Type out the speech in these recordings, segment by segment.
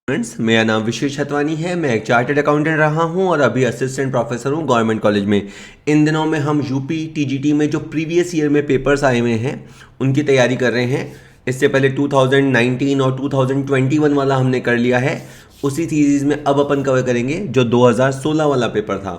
Friends, मेरा नाम विशेष छतवानी है। मैं एक चार्टर्ड अकाउंटेंट रहा हूं और अभी असिस्टेंट प्रोफेसर हूं गवर्नमेंट कॉलेज में। इन दिनों में हम यूपी टीजीटी में जो प्रीवियस ईयर में पेपर्स आए हुए हैं उनकी तैयारी कर रहे हैं। इससे पहले 2019 और 2021 वाला हमने कर लिया है। उसी सीरीज में अब अपन कवर करेंगे जो 2016 वाला पेपर था।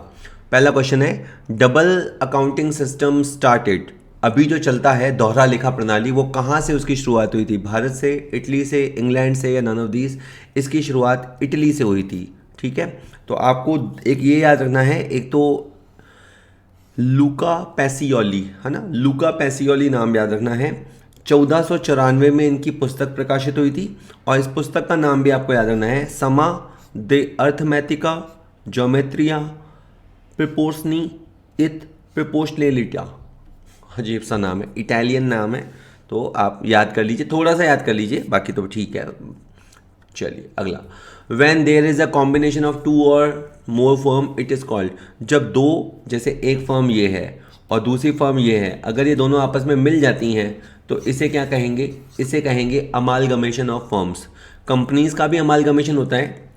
पहला क्वेश्चन है, डबल अकाउंटिंग सिस्टम स्टार्टेड। अभी जो चलता है दोहरा लेखा प्रणाली, वो कहाँ से उसकी शुरुआत हुई थी? भारत से, इटली से, इंग्लैंड से या नन ऑफ दीज? इसकी शुरुआत इटली से हुई थी। ठीक है, तो आपको एक ये याद रखना है, एक तो लूका पैसियोली, है ना, लूका पैसियोली नाम याद रखना है। 1494 में इनकी पुस्तक प्रकाशित हुई थी और इस पुस्तक का नाम भी आपको याद रखना है, समा दे अर्थमेटिका ज्योमेट्रिया प्रिपोर्सनी इथ प्रिपोर्शनलिटा। अजीब सा नाम है, इटालियन नाम है, तो आप याद कर लीजिए, थोड़ा सा याद कर लीजिए, बाकी तो ठीक है। चलिए अगला, when there is a combination of two और more firm it is called. जब दो, जैसे एक फर्म ये है और दूसरी फर्म ये है, अगर ये दोनों आपस में मिल जाती हैं तो इसे क्या कहेंगे? इसे कहेंगे अमालगमेशन ऑफ फर्म्स। कंपनीज का भी अमालगमेशन होता है।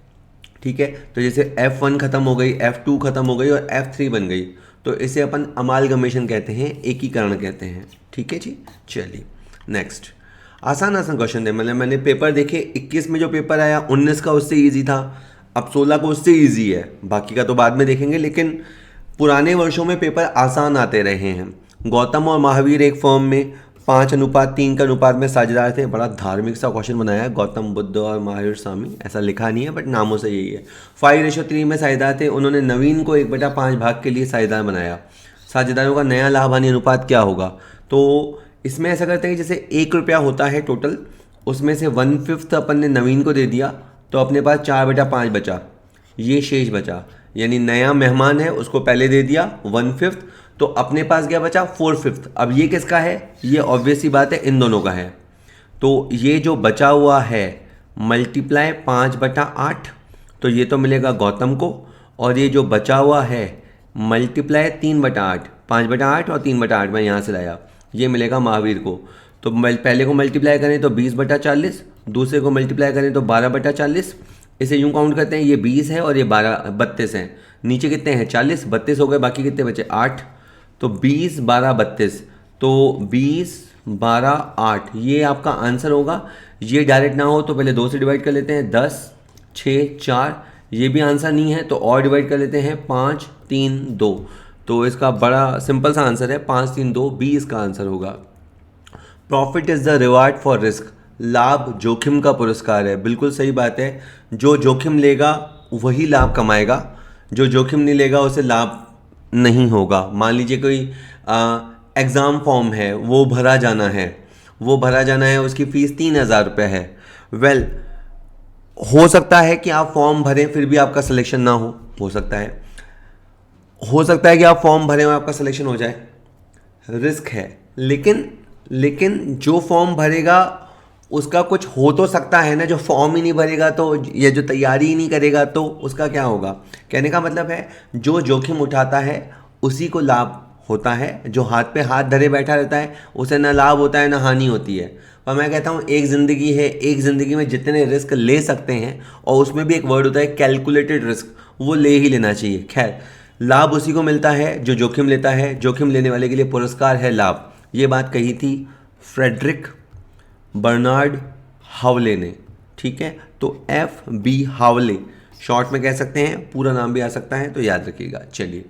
ठीक है, तो जैसे F1 खत्म हो गई, F2 खत्म हो गई और F3 बन गई, तो इसे अपन अमालगमेशन कहते हैं, एकीकरण कहते हैं। ठीक है जी, चलिए नेक्स्ट। आसान आसान क्वेश्चन है, मतलब मैंने पेपर देखे, 21 में जो पेपर आया 19 का उससे इजी था, अब 16 को उससे इजी है, बाकी का तो बाद में देखेंगे। लेकिन पुराने वर्षों में पेपर आसान आते रहे हैं। गौतम और महावीर एक फर्म में 5:3 के अनुपात में साझेदार थे। बड़ा धार्मिक सा क्वेश्चन बनाया है, गौतम बुद्ध और महावीर स्वामी, ऐसा लिखा नहीं है बट नामों से यही है। 5:3 में साझेदार थे। उन्होंने नवीन को 1/5 भाग के लिए साझेदार बनाया। साझेदारों का नया लाभ हानि अनुपात क्या होगा? तो इसमें ऐसा करते हैं, जैसे 1 रुपया होता है टोटल, उसमें से 1/5 अपन ने नवीन को दे दिया, तो अपने पास 4/5 बचा, ये शेष बचा। यानी नया मेहमान है, उसको पहले दे दिया 1/5, तो अपने पास क्या बचा? 4/5। अब ये किसका है? ये ऑब्वियस सी बात है, इन दोनों का है। तो ये जो बचा हुआ है मल्टीप्लाई 5/8, तो ये तो मिलेगा गौतम को, और ये जो बचा हुआ है मल्टीप्लाई 3/8, 5/8 और 3/8 मैं यहाँ से लाया, ये मिलेगा महावीर को। तो पहले को मल्टीप्लाई करें तो 20/40, दूसरे को मल्टीप्लाई करें तो 12/40। इसे यूं काउंट करते हैं, ये 20 है और ये 32 है। नीचे कितने हैं? 40, 32 हो गए, बाकी कितने बचे? 8। तो 20, 12, 32, तो 20, 12, 8, ये आपका आंसर होगा। ये डायरेक्ट ना हो तो पहले 2 से डिवाइड कर लेते हैं, 10, 6, 4, ये भी आंसर नहीं है तो और डिवाइड कर लेते हैं, 5, 3, 2। तो इसका बड़ा सिंपल सा आंसर है 5, 3, 2, बी इसका आंसर होगा। Profit is the reward for risk. लाभ जोखिम का पुरस्कार है। बिल्कुल सही बात है, जो जोखिम लेगा वही लाभ कमाएगा, जो जोखिम नहीं लेगा उसे लाभ नहीं होगा। मान लीजिए कोई एग्ज़ाम फॉर्म है, वो भरा जाना है, उसकी फ़ीस 3,000 रुपये है। हो सकता है कि आप फॉर्म भरें फिर भी आपका सिलेक्शन ना हो सकता है। हो सकता है कि आप फॉर्म भरें और आपका सिलेक्शन हो जाए, रिस्क है। लेकिन जो फॉर्म भरेगा उसका कुछ हो तो सकता है ना, जो फॉर्म ही नहीं भरेगा तो, या जो तैयारी ही नहीं करेगा तो उसका क्या होगा? कहने का मतलब है, जो जोखिम उठाता है उसी को लाभ होता है, जो हाथ पे हाथ धरे बैठा रहता है उसे ना लाभ होता है ना हानि होती है। पर मैं कहता हूँ एक ज़िंदगी है, एक ज़िंदगी में जितने रिस्क ले सकते हैं, और उसमें भी एक वर्ड होता है कैलकुलेटेड रिस्क, वो ले ही लेना चाहिए। खैर, लाभ उसी को मिलता है जो जोखिम लेता है, जोखिम लेने वाले के लिए पुरस्कार है लाभ। ये बात कही थी फ्रेडरिक बर्नार्ड हावले ने। ठीक है, तो FB हावले शॉर्ट में कह सकते हैं, पूरा नाम भी आ सकता है, तो याद रखिएगा। चलिए,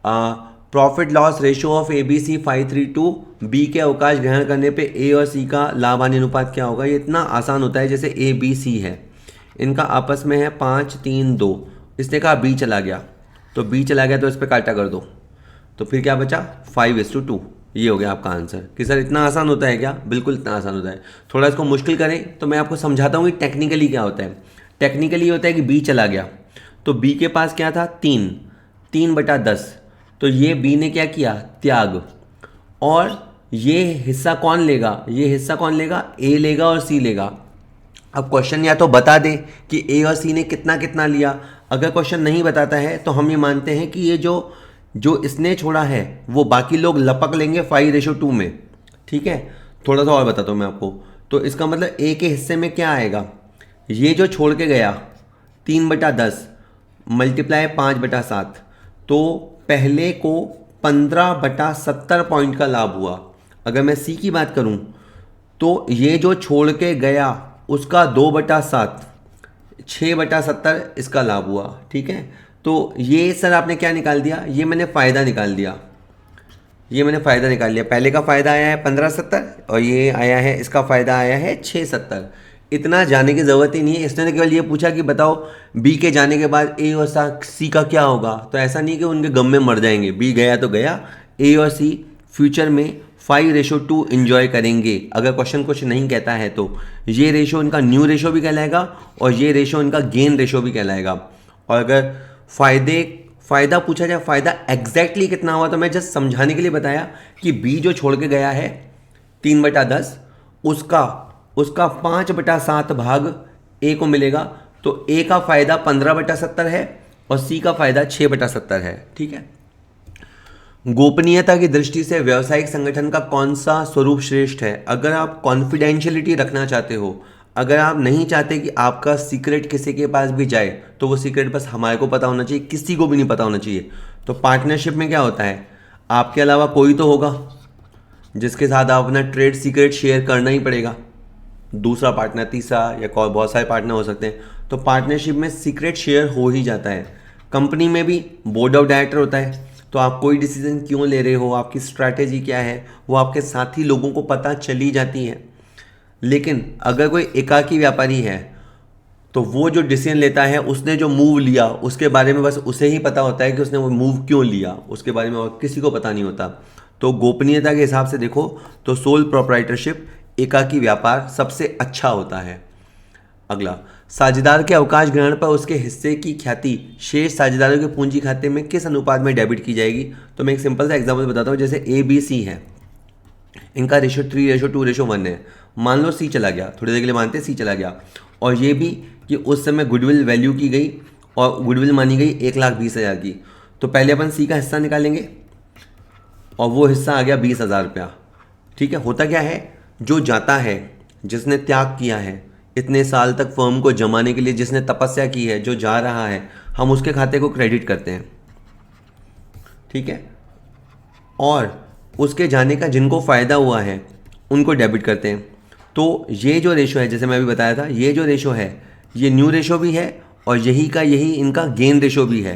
profit loss ratio of ABC 5:3 B के अवकाश ग्रहण करने पे A और C का लाभ हानि अनुपात क्या होगा? ये इतना आसान होता है, जैसे ABC है, इनका आपस में है 5, 3, 2, इसने कहा B चला गया, तो B चला गया तो इस पर काटा कर दो, तो फिर क्या बचा? 5:2। ये हो गया आपका आंसर। कि सर इतना आसान होता है क्या? बिल्कुल इतना आसान होता है। थोड़ा इसको मुश्किल करें तो मैं आपको समझाता हूँ कि टेक्निकली क्या होता है। टेक्निकली होता है कि B चला गया, तो B के पास क्या था? 3/10, तो ये B ने क्या किया? त्याग। और ये हिस्सा कौन लेगा? A लेगा और C लेगा। अब क्वेश्चन या तो बता दे कि A और C ने कितना कितना लिया। अगर क्वेश्चन नहीं बताता है तो हम ये मानते हैं कि ये जो इसने छोड़ा है वो बाकी लोग लपक लेंगे 5:2 में। ठीक है, थोड़ा सा और बताता हूँ मैं आपको। तो इसका मतलब A के हिस्से में क्या आएगा? ये जो छोड़ के गया 3/10 मल्टीप्लाई 5/7, तो पहले को 15/70 पॉइंट का लाभ हुआ। अगर मैं सी की बात करूं तो ये जो छोड़ के गया उसका 2/7, 6/70 इसका लाभ हुआ। ठीक है, तो ये सर आपने क्या निकाल दिया, ये मैंने फ़ायदा निकाल दिया, ये मैंने फ़ायदा निकाल लिया। पहले का फ़ायदा आया है 15/70 और ये आया है, इसका फ़ायदा आया है 6/70। इतना जाने की ज़रूरत ही नहीं है। इसने केवल ये पूछा कि बताओ बी के जाने के बाद ए और सी का क्या होगा, तो ऐसा नहीं कि उनके गम में मर जाएंगे। बी गया तो गया, ए और सी फ्यूचर में 5:2 इन्जॉय करेंगे। अगर क्वेश्चन कुछ नहीं कहता है तो ये रेशो इनका न्यू रेशो भी कहलाएगा और ये रेशो इनका गेन रेशो भी कहलाएगा। और अगर फ़ायदा पूछा जाए, फ़ायदा एग्जैक्टली कितना हुआ, तो मैं जस्ट समझाने के लिए बताया कि बी जो छोड़ के गया है 3/10 उसका 5/7 भाग ए को मिलेगा, तो ए का फ़ायदा 15/70 है और सी का फ़ायदा 6/70 है। ठीक है, गोपनीयता की दृष्टि से व्यावसायिक संगठन का कौन सा स्वरूप श्रेष्ठ है? अगर आप कॉन्फिडेंशियलिटी रखना चाहते हो, अगर आप नहीं चाहते कि आपका सीक्रेट किसी के पास भी जाए, तो वो सीक्रेट बस हमारे को पता होना चाहिए, किसी को भी नहीं पता होना चाहिए। तो पार्टनरशिप में क्या होता है, आपके अलावा कोई तो होगा जिसके साथ आप अपना ट्रेड सीक्रेट शेयर करना ही पड़ेगा, दूसरा पार्टनर, तीसरा या बहुत सारे पार्टनर हो सकते हैं। तो पार्टनरशिप में सीक्रेट शेयर हो ही जाता है। कंपनी में भी बोर्ड ऑफ डायरेक्टर होता है, तो आप कोई डिसीजन क्यों ले रहे हो, आपकी स्ट्रैटेजी क्या है, वो आपके साथी लोगों को पता चली जाती है। लेकिन अगर कोई एकाकी व्यापारी है तो वो जो डिसीजन लेता है, उसने जो मूव लिया उसके बारे में बस उसे ही पता होता है कि उसने वो मूव क्यों लिया, उसके बारे में और किसी को पता नहीं होता। तो गोपनीयता के हिसाब से देखो तो सोल प्रोप्राइटरशिप, एकाकी व्यापार सबसे अच्छा होता है। अगला, साझेदार के अवकाश ग्रहण पर उसके हिस्से की ख्याति शेष साझेदारों के पूंजी खाते में किस अनुपात में डेबिट की जाएगी? तो मैं एक सिंपल सा एग्जांपल बताता हूँ। जैसे ए बी सी है, इनका रेशो 3:2:1 है। मान लो सी चला गया, थोड़ी देर के लिए मानते हैं सी चला गया, और ये भी कि उस समय गुडविल वैल्यू की गई और गुडविल मानी गई 1,20,000 की। तो पहले अपन सी का हिस्सा निकालेंगे और वो हिस्सा आ गया 20,000 रुपया। ठीक है, होता क्या है, जो जाता है, जिसने त्याग किया है इतने साल तक फर्म को जमाने के लिए, जिसने तपस्या की है, जो जा रहा है, हम उसके खाते को क्रेडिट करते हैं। ठीक है, और उसके जाने का जिनको फ़ायदा हुआ है उनको डेबिट करते हैं। तो ये जो रेशो है, जैसे मैं अभी बताया था, ये जो रेशो है ये न्यू रेशो भी है और यही इनका गेन रेशो भी है।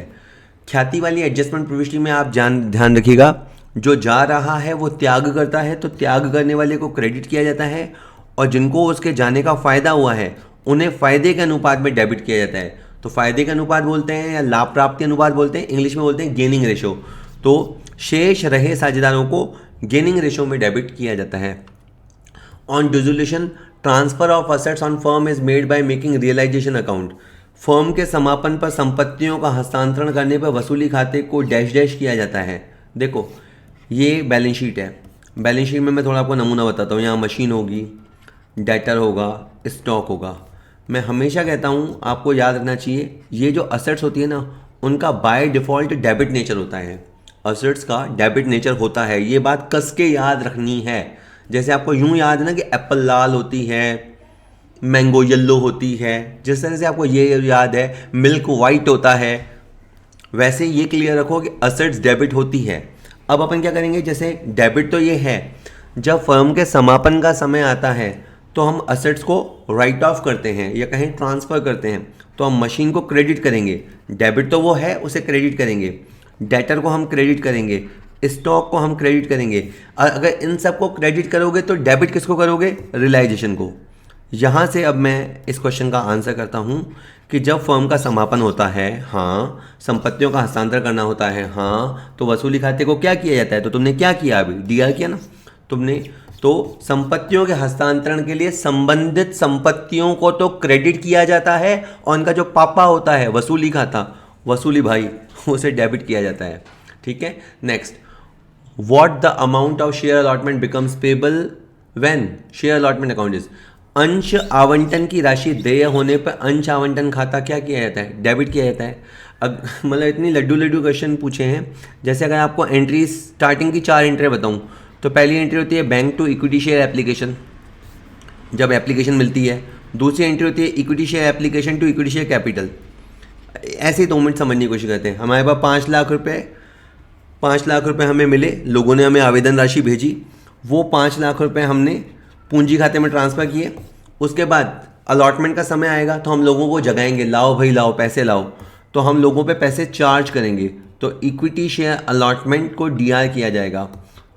ख्याति वाली एडजस्टमेंट प्रविष्टि में आप ध्यान रखिएगा, जो जा रहा है वो त्याग करता है, तो त्याग करने वाले को क्रेडिट किया जाता है, और जिनको उसके जाने का फ़ायदा हुआ है उन्हें फ़ायदे के अनुपात में डेबिट किया जाता है। तो फ़ायदे के अनुपात बोलते हैं या लाभ प्राप्ति अनुपात बोलते हैं, इंग्लिश में बोलते हैं गेनिंग रेशो। तो शेष रहे साझेदारों को गेनिंग रेशो में डेबिट किया जाता है। On dissolution, transfer of assets on firm is made by making realisation account. Firm के समापन पर संपत्तियों का हस्तांतरण करने पर वसूली खाते को डैश डैश किया जाता है। देखो ये बैलेंस शीट है, बैलेंस शीट में मैं थोड़ा आपको नमूना बताता हूँ। यहाँ मशीन होगी, डेटर होगा, स्टॉक होगा। मैं हमेशा कहता हूँ आपको याद रखना चाहिए, ये जो असेट्स होती है ना, उनका बाय डिफ़ॉल्ट डेबिट नेचर होता है। असेट्स का डेबिट नेचर होता है, ये बात कस के याद रखनी है। जैसे आपको यूं याद है ना कि एप्पल लाल होती है, मैंगो येलो होती है, जिस तरह से आपको ये याद है मिल्क वाइट होता है, वैसे ये क्लियर रखो कि असेट्स डेबिट होती है। अब अपन क्या करेंगे, जैसे डेबिट तो ये है, जब फर्म के समापन का समय आता है तो हम असेट्स को राइट ऑफ करते हैं या कहीं ट्रांसफ़र करते हैं, तो हम मशीन को क्रेडिट करेंगे। डेबिट तो वो है, उसे क्रेडिट करेंगे। डेटर को हम क्रेडिट करेंगे, स्टॉक को हम क्रेडिट करेंगे। अगर इन सब को क्रेडिट करोगे तो डेबिट किसको करोगे, रियलाइजेशन को। यहाँ से अब मैं इस क्वेश्चन का आंसर करता हूँ कि जब फर्म का समापन होता है, हाँ, संपत्तियों का हस्तांतरण करना होता है, हाँ, तो वसूली खाते को क्या किया जाता है? तो तुमने क्या किया, अभी डीआर किया ना तुमने। तो संपत्तियों के हस्तांतरण के लिए संबंधित संपत्तियों को तो क्रेडिट किया जाता है और उनका जो पापा होता है वसूली खाता, वसूली भाई, उसे डेबिट किया जाता है। ठीक है, next, what the amount of share allotment becomes payable when share allotment account is. अंश आवंटन की राशि देय होने पर अंश आवंटन खाता क्या किया जाता है, डेबिट किया जाता है। मतलब इतनी लड्डू क्वेश्चन पूछे हैं। जैसे अगर आपको एंट्री स्टार्टिंग की 4 एंट्री बताऊं, तो पहली एंट्री होती है bank to equity share application. जब एप्लीकेशन मिलती है दूसरी एंट्री होती है equity share application to equity share capital. ऐसे ही 2 मिनट समझने की कोशिश करते हैं। हमारे पास 5 लाख रुपए हमें मिले, लोगों ने हमें आवेदन राशि भेजी, वो 5 लाख रुपए हमने पूंजी खाते में ट्रांसफ़र किए। उसके बाद अलॉटमेंट का समय आएगा तो हम लोगों को जगाएंगे, लाओ भाई लाओ, पैसे लाओ। तो हम लोगों पे पैसे चार्ज करेंगे। तो इक्विटी शेयर अलॉटमेंट को डीआर किया जाएगा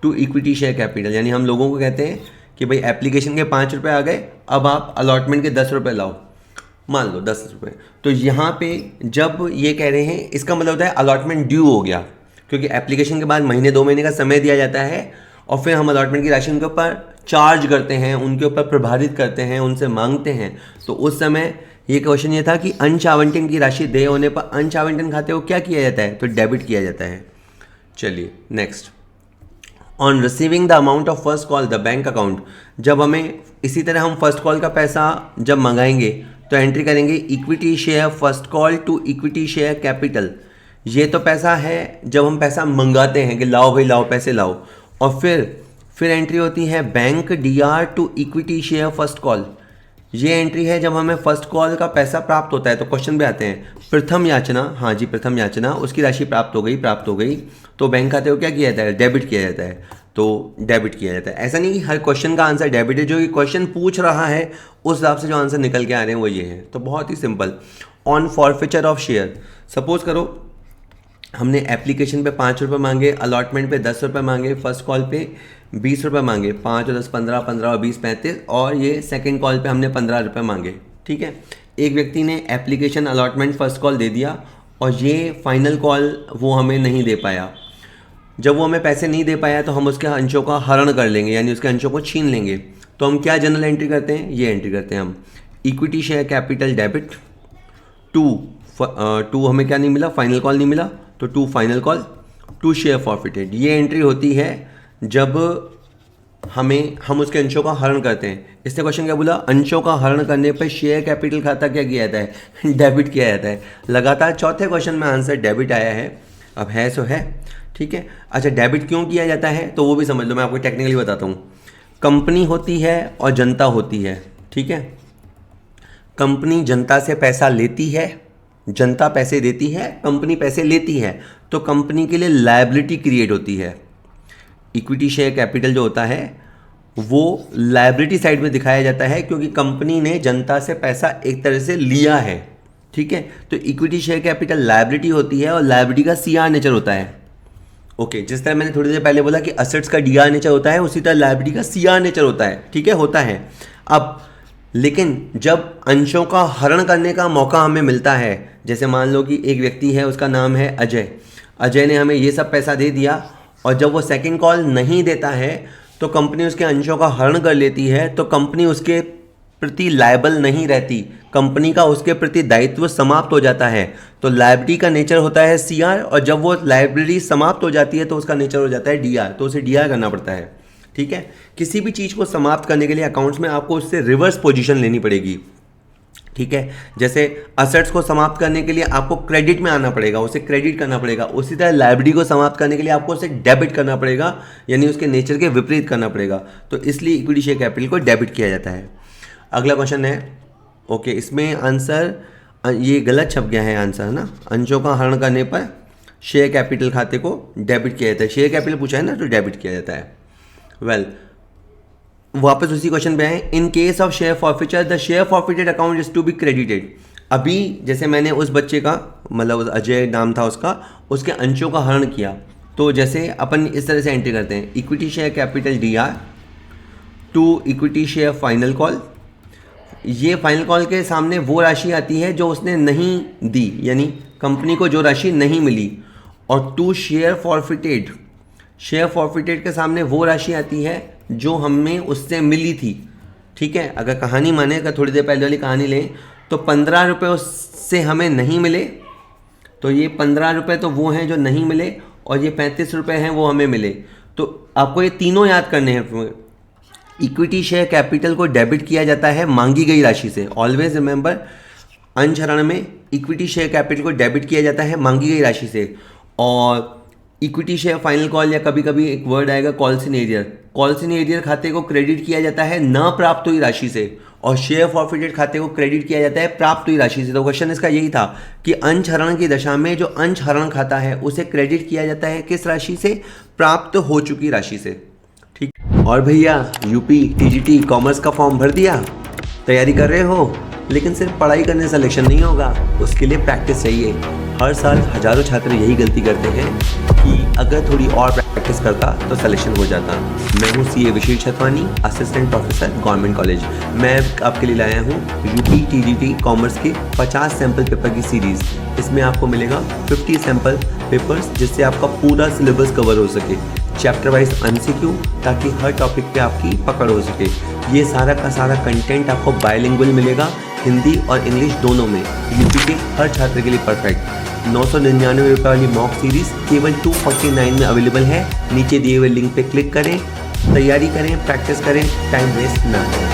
टू इक्विटी शेयर कैपिटल। यानी हम लोगों को कहते हैं कि भाई एप्लीकेशन के 5 रुपये आ गए, अब आप अलॉटमेंट के 10 रुपये लाओ, मान लो 10 रुपये। तो यहाँ पे जब ये कह रहे हैं, इसका मतलब होता है अलॉटमेंट ड्यू हो गया, क्योंकि एप्लीकेशन के बाद महीने 2 महीने का समय दिया जाता है और फिर हम अलॉटमेंट की राशि उनके ऊपर चार्ज करते हैं, उनके ऊपर प्रभारित करते हैं, उनसे मांगते हैं। तो उस समय ये क्वेश्चन ये था कि अंश आवंटन की राशि देय होने पर अंश आवंटन खाते को क्या किया जाता है, तो डेबिट किया जाता है। चलिए next, on receiving the amount of first call the bank account. जब हमें इसी तरह हम फर्स्ट कॉल का पैसा जब मंगाएंगे तो एंट्री करेंगे equity share first call to equity share capital. ये तो पैसा है जब हम पैसा मंगाते हैं कि लाओ भाई लाओ, पैसे लाओ। और फिर एंट्री होती है bank DR to equity share first call. ये एंट्री है जब हमें फर्स्ट कॉल का पैसा प्राप्त होता है। तो क्वेश्चन पे आते हैं, प्रथम याचना, हाँ जी प्रथम याचना, उसकी राशि प्राप्त हो गई, तो बैंक खाते को क्या किया जाता है, डेबिट किया जाता है। तो डेबिट किया जाता है। ऐसा नहीं कि हर क्वेश्चन का आंसर डेबिट है, जो ये क्वेश्चन पूछ रहा है उस हिसाब से जो आंसर निकल के आ रहे हैं वो ये है। तो बहुत ही simple. On forfeiture of share, suppose करो हमने एप्लीकेशन पे 5 रुपये मांगे, अलॉटमेंट पे 10 रुपये मांगे, फर्स्ट कॉल पे 20 रुपये मांगे, 5 और 10 15, 15 और 20 35, और ये सेकंड कॉल पे हमने 15 रुपये मांगे। ठीक है, एक व्यक्ति ने एप्लीकेशन अलॉटमेंट फर्स्ट कॉल दे दिया और ये फाइनल कॉल वो हमें नहीं दे पाया। जब वो हमें पैसे नहीं दे पाया तो हम उसके अंशों का हरण कर लेंगे, यानी उसके अंशों को छीन लेंगे। तो हम क्या जनरल एंट्री करते हैं, ये एंट्री करते हैं हम, equity share capital debit to हमें क्या नहीं मिला, फाइनल कॉल नहीं मिला, तो to final call to share forfeited. ये एंट्री होती है जब हम उसके अंशों का हरण करते हैं। इसने क्वेश्चन क्या बोला, अंशों का हरण करने पर शेयर कैपिटल खाता क्या किया जाता है, डेबिट किया जाता है। लगातार चौथे क्वेश्चन में आंसर डेबिट आया है, अब है सो है। ठीक है, अच्छा डेबिट क्यों किया जाता है तो वो भी समझ लो, मैं आपको टेक्निकली बताता हूँ। कंपनी होती है और जनता होती है। ठीक है, कंपनी जनता से पैसा लेती है, जनता पैसे देती है, कंपनी पैसे लेती है, तो कंपनी के लिए लायबिलिटी क्रिएट होती है। इक्विटी शेयर कैपिटल जो होता है वो लायबिलिटी साइड में दिखाया जाता है, क्योंकि कंपनी ने जनता से पैसा एक तरह से लिया है। ठीक है, तो इक्विटी शेयर कैपिटल लायबिलिटी होती है और लायबिलिटी का सीआर नेचर होता है। ओके, जिस तरह मैंने थोड़ी देर पहले बोला कि असेट्स का डीआर नेचर होता है, उसी तरह लायबिलिटी का सीआर नेचर होता है। ठीक है, होता है। अब लेकिन जब अंशों का हरण करने का मौका हमें मिलता है, जैसे मान लो कि एक व्यक्ति है, उसका नाम है अजय, अजय ने हमें ये सब पैसा दे दिया और जब वो सेकंड कॉल नहीं देता है तो कंपनी उसके अंशों का हरण कर लेती है, तो कंपनी उसके प्रति लायबल नहीं रहती, कंपनी का उसके प्रति दायित्व समाप्त हो जाता है। तो लायबिलिटी का नेचर होता है सीआर, और जब वो लायबिलिटी समाप्त हो जाती है तो उसका नेचर हो जाता है डीआर, तो उसे डीआर करना पड़ता है। ठीक है, किसी भी चीज़ को समाप्त करने के लिए अकाउंट्स में आपको उससे रिवर्स पोजीशन लेनी पड़ेगी। ठीक है, जैसे असेट्स को समाप्त करने के लिए आपको क्रेडिट में आना पड़ेगा, उसे क्रेडिट करना पड़ेगा, उसी तरह लायबिलिटी को समाप्त करने के लिए आपको उसे डेबिट करना पड़ेगा, यानी उसके नेचर के विपरीत करना पड़ेगा। तो इसलिए इक्विटी शेयर कैपिटल को डेबिट किया जाता है। अगला क्वेश्चन है, ओके, इसमें आंसर ये गलत छप गया है आंसर, है ना। अंशों का हरण करने पर शेयर कैपिटल खाते को डेबिट किया जाता है, शेयर कैपिटल पूछा है ना, तो डेबिट किया जाता है। वेल, वापस उसी क्वेश्चन पे आए। In case of share forfeiture the share forfeited account is to be credited. अभी जैसे मैंने उस बच्चे का, मतलब अजय नाम था उसका, उसके अंशों का हरण किया, तो जैसे अपन इस तरह से एंट्री करते हैं, equity share capital DR to equity share final call. ये फाइनल कॉल के सामने वो राशि आती है जो उसने नहीं दी, यानी कंपनी को जो राशि नहीं मिली, और to share forfeited, share forfeited के सामने वो राशि आती है जो हमें उससे मिली थी। ठीक है, अगर कहानी माने, अगर थोड़ी देर पहले वाली कहानी लें तो 15 रुपये उससे हमें नहीं मिले, तो ये 15 रुपये तो वो हैं जो नहीं मिले, और ये 35 रुपये हैं वो हमें मिले। तो आपको ये तीनों याद करने हैं। इक्विटी शेयर कैपिटल को डेबिट किया जाता है मांगी गई राशि से, ऑलवेज रिमेंबर, अंश हरण में इक्विटी शेयर कैपिटल को डेबिट किया जाता है मांगी गई राशि से। और इक्विटी शेयर फाइनल कॉल, या कभी कभी एक वर्ड आएगा calls in arrear, calls in arrear खाते को क्रेडिट किया जाता है ना प्राप्त हुई राशि से, और शेयर फॉरफिटेड खाते को क्रेडिट किया जाता है प्राप्त हुई राशि से। तो क्वेश्चन इसका यही था कि अंश हरण की दशा में जो अंश हरण खाता है उसे क्रेडिट किया जाता है किस राशि से? प्राप्त हो चुकी राशि से। ठीक। और भैया यूपी टीजीटी कॉमर्स का फॉर्म भर दिया, तैयारी कर रहे हो, लेकिन सिर्फ पढ़ाई करने से सिलेक्शन नहीं होगा, उसके लिए प्रैक्टिस चाहिए। हर साल हजारों छात्र यही गलती करते हैं कि अगर थोड़ी और प्रैक्टिस करता तो सिलेक्शन हो जाता। मैं हूँ CA विशेष Chhatwani, assistant professor government college. मैं आपके लिए लाया हूँ यूपी टीजीटी कॉमर्स के 50 सैम्पल पेपर की सीरीज़। इसमें आपको मिलेगा 50 सैम्पल पेपर्स, जिससे आपका पूरा सिलेबस कवर हो सके, चैप्टर वाइज MCQ, ताकि हर टॉपिक पे आपकी पकड़ हो सके। ये सारा का सारा कंटेंट आपको बायलिंगुअल मिलेगा, हिंदी और इंग्लिश दोनों में, यूपी के हर छात्र के लिए परफेक्ट। 999 रुपये वाली मॉक सीरीज़ केवल 249 में अवेलेबल है। नीचे दिए हुए लिंक पे क्लिक करें, तैयारी करें, प्रैक्टिस करें, टाइम वेस्ट ना करें।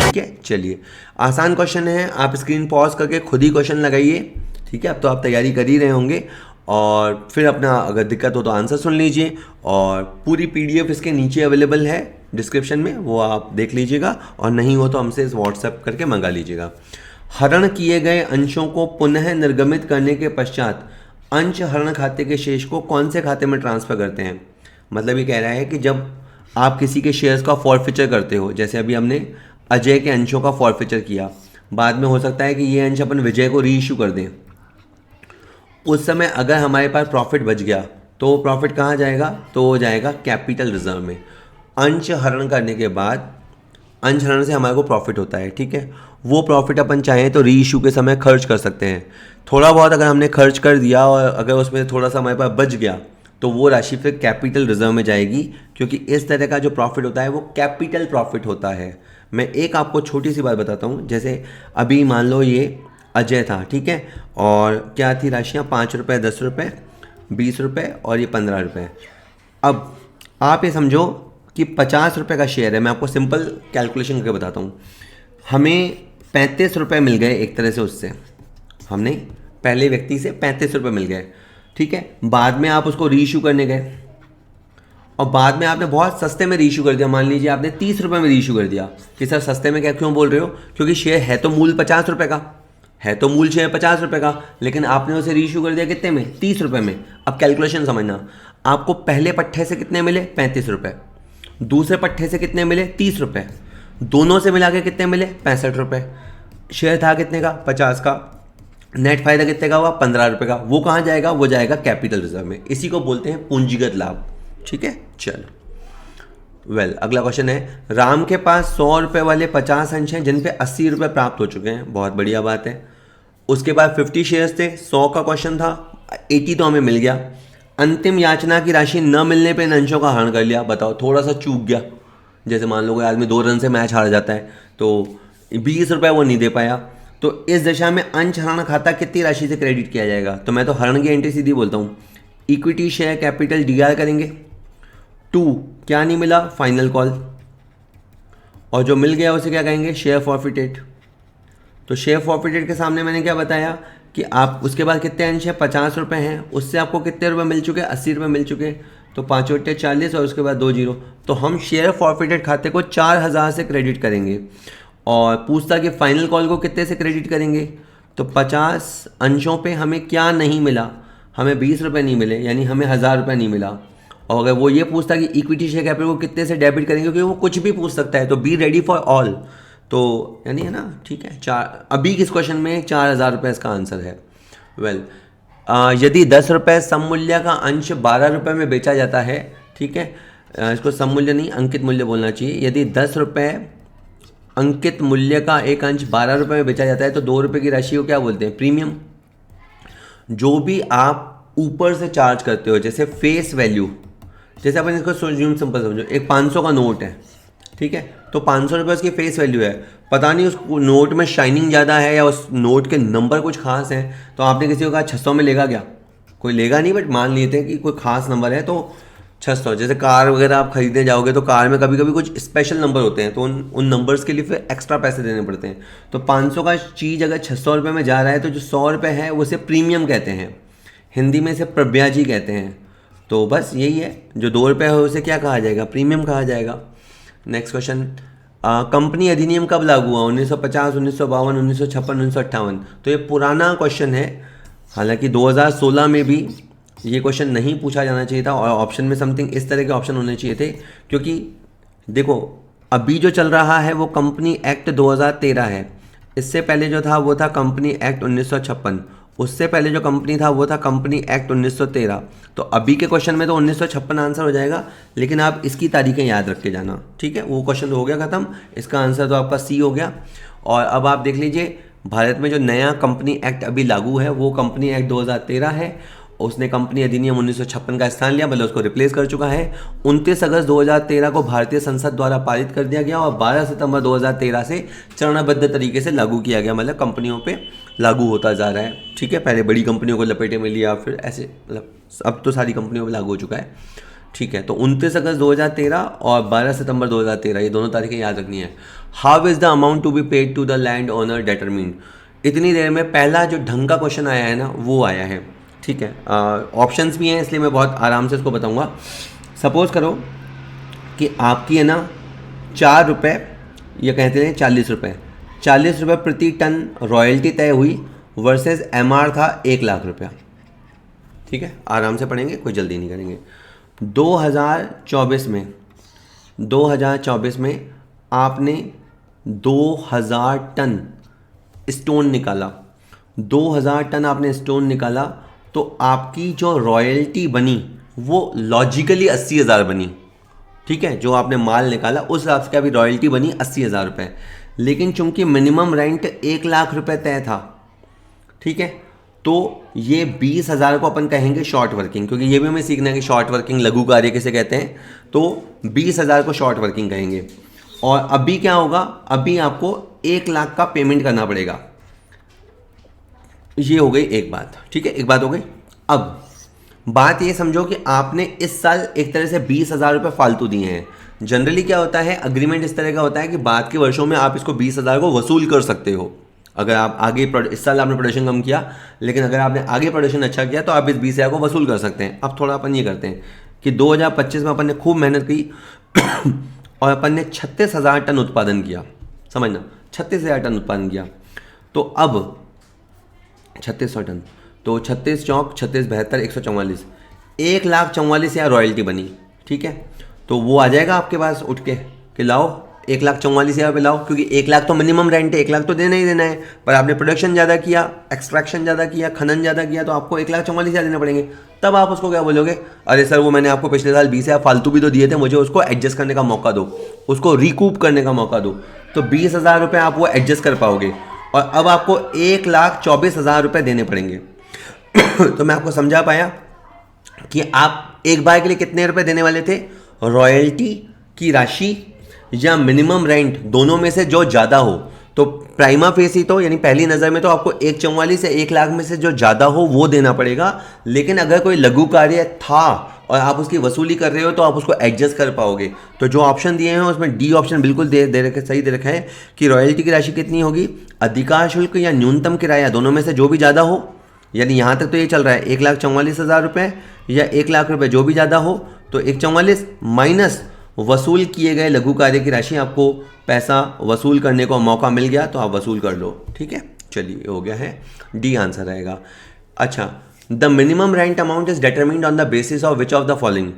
ठीक है, चलिए आसान क्वेश्चन है, आप स्क्रीन पॉज करके खुद ही क्वेश्चन लगाइए। ठीक है, अब तो आप तैयारी कर ही रहे होंगे, और फिर अपना अगर दिक्कत हो तो आंसर सुन लीजिए। और पूरी PDF इसके नीचे अवेलेबल है डिस्क्रिप्शन में, वो आप देख लीजिएगा, और नहीं हो तो हमसे इस व्हाट्सएप करके मंगा लीजिएगा। हरण किए गए अंशों को पुनः निर्गमित करने के पश्चात अंश हरण खाते के शेष को कौन से खाते में ट्रांसफ़र करते हैं? मतलब ये कह रहा है कि जब आप किसी के शेयर्स का फॉरफिचर करते हो, जैसे अभी हमने अजय के अंशों का फॉरफिचर किया, बाद में हो सकता है कि ये अंश अपन विजय को रीइश्यू कर दें। उस समय अगर हमारे पास प्रॉफिट बच गया तो प्रॉफिट कहाँ जाएगा? तो वो जाएगा कैपिटल रिजर्व में। अंश हरण करने के बाद, अंश हरण से हमारे को प्रॉफिट होता है, ठीक है, वो प्रॉफिट अपन चाहें तो रीइश्यू के समय खर्च कर सकते हैं। थोड़ा बहुत अगर हमने खर्च कर दिया और अगर उसमें थोड़ा सा हमारे पास बच गया तो वो राशि फिर कैपिटल रिजर्व में जाएगी, क्योंकि इस तरह का जो प्रॉफिट होता है वो कैपिटल प्रॉफिट होता है। मैं एक आपको छोटी सी बात बताता हूँ, जैसे अभी मान लो ये अजय था, ठीक है, और क्या थी राशियाँ? 5 रुपये, 10 रुपये, 20 रुपये और ये 15 रुपये। अब आप ये समझो कि 50 रुपये का शेयर है, मैं आपको सिंपल कैलकुलेशन करके बताता हूँ। हमें 35 रुपये मिल गए एक तरह से, उससे हमने पहले व्यक्ति से 35 रुपये मिल गए, ठीक है। बाद में आप उसको रीइश्यू करने गए और बाद में आपने बहुत सस्ते में रीइश्यू कर दिया। मान लीजिए आपने 30 रुपये में रीइश्यू कर दिया। कि सर सस्ते में क्या क्यों बोल रहे हो? क्योंकि शेयर है तो मूल 50 रुपये का, है तो मूल शेयर 50 रुपये का, लेकिन आपने उसे रीइश्यू कर दिया कितने में? 30 रुपये में। अब कैलकुलेशन समझना, आपको पहले पट्टे से कितने मिले? 35 रुपये। दूसरे पट्टे से कितने मिले? 30 रुपये। दोनों से मिला के कितने मिले? 65 रुपये। शेयर था कितने का? 50 का। नेट फायदा कितने का हुआ? 15 रुपये का। वो कहाँ जाएगा? वो जाएगा कैपिटल रिजर्व में। इसी को बोलते हैं पूंजीगत लाभ। ठीक है, चलो अगला क्वेश्चन है, राम के पास 100 रुपये वाले 50 अंश हैं जिन पे 80 रुपये प्राप्त हो चुके हैं। बहुत बढ़िया बात है। उसके बाद 50 शेयर्स थे, 100 का क्वेश्चन था, 80 तो हमें मिल गया। अंतिम याचना की राशि न मिलने पे इन अंशों का हरण कर लिया। बताओ, थोड़ा सा चूक गया, जैसे मान लो कोई आदमी 2 रन से मैच हार जाता है तो 20 रुपये वो नहीं दे पाया, तो इस दशा में अंश हरण खाता कितनी राशि से क्रेडिट किया जाएगा? तो मैं तो हरण की एंट्री सीधी बोलता हूँ, इक्विटी शेयर कैपिटल DR करेंगे। 2 क्या नहीं मिला? Final call. और जो मिल गया उसे क्या कहेंगे? Share forfeited. तो शेयर फॉरफिटेड के सामने मैंने क्या बताया कि आप उसके बाद कितने अंश हैं? 50 रुपये हैं, उससे आपको कितने रुपये मिल चुके? 80 रुपये मिल चुके। तो 5 × 40 और उसके बाद 2 जीरो। तो हम शेयर फॉरफिटेड खाते को 4000 से क्रेडिट करेंगे। और पूछता कि फाइनल कॉल को कितने से क्रेडिट करेंगे? तो 50 अंशों पे हमें क्या नहीं मिला? हमें 20 रुपये नहीं मिले, यानी हमें 1000 रुपये नहीं मिला। और अगर वो ये पूछता कि इक्विटी शेयर कैपिटल को कितने से डेबिट करेंगे, क्योंकि वो कुछ भी पूछ सकता है, तो बी रेडी फॉर ऑल। तो यानी है ना, ठीक है, अभी किस क्वेश्चन में 4000 रुपये इसका आंसर है। यदि 10 रुपये सममूल्य का अंश 12 रुपये में बेचा जाता है, ठीक है, इसको सममूल्य नहीं अंकित मूल्य बोलना चाहिए। यदि 10 रुपये अंकित मूल्य का एक अंश 12 रुपये में बेचा जाता है तो 2 रुपये की राशि को क्या बोलते हैं? प्रीमियम। जो भी आप ऊपर से चार्ज करते हो, जैसे फेस वैल्यू, जैसे अपन इसको सिंपल समझो, एक 500 का नोट है, ठीक है, तो 500 रुपये उसकी फेस वैल्यू है। पता नहीं उस नोट में शाइनिंग ज़्यादा है या उस नोट के नंबर कुछ खास हैं, तो आपने किसी को कहा 600 में लेगा क्या? कोई लेगा नहीं, बट मान लेते हैं कि कोई खास नंबर है तो 600। जैसे कार वगैरह आप खरीदने जाओगे तो कार में कभी कभी कुछ स्पेशल नंबर होते हैं, तो उन नंबर्स के लिए फिर एक्स्ट्रा पैसे देने पड़ते हैं। तो 500 का चीज़ अगर 600 रुपये में जा रहा है तो जो 100 रुपये है उसे प्रीमियम कहते हैं, हिंदी में इसे प्रब्याजी कहते हैं। तो बस यही है, जो 2 रुपये है उसे क्या कहा जाएगा? प्रीमियम कहा जाएगा। नेक्स्ट क्वेश्चन, कंपनी अधिनियम कब लागू हुआ? 1950, 1952, 1956, 1958। तो ये पुराना क्वेश्चन है। हालांकि 2016 में भी ये क्वेश्चन नहीं पूछा जाना चाहिए था और ऑप्शन में समथिंग इस तरह के ऑप्शन होने चाहिए थे, क्योंकि देखो अभी जो चल रहा है वो कंपनी एक्ट 2013 है। इससे पहले जो था वो था कंपनी एक्ट 1956। उससे पहले जो कंपनी था वो था कंपनी एक्ट 1913। तो अभी के क्वेश्चन में तो 1956 आंसर हो जाएगा, लेकिन आप इसकी तारीखें याद रख के जाना, ठीक है। वो क्वेश्चन हो गया ख़त्म, इसका आंसर तो आपका सी हो गया। और अब आप देख लीजिए भारत में जो नया कंपनी एक्ट अभी लागू है वो कंपनी एक्ट 2013 है। उसने कंपनी अधिनियम 1956 का स्थान लिया, मतलब उसको रिप्लेस कर चुका है। 29 अगस्त 2013 को भारतीय संसद द्वारा पारित कर दिया गया और 12 सितंबर 2013 से चरणबद्ध तरीके से लागू किया गया, मतलब कंपनियों पे लागू होता जा रहा है, ठीक है। पहले बड़ी कंपनियों को लपेटे में लिया, फिर ऐसे, मतलब अब तो सारी कंपनियों पर लागू हो चुका है, ठीक है। तो 29 अगस्त 2013 और 12 सितंबर 2013 ये दोनों तारीखें याद रखनी है। How is the amount to be paid to the land owner determined? इतनी देर में पहला जो ढंग का क्वेश्चन आया है ना वो आया है, ठीक है। ऑप्शंस भी हैं इसलिए मैं बहुत आराम से इसको बताऊंगा। सपोज़ करो कि आपकी है ना 4 रुपये या कहते हैं 40 रुपये, 40 रुपये प्रति टन रॉयल्टी तय हुई वर्सेस एमआर था 1 लाख रुपया, ठीक है। आराम से पढ़ेंगे, कोई जल्दी नहीं करेंगे। 2024 में आपने 2000 टन स्टोन निकाला, 2000 टन आपने स्टोन निकाला, तो आपकी जो रॉयल्टी बनी वो लॉजिकली 80,000 बनी, ठीक है। जो आपने माल निकाला उस हिसाब से क्या भी रॉयल्टी बनी 80,000 रुपये, लेकिन चूंकि मिनिमम रेंट 1 लाख रुपए तय था, ठीक है, तो ये 20,000 को अपन कहेंगे शॉर्ट वर्किंग, क्योंकि ये भी हमें सीखना है कि शॉर्ट वर्किंग लघु कार्य किसे कहते हैं। तो 20,000 को शॉर्ट वर्किंग कहेंगे। और अभी क्या होगा, अभी आपको 1 लाख का पेमेंट करना पड़ेगा। ये हो गई एक बात, ठीक है, एक बात हो गई। अब बात ये समझो कि आपने इस साल एक तरह से 20,000 रुपये फालतू दिए हैं। जनरली क्या होता है, अग्रीमेंट इस तरह का होता है कि बाद के वर्षों में आप इसको 20,000 को वसूल कर सकते हो। अगर आप आगे इस साल आपने प्रोडक्शन कम किया, लेकिन अगर आपने आगे प्रोडक्शन अच्छा किया तो आप इस 20,000 को वसूल कर सकते हैं। अब थोड़ा अपन ये करते हैं कि 2025 में अपन ने खूब मेहनत की और अपन ने 36,000 टन उत्पादन किया, समझना 36,000 टन उत्पादन किया। तो अब 3600 टन, तो 36 चौक 36 72 144, 1,44,000 रॉयल्टी बनी, ठीक है। तो वो आ जाएगा आपके पास उठ के कि लाओ 1,44,000 पे लाओ, क्योंकि 1 लाख तो मिनिमम रेंट है, 1 लाख तो देना ही देना है। पर आपने प्रोडक्शन ज़्यादा किया, एक्सट्रैक्शन ज़्यादा किया, खनन ज़्यादा किया, तो आपको 1,44,000 देने पड़ेंगे। तब आप उसको क्या बोलोगे, अरे सर वो मैंने आपको पिछले साल 20,000 फालतू भी तो दिए थे, मुझे उसको एडजस्ट करने का मौका दो, उसको रिकूप करने का मौका दो। तो 20,000 रुपये आप वो एडजस्ट कर पाओगे और अब आपको 1,24,000 रुपये देने पड़ेंगे। तो मैं आपको समझा पाया कि आप एक बार के लिए कितने रुपए देने वाले थे, रॉयल्टी की राशि या मिनिमम रेंट, दोनों में से जो ज़्यादा हो। तो प्राइमा फेसी तो यानी पहली नज़र में तो आपको 1,44,000 से 1 लाख में से जो ज़्यादा हो वो देना पड़ेगा। लेकिन अगर कोई लघु कार्य था और आप उसकी वसूली कर रहे हो तो आप उसको एडजस्ट कर पाओगे। तो जो ऑप्शन दिए हैं उसमें डी ऑप्शन बिल्कुल दे रखे, सही दे रखा है कि रॉयल्टी की राशि कितनी होगी, अधिकार शुल्क या न्यूनतम किराया, दोनों में से जो भी ज़्यादा हो। यानी यहाँ तक तो ये चल रहा है 1,44,000 रुपये या 1 लाख रुपये, जो भी ज़्यादा हो। तो 1,44,000 माइनस वसूल किए गए लघु कार्य की राशि, आपको पैसा वसूल करने को मौका मिल गया तो आप वसूल कर लो, ठीक है। चलिए हो गया है, डी आंसर रहेगा। अच्छा, the minimum rent amount is determined on the basis of which of the following.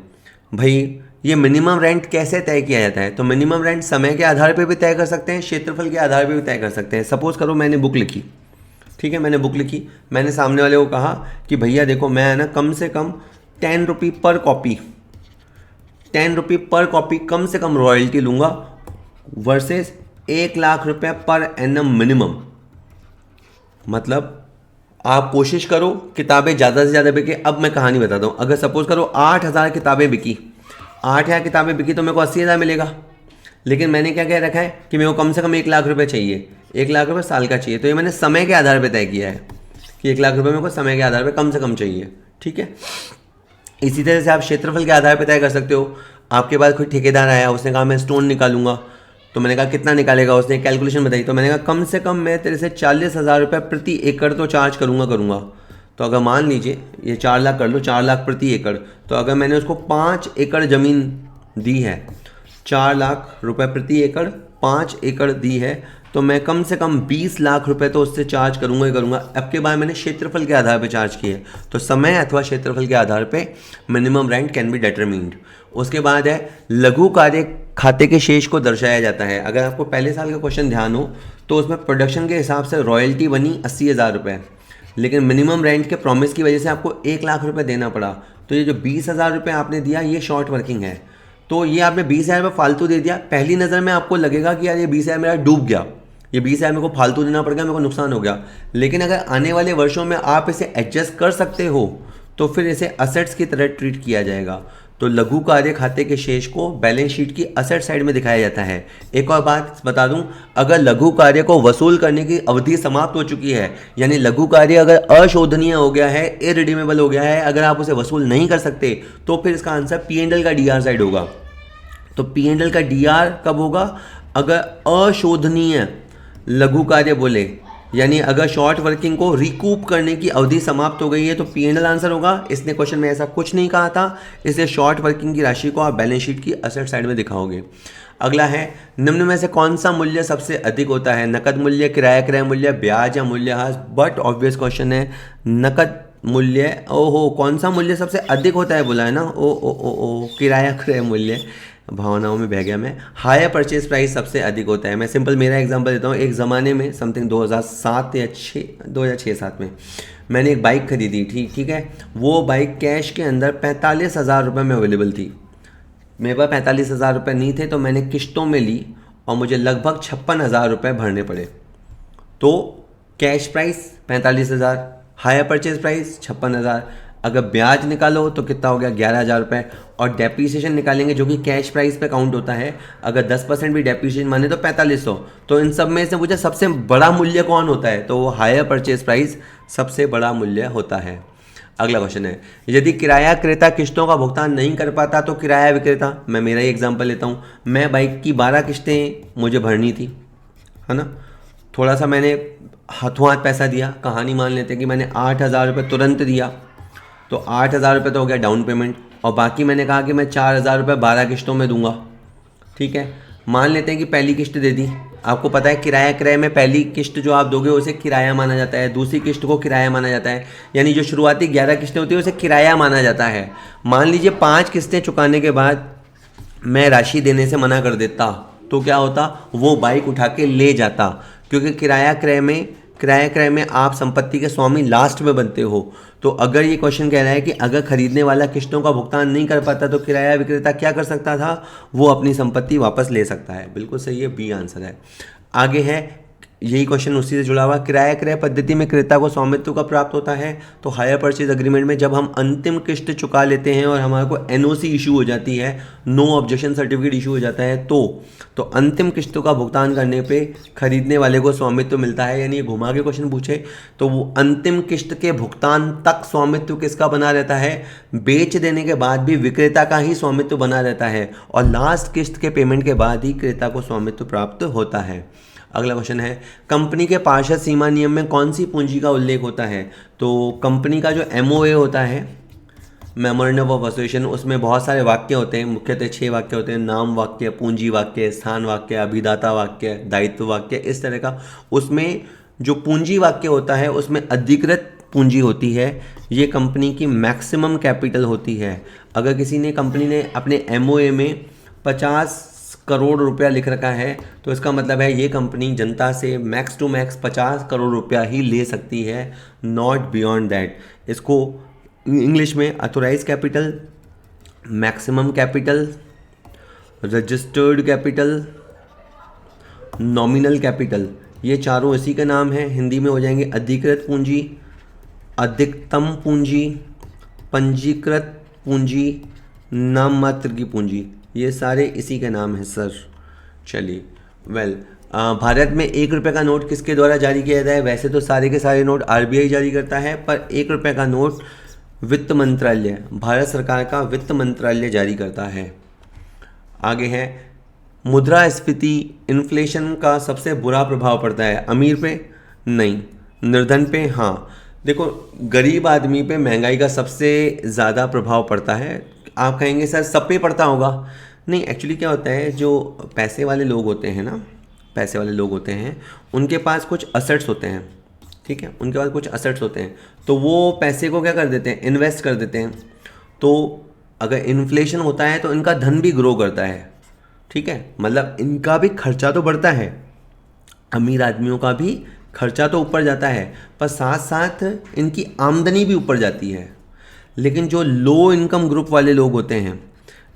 भाई ये मिनिमम रेंट कैसे तय किया जाता है, तो मिनिमम रेंट समय के आधार पर भी तय कर सकते हैं, क्षेत्रफल के आधार पर भी तय कर सकते हैं। सपोज करो मैंने बुक लिखी, ठीक है, मैंने बुक लिखी, मैंने सामने वाले को कहा कि भैया देखो मैं है ना कम से कम 10 रुपये पर कॉपी, 10 रुपये पर कॉपी कम से कम रॉयल्टी लूँगा वर्सेस 1 लाख रुपये पर एनम मिनिमम। मतलब आप कोशिश करो किताबें ज़्यादा से ज़्यादा बिके। अब मैं कहानी बताता हूँ, अगर सपोज करो 8,000 किताबें बिकी, 8,000 किताबें बिकी तो मेरे को 80,000 मिलेगा। लेकिन मैंने क्या कह रखा है कि मेरे को कम से कम 1 लाख रुपये चाहिए, 1 लाख रुपये साल का चाहिए। तो ये मैंने समय के आधार पर तय किया है कि 1 लाख रुपये मेरे को समय के आधार पर कम से कम चाहिए, ठीक है। इसी तरह से आप क्षेत्रफल के आधार पर तय कर सकते हो। आपके पास कोई ठेकेदार आया, उसने कहा मैं स्टोन निकालूंगा, तो मैंने कहा कितना निकालेगा, उसने कैलकुलेशन बताई, तो मैंने कहा कम से कम मैं तेरे से 40,000 रुपये प्रति एकड़ तो चार्ज करूँगा। तो अगर मान लीजिए ये 4 लाख कर लो, 4 लाख प्रति एकड़, तो अगर मैंने उसको 5 एकड़ ज़मीन दी है, 4 लाख रुपये प्रति एकड़ 5 एकड़ दी है तो मैं कम से कम 20 लाख रुपए तो उससे चार्ज करूंगा ही करूंगा। अब के बाद मैंने क्षेत्रफल के आधार पे चार्ज किए, तो समय अथवा क्षेत्रफल के आधार पे minimum rent can be determined. उसके बाद है लघु कार्य खाते के शेष को दर्शाया जाता है। अगर आपको पहले साल का क्वेश्चन ध्यान हो तो उसमें प्रोडक्शन के हिसाब से रॉयल्टी बनी 80,000 रुपये, लेकिन मिनिमम रेंट के प्रॉमिस की वजह से आपको 1 लाख रुपये देना पड़ा। तो ये जो 20,000 रुपये आपने दिया ये शॉर्ट वर्किंग है, तो ये आपने 20,000 रुपये फालतू दे दिया। पहली नज़र में आपको लगेगा कि यार ये 20,000 मेरा डूब गया, ये 20,000 मेरे को फालतू देना पड़ गया, मेरे को नुकसान हो गया। लेकिन अगर आने वाले वर्षों में आप इसे एडजस्ट कर सकते हो तो फिर इसे असेट्स की तरह ट्रीट किया जाएगा। तो लघु कार्य खाते के शेष को बैलेंस शीट की असेट साइड में दिखाया जाता है। एक और बात बता दूं, अगर लघु कार्य को वसूल करने की अवधि समाप्त हो चुकी है, यानी लघु कार्य अगर अशोधनीय हो गया है, इरिडीमेबल हो गया है, अगर आप उसे वसूल नहीं कर सकते तो फिर इसका आंसर P&L का DR साइड होगा। तो P&L का DR कब होगा? अगर अशोधनीय लघु कार्य बोले, यानी अगर शॉर्ट वर्किंग को रिकूप करने की अवधि समाप्त हो गई है तो P&L आंसर होगा। इसने क्वेश्चन में ऐसा कुछ नहीं कहा था, इसलिए शॉर्ट वर्किंग की राशि को आप बैलेंस शीट की असेट साइड में दिखाओगे। अगला है निम्न में से कौन सा मूल्य सबसे अधिक होता है? नकद मूल्य, किराया क्रय मूल्य, ब्याज या मूल्यह्रास? बट ऑब्वियस क्वेश्चन है नकद मूल्य। ओहो, कौन सा मूल्य सबसे अधिक होता है बोला है ना? ओ किराया क्रय मूल्य, भावनाओं में बह गया मैं। हायर परचेज प्राइस सबसे अधिक होता है। मैं सिंपल मेरा एग्जांपल देता हूँ। एक ज़माने में समथिंग 2006-7 में मैंने एक बाइक खरीदी, ठीक है। वो बाइक कैश के अंदर 45,000 रुपये में अवेलेबल थी। मेरे पास 45,000 रुपये नहीं थे तो मैंने किश्तों में ली और मुझे लगभग 56,000 रुपये भरने पड़े। तो cash price 45,000, hire purchase price 56,000, अगर ब्याज निकालो तो कितना हो गया? 11,000 रुपये। और डेप्रीसिएशन निकालेंगे जो कि कैश प्राइस पे काउंट होता है, अगर 10% भी डेप्रीसिएशन माने तो 4500। तो इन सब में से मुझे सबसे बड़ा मूल्य कौन होता है? तो वो हायर परचेज प्राइस सबसे बड़ा मूल्य होता है। अगला क्वेश्चन है, यदि किराया क्रेता किश्तों का भुगतान नहीं कर पाता तो किराया विक्रेता, मैं मेरा ही एग्जाम्पल लेता हूँ। मैं बाइक की 12 किश्तें मुझे भरनी थी, है ना। थोड़ा सा मैंने हाथों हाथ पैसा दिया, कहानी मान लेते हैं कि मैंने 8,000 रुपये तुरंत दिया, तो 8,000 रुपये तो हो गया डाउन पेमेंट, और बाकी मैंने कहा कि मैं 4,000 रुपये 12 किश्तों में दूंगा, ठीक है। मान लेते हैं कि पहली किश्त दे दी। आपको पता है किराया क्रय में पहली किश्त जो आप दोगे उसे किराया माना जाता है, दूसरी किश्त को किराया माना जाता है, यानी जो शुरुआती 11 किश्तें होती है उसे किराया माना जाता है। मान लीजिए 5 किश्तें चुकाने के बाद मैं राशि देने से मना कर देता तो क्या होता? वो बाइक उठा के ले जाता, क्योंकि किराया क्रय में आप संपत्ति के स्वामी लास्ट में बनते हो। तो अगर ये क्वेश्चन कह रहा है कि अगर खरीदने वाला किश्तों का भुगतान नहीं कर पाता तो किराया विक्रेता क्या कर सकता था? वो अपनी संपत्ति वापस ले सकता है। बिल्कुल सही है, बी आंसर है। आगे है यही क्वेश्चन उसी से जुड़ा हुआ, किराया क्रय पद्धति में क्रेता को स्वामित्व का प्राप्त होता है। तो हायर परचेज अग्रीमेंट में जब हम अंतिम किश्त चुका लेते हैं और हमारे को NOC इशू हो जाती है, नो ऑब्जेक्शन सर्टिफिकेट इशू हो जाता है, तो अंतिम किश्तों का भुगतान करने पे खरीदने वाले को स्वामित्व मिलता है। यानी ये घुमा के क्वेश्चन पूछे तो वो अंतिम किश्त के भुगतान तक स्वामित्व किसका बना रहता है? बेच देने के बाद भी विक्रेता का ही स्वामित्व बना रहता है, और लास्ट किश्त के पेमेंट के बाद ही क्रेता को स्वामित्व प्राप्त होता है। अगला क्वेश्चन है, कंपनी के पार्षद सीमा नियम में कौन सी पूंजी का उल्लेख होता है? तो कंपनी का जो MOA होता है, मेमोरेंडम ऑफ एसोसिएशन, उसमें बहुत सारे वाक्य होते हैं, मुख्यतः 6 वाक्य होते हैं। नाम वाक्य, पूंजी वाक्य, स्थान वाक्य, अभिदाता वाक्य, दायित्व वाक्य, इस तरह का। उसमें जो पूंजी वाक्य होता है उसमें अधिकृत पूंजी होती है, ये कंपनी की मैक्सिमम कैपिटल होती है। अगर किसी ने कंपनी ने अपने MOA में 50 करोड़ रुपया लिख रखा है तो इसका मतलब है ये कंपनी जनता से मैक्स टू मैक्स 50 करोड़ रुपया ही ले सकती है, नॉट बियॉन्ड दैट। इसको इंग्लिश में authorise capital, maximum capital, registered capital, nominal capital, ये चारों इसी के नाम हैं। हिंदी में हो जाएंगे अधिकृत पूंजी, अधिकतम पूंजी, पंजीकृत पूंजी, नाम मात्र की पूंजी, ये सारे इसी के नाम हैं सर। चलिए भारत में 1 रुपये का नोट किसके द्वारा जारी किया जाता है? वैसे तो सारे के सारे नोट RBI जारी करता है, पर 1 रुपये का नोट वित्त मंत्रालय, भारत सरकार का वित्त मंत्रालय जारी करता है। आगे है, मुद्रास्फीति इन्फ्लेशन का सबसे बुरा प्रभाव पड़ता है अमीर पे? नहीं। निर्धन पे? हाँ। देखो, गरीब आदमी पे महंगाई का सबसे ज़्यादा प्रभाव पड़ता है। आप कहेंगे सर सब पे पड़ता होगा, नहीं, एक्चुअली क्या होता है, जो पैसे वाले लोग होते हैं ना, पैसे वाले लोग होते हैं, उनके पास कुछ असेट्स होते हैं, ठीक है, उनके पास कुछ असेट्स होते हैं, तो वो पैसे को क्या कर देते हैं, इन्वेस्ट कर देते हैं। तो अगर इन्फ्लेशन होता है तो इनका धन भी ग्रो करता है, ठीक है, मतलब इनका भी खर्चा तो बढ़ता है, अमीर आदमियों का भी खर्चा तो ऊपर जाता है, पर साथ साथ इनकी आमदनी भी ऊपर जाती है। लेकिन जो लो इनकम ग्रुप वाले लोग होते हैं,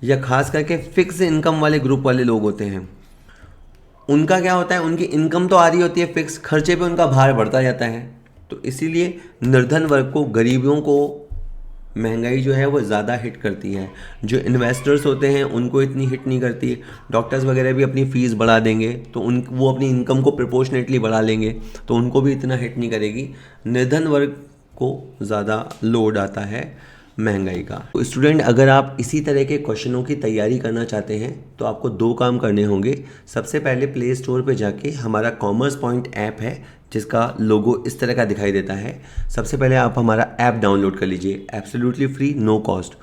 या खास करके फिक्स इनकम वाले ग्रुप वाले लोग होते हैं, उनका क्या होता है, उनकी इनकम तो आ रही होती है फिक्स, खर्चे पे उनका भार बढ़ता जाता है। तो इसीलिए निर्धन वर्ग को, गरीबियों को महंगाई जो है वो ज़्यादा हिट करती है। जो इन्वेस्टर्स होते हैं उनको इतनी हिट नहीं करती। डॉक्टर्स वगैरह भी अपनी फ़ीस बढ़ा देंगे तो वो अपनी इनकम को प्रोपोर्शनेटली बढ़ा लेंगे, तो उनको भी इतना हिट नहीं करेगी। निर्धन वर्ग को ज़्यादा लोड आता है महंगाई का। तो स्टूडेंट, अगर आप इसी तरह के क्वेश्चनों की तैयारी करना चाहते हैं तो आपको 2 काम करने होंगे। सबसे पहले प्ले स्टोर पे जाके हमारा कॉमर्स पॉइंट ऐप है, जिसका लोगो इस तरह का दिखाई देता है। सबसे पहले आप हमारा ऐप डाउनलोड कर लीजिए, एब्सोल्युटली फ्री, नो कॉस्ट।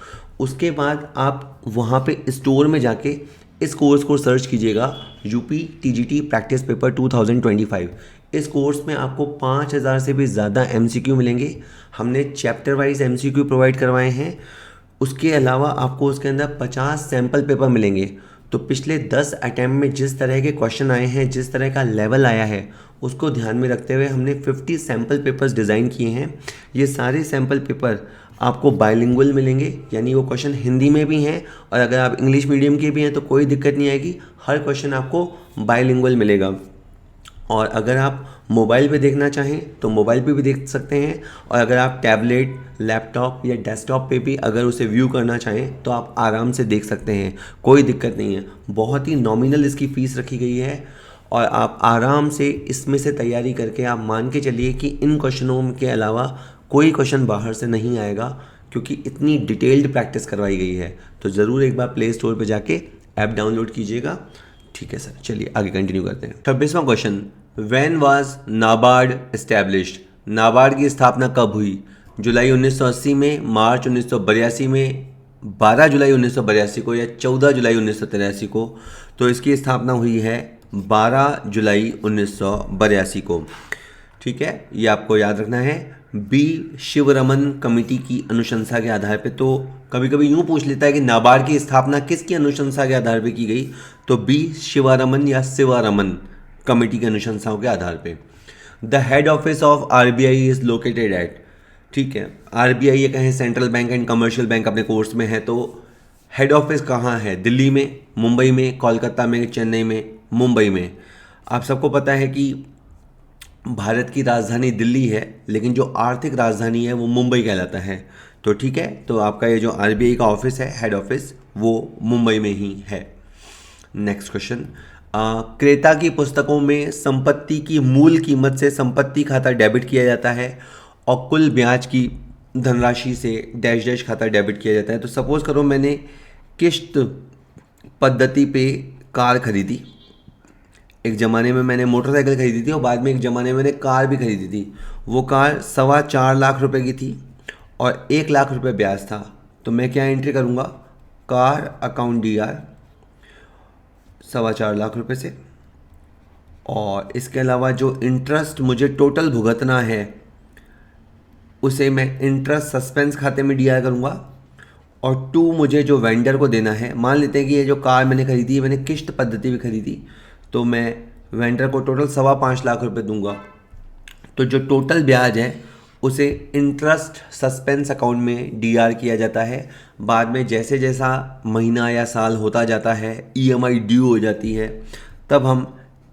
उसके बाद आप वहाँ पे स्टोर में जाके इस कोर्स को सर्च कीजिएगा, यूपी टीजीटी प्रैक्टिस पेपर 2025। इस कोर्स में आपको 5000 से भी ज़्यादा MCQ मिलेंगे। हमने चैप्टर वाइज MCQ प्रोवाइड करवाए हैं। उसके अलावा आपको उसके अंदर 50 सैम्पल पेपर मिलेंगे। तो पिछले 10 अटैम्प्ट में जिस तरह के क्वेश्चन आए हैं, जिस तरह का लेवल आया है, उसको ध्यान में रखते हुए हमने 50 सैम्पल पेपर्स डिज़ाइन किए हैं। ये सारे सैम्पल पेपर आपको बाइलिंगुअल मिलेंगे, यानी वो क्वेश्चन हिंदी में भी हैं, और अगर आप इंग्लिश मीडियम के भी हैं तो कोई दिक्कत नहीं आएगी, हर क्वेश्चन आपको बाइलिंगुअल मिलेगा। और अगर आप मोबाइल पे देखना चाहें तो मोबाइल पे भी देख सकते हैं, और अगर आप टैबलेट, लैपटॉप या डेस्कटॉप पे भी अगर उसे व्यू करना चाहें तो आप आराम से देख सकते हैं, कोई दिक्कत नहीं है। बहुत ही नॉमिनल इसकी फ़ीस रखी गई है, और आप आराम से इसमें से तैयारी करके आप मान के चलिए कि इन क्वेश्चनों के अलावा कोई क्वेश्चन बाहर से नहीं आएगा, क्योंकि इतनी डिटेल्ड प्रैक्टिस करवाई गई है। तो ज़रूर एक बार प्ले स्टोर पे जाके ऐप डाउनलोड कीजिएगा। ठीक है सर, चलिए आगे कंटिन्यू करते हैं। 26वां question, when was NABARD established? NABARD की स्थापना कब हुई? जुलाई 1980 में, मार्च 1982 में, 12 जुलाई 1982 को, या 14 जुलाई 1983 को? तो इसकी स्थापना हुई है 12 जुलाई 1982 को। ठीक है, ये आपको याद रखना है। बी शिवरमन कमेटी की अनुशंसा के आधार पे। तो कभी कभी यूँ पूछ लेता है कि नाबार्ड की स्थापना किसकी अनुशंसा के आधार पे की गई, तो बी शिवारमन या शिवारमन कमेटी की अनुशंसाओं के आधार पे। The head office of RBI is located at. ठीक है, RBI ये कहें central bank and commercial bank अपने कोर्स में है, तो हेड ऑफिस कहाँ है? दिल्ली में, मुंबई में, कोलकाता में, चेन्नई में? मुंबई में। आप सबको पता है कि भारत की राजधानी दिल्ली है, लेकिन जो आर्थिक राजधानी है वो मुंबई कहलाता है। तो ठीक है, तो आपका ये जो RBI का ऑफिस है, हेड ऑफिस, वो मुंबई में ही है। नेक्स्ट क्वेश्चन, क्रेता की पुस्तकों में संपत्ति की मूल कीमत से संपत्ति खाता डेबिट किया जाता है, और कुल ब्याज की धनराशि से डैश डैश खाता डेबिट किया जाता है। तो सपोज़ करो मैंने किश्त पद्धति पे कार खरीदी, एक ज़माने में मैंने मोटरसाइकिल खरीदी थी, और बाद में एक ज़माने में मैंने कार भी खरीदी थी। वो कार 4.25 लाख रुपए की थी, और 1 लाख रुपए ब्याज था। तो मैं क्या एंट्री करूँगा? कार अकाउंट DR 4.25 लाख रुपए से, और इसके अलावा जो इंटरेस्ट मुझे टोटल भुगतना है उसे मैं इंटरेस्ट सस्पेंस खाते में DR करूँगा, और 2 मुझे जो वेंडर को देना है। मान लेते हैं कि ये जो कार मैंने खरीदी है, मैंने किश्त पद्धति में खरीदी, तो मैं वेंडर को टोटल 5.25 लाख रुपए दूंगा। तो जो टोटल ब्याज है उसे इंटरेस्ट सस्पेंस अकाउंट में DR किया जाता है। बाद में जैसे जैसा महीना या साल होता जाता है, EMI ड्यू हो जाती है, तब हम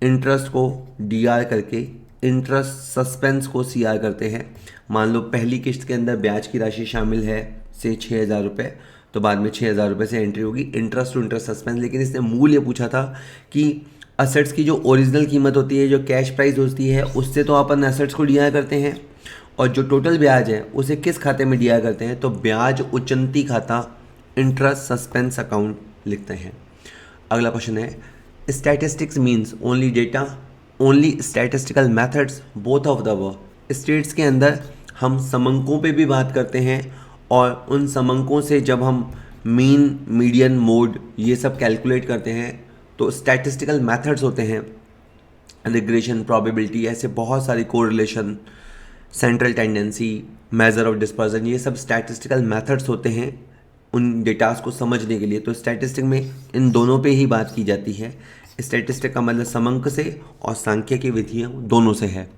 इंटरेस्ट को DR करके इंटरेस्ट सस्पेंस को CR करते हैं। मान लो पहली किश्त के अंदर ब्याज की राशि शामिल है से 6,000 रुपये, तो बाद में 6,000 रुपये से एंट्री होगी इंटरेस्ट टू इंटरेस्ट सस्पेंस। लेकिन इसने मूल ये पूछा था कि असेट्स की जो ओरिजिनल कीमत होती है, जो कैश प्राइस होती है, उससे तो अपन असेट्स को DR करते हैं, और जो टोटल ब्याज है उसे किस खाते में DR करते हैं? तो ब्याज उच्चंती खाता इंटरेस्ट सस्पेंस अकाउंट लिखते हैं। अगला क्वेश्चन है, statistics means only data, only statistical methods, both of the above. States के अंदर हम समंकों पे भी बात करते हैं, और उन समंकों से जब हम मीन, मीडियन, मोड, ये सब कैलकुलेट करते हैं। तो स्टैटिस्टिकल मेथड्स होते हैं, रिग्रेशन, प्रोबेबिलिटी, ऐसे बहुत सारी, correlation, central tendency, measure of dispersion, ये सब स्टैटिस्टिकल मेथड्स होते हैं उन डेटास को समझने के लिए। तो स्टैटिस्टिक में इन दोनों पे ही बात की जाती है। स्टैटिस्टिक का मतलब समंक से और सांख्यिकी विधियाँ दोनों से है।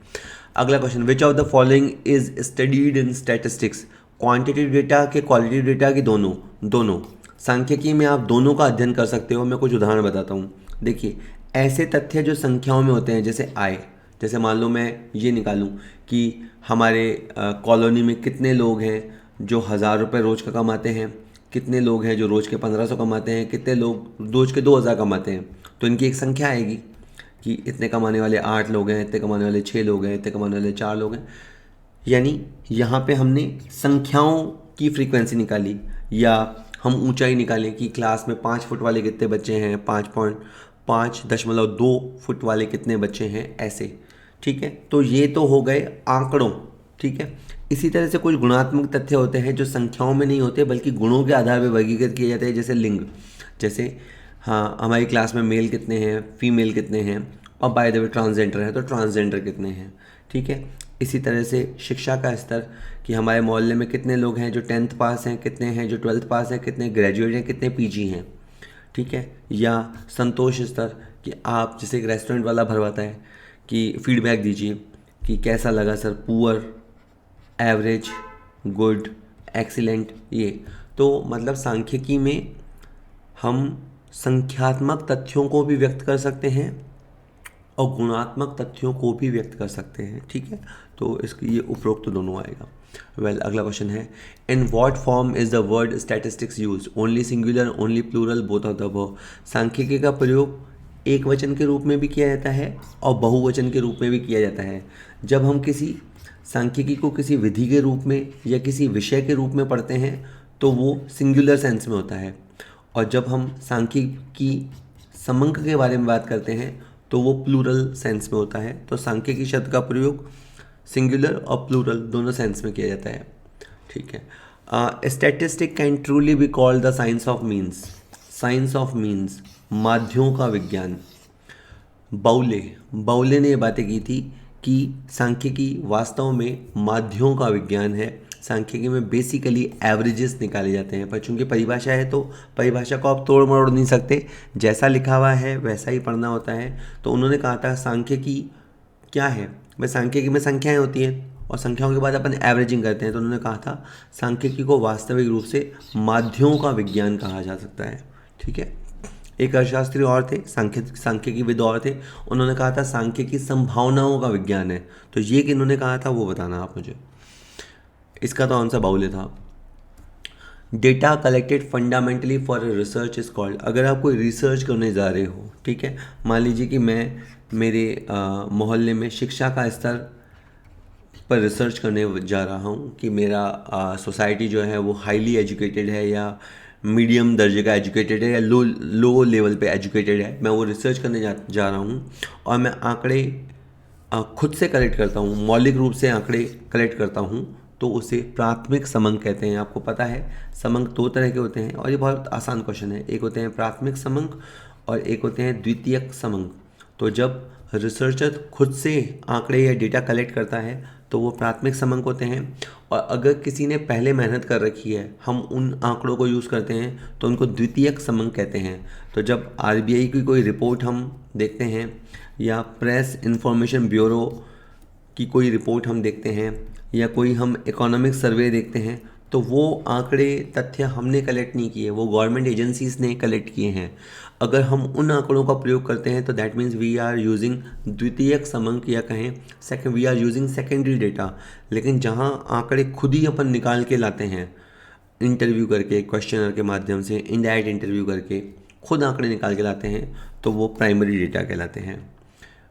अगला question, which of the following is studied in statistics? Quantitative data के क्वालिटेटिव डेटा की दोनों सांख्यिकी में आप दोनों का अध्ययन कर सकते हो। मैं कुछ उदाहरण बताता हूँ। देखिए, ऐसे तथ्य जो संख्याओं में होते हैं, जैसे आय, जैसे मान लो मैं ये निकालूं कि हमारे कॉलोनी में कितने लोग हैं जो 1,000 रुपये रोज़ का कमाते हैं, कितने लोग हैं जो रोज़ के 1,500 कमाते हैं, कितने लोग रोज़ के 2,000 कमाते हैं। तो इनकी एक संख्या आएगी कि इतने कमाने वाले 8 लोग हैं, इतने कमाने वाले 6 लोग हैं, इतने कमाने वाले 4 लोग हैं। यानी यहाँ पे हमने संख्याओं की फ्रीक्वेंसी निकाली, या हम ऊंचाई निकालें कि क्लास में 5 फुट वाले कितने बच्चे हैं, 5.5.2 फुट वाले कितने बच्चे हैं, ऐसे। ठीक है, तो ये तो हो गए आंकड़ों। ठीक है, इसी तरह से कुछ गुणात्मक तथ्य होते हैं जो संख्याओं में नहीं होते बल्कि गुणों के आधार पर वर्गीकृत किए जाते हैं, जैसे लिंग। जैसे हाँ, हमारी क्लास में मेल कितने हैं, फीमेल कितने हैं, और बाय द वे ट्रांसजेंडर है तो ट्रांसजेंडर कितने हैं। ठीक है, इसी तरह से शिक्षा का स्तर कि हमारे मोहल्ले में कितने लोग हैं जो 10th पास हैं, कितने हैं जो 12th पास हैं, कितने ग्रेजुएट हैं, कितने पीजी हैं। ठीक है, या संतोष स्तर कि आप, जैसे एक रेस्टोरेंट वाला भरवाता है कि फीडबैक दीजिए कि कैसा लगा sir, poor, average, good, excellent. ये तो मतलब सांख्यिकी में हम संख्यात्मक तथ्यों को भी व्यक्त कर सकते हैं और गुणात्मक तथ्यों को भी व्यक्त कर सकते हैं। ठीक है, तो इसकी ये उपरोक्त तो दोनों आएगा। अगला क्वेश्चन है, in what form is the word statistics use? Only singular, only plural, both of the above? सांख्यिकी का प्रयोग एक वचन के रूप में भी किया जाता है और बहुवचन के रूप में भी किया जाता है। जब हम किसी सांख्यिकी को किसी विधि के रूप में या किसी विषय के रूप में पढ़ते हैं तो वो सिंगुलर सेंस में होता है, और जब हम सांख्यिकी समंक के बारे में बात करते हैं तो वो प्लूरल सेंस में होता है। तो सांख्यिकी शब्द का प्रयोग सिंगुलर और प्लूरल दोनों सेंस में किया जाता है। ठीक है, statistic can truly be called the science of means? Science of means, माध्यों का विज्ञान। बाउले ने ये बातें की थी कि सांख्यिकी वास्तव में माध्यों का विज्ञान है। सांख्यिकी में बेसिकली एवरेजेस निकाले जाते हैं, पर चूंकि परिभाषा है तो परिभाषा को आप तोड़ मरोड़ नहीं सकते, जैसा लिखा हुआ है वैसा ही पढ़ना होता है। तो उन्होंने कहा था सांख्यिकी क्या है, भाई सांख्यिकी में संख्याएं होती हैं और संख्याओं के बाद अपन एवरेजिंग करते हैं। तो उन्होंने कहा था सांख्यिकी को वास्तविक रूप से माध्यों का विज्ञान कहा जा सकता है। ठीक है, एक अर्थशास्त्री और थे, सांख्यिकी और थे, उन्होंने कहा था सांख्यिकी संभावनाओं का विज्ञान है। तो ये कि इन्होंने कहा था वो बताना आप मुझे। इसका तो आंसर बाउले था। Data collected fundamentally for research is called? अगर आप कोई रिसर्च करने जा रहे हो, ठीक है, मान लीजिए कि मैं मेरे मोहल्ले में शिक्षा का स्तर पर रिसर्च करने जा रहा हूँ कि मेरा सोसाइटी जो है वो हाईली एजुकेटेड है या मीडियम दर्जे का एजुकेटेड है या लो लेवल पे एजुकेटेड है। मैं वो रिसर्च करने जा रहा हूँ और मैं आंकड़े खुद से कलेक्ट करता हूँ, मौलिक रूप से आंकड़े कलेक्ट करता हूँ, तो उसे प्राथमिक समंक कहते हैं। आपको पता है समंक दो तरह के होते हैं और ये बहुत आसान क्वेश्चन है। एक होते हैं प्राथमिक समंक और एक होते हैं द्वितीयक समंक। तो जब रिसर्चर खुद से आंकड़े या डेटा कलेक्ट करता है तो वो प्राथमिक समंक होते हैं, और अगर किसी ने पहले मेहनत कर रखी है, हम उन आंकड़ों को यूज़ करते हैं तो उनको द्वितीयक समंक कहते हैं। तो जब आरबीआई की कोई रिपोर्ट हम देखते हैं या प्रेस इंफॉर्मेशन ब्यूरो की कोई रिपोर्ट हम देखते हैं या कोई हम इकोनॉमिक सर्वे देखते हैं, तो वो आंकड़े तथ्य हमने कलेक्ट नहीं किए, वो गवर्नमेंट एजेंसीज ने कलेक्ट किए हैं। अगर हम उन आंकड़ों का प्रयोग करते हैं तो that means we are using द्वितीयक समंक, या कहें we are using secondary data. लेकिन जहाँ आंकड़े खुद ही अपन निकाल के लाते हैं, इंटरव्यू करके, क्वेश्चनर के माध्यम से, इनडायरेक्ट इंटरव्यू करके खुद आंकड़े निकाल के लाते हैं, तो वो प्राइमरी डेटा कहलाते हैं।